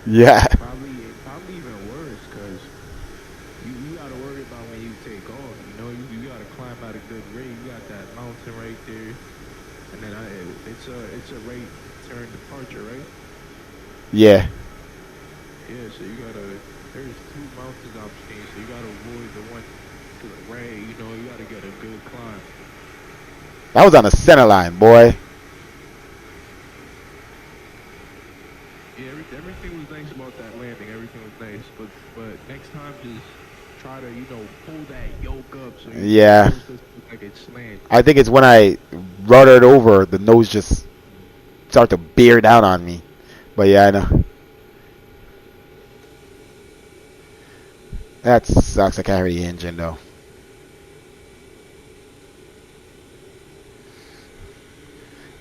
Yeah. Probably even worse, because you got to worry about when you take off. You know, you got to climb out a good rate. You got that mountain right there, and then it's a right turn departure, right? Yeah. Yeah, so you gotta. There's two mountains I'm seeing, so you gotta avoid the one to the right. You know, you gotta get a good climb. That was on the center line, boy. Yeah, everything was nice about that landing. Everything was nice, but next time just try to, you know, pull that yoke up so you look like it's slanted. I think it's when I ruddered over, the nose just started to bear down on me. But yeah, I know. That sucks. I can't hear the engine though.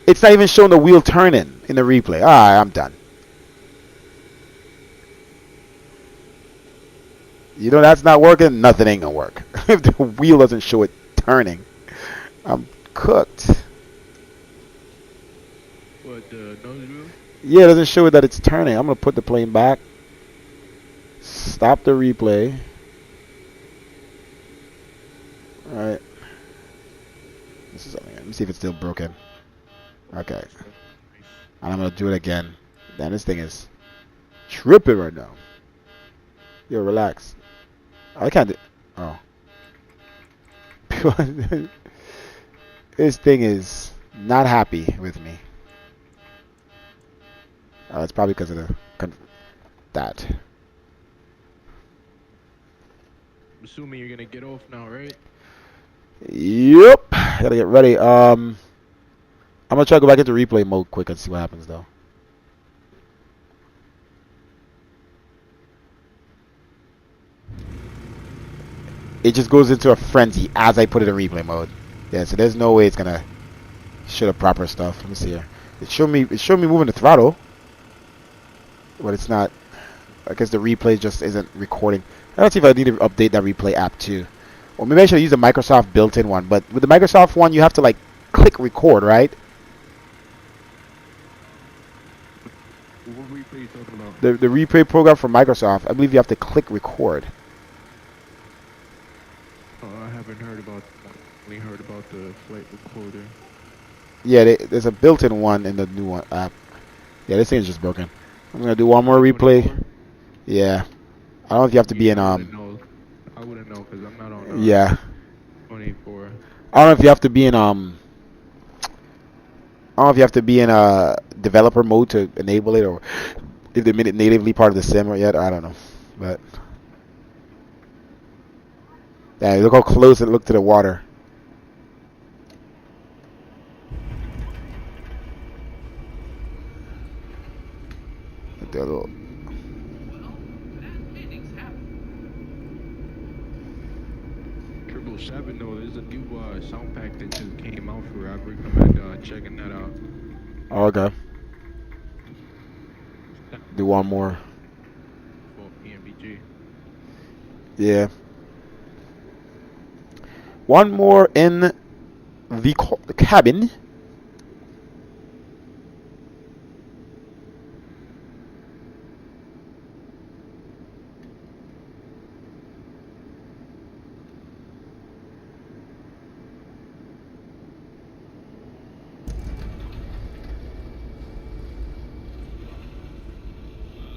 It's not even showing the wheel turning in the replay. Alright, I'm done. You know that's not working, nothing ain't gonna work. If the wheel doesn't show it turning, I'm cooked. What, the nose wheel? Yeah, it doesn't show it that it's turning. I'm gonna put the plane back. Stop the replay. Alright. This is something. Let me see if it's still broken. Okay. And I'm gonna do it again. Damn, this thing is tripping right now. Yo, relax. I can't do. Oh. This thing is not happy with me. It's probably because of that. I'm assuming you're gonna get off now, right? Yep. Gotta get ready. I'm gonna try to go back into replay mode quick and see what happens though. It just goes into a frenzy as I put it in replay mode. Yeah, so there's no way it's gonna show the proper stuff. Let me see here. It showed me moving the throttle, but it's not. I guess the replay just isn't recording. Let's see if I need to update that replay app too. Or maybe I should use the Microsoft built-in one. But with the Microsoft one, you have to like click record, right? What replay are you talking about? The replay program from Microsoft. I believe you have to click record. I haven't heard about. Only heard about the flight recorder. Yeah, there's a built-in one in the new one app. Yeah, this thing is just broken. I'm gonna do one more replay. 24? Yeah, I don't know if you have to be in I wouldn't know because I'm not on. Yeah. 24. I don't know if you have to be in I don't know if you have to be in developer mode to enable it, or if they made it natively part of the sim yet. I don't know, but yeah, look how close it looked to the water. Do a little. Triple 7 though, there's a new sound pack that just came out for it. I'd recommend checking that out. Oh, okay. Do one more. For PMBG. Yeah. One more in the cabin.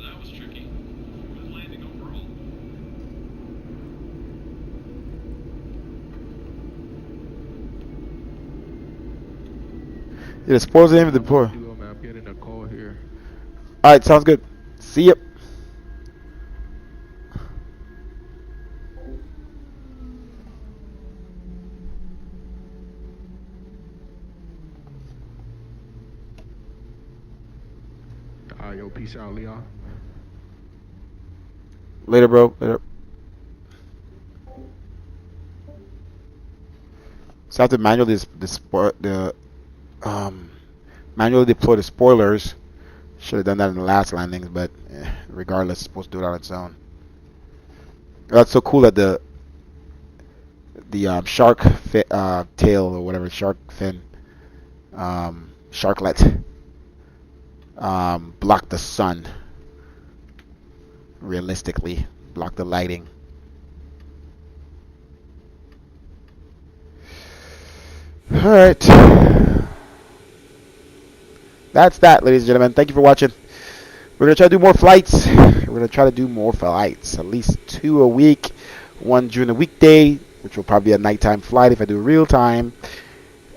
That was tricky. Good landing overall. Yeah, spoils the name of the poor. I'm getting a call here. Alright, sounds good. See ya. Yo, peace out, Leon. Later, bro. Later. So I have to manually manually deploy the spoilers. Should have done that in the last landings, but regardless, it's supposed to do it on its own. That's so cool that the shark tail or whatever, shark fin, sharklet, block the sun. Realistically, block the lighting. Alright. That's that, ladies and gentlemen. Thank you for watching. We're going to try to do more flights. We're going to try to do more flights. At least 2 a week. One during the weekday, which will probably be a nighttime flight if I do real time.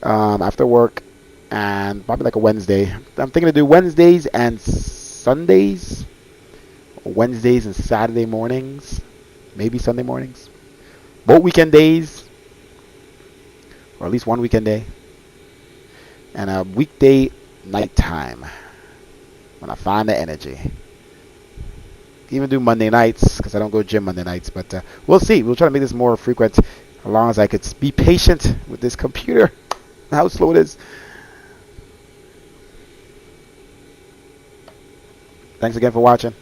After work. And probably like a Wednesday. I'm thinking to do Wednesdays and Sundays. Or Wednesdays and Saturday mornings. Maybe Sunday mornings. Both weekend days. Or at least one weekend day. And a weekday nighttime. When I find the energy. Even do Monday nights. Because I don't go gym Monday nights. But we'll see. We'll try to make this more frequent. As long as I could be patient with this computer. How slow it is. Thanks again for watching.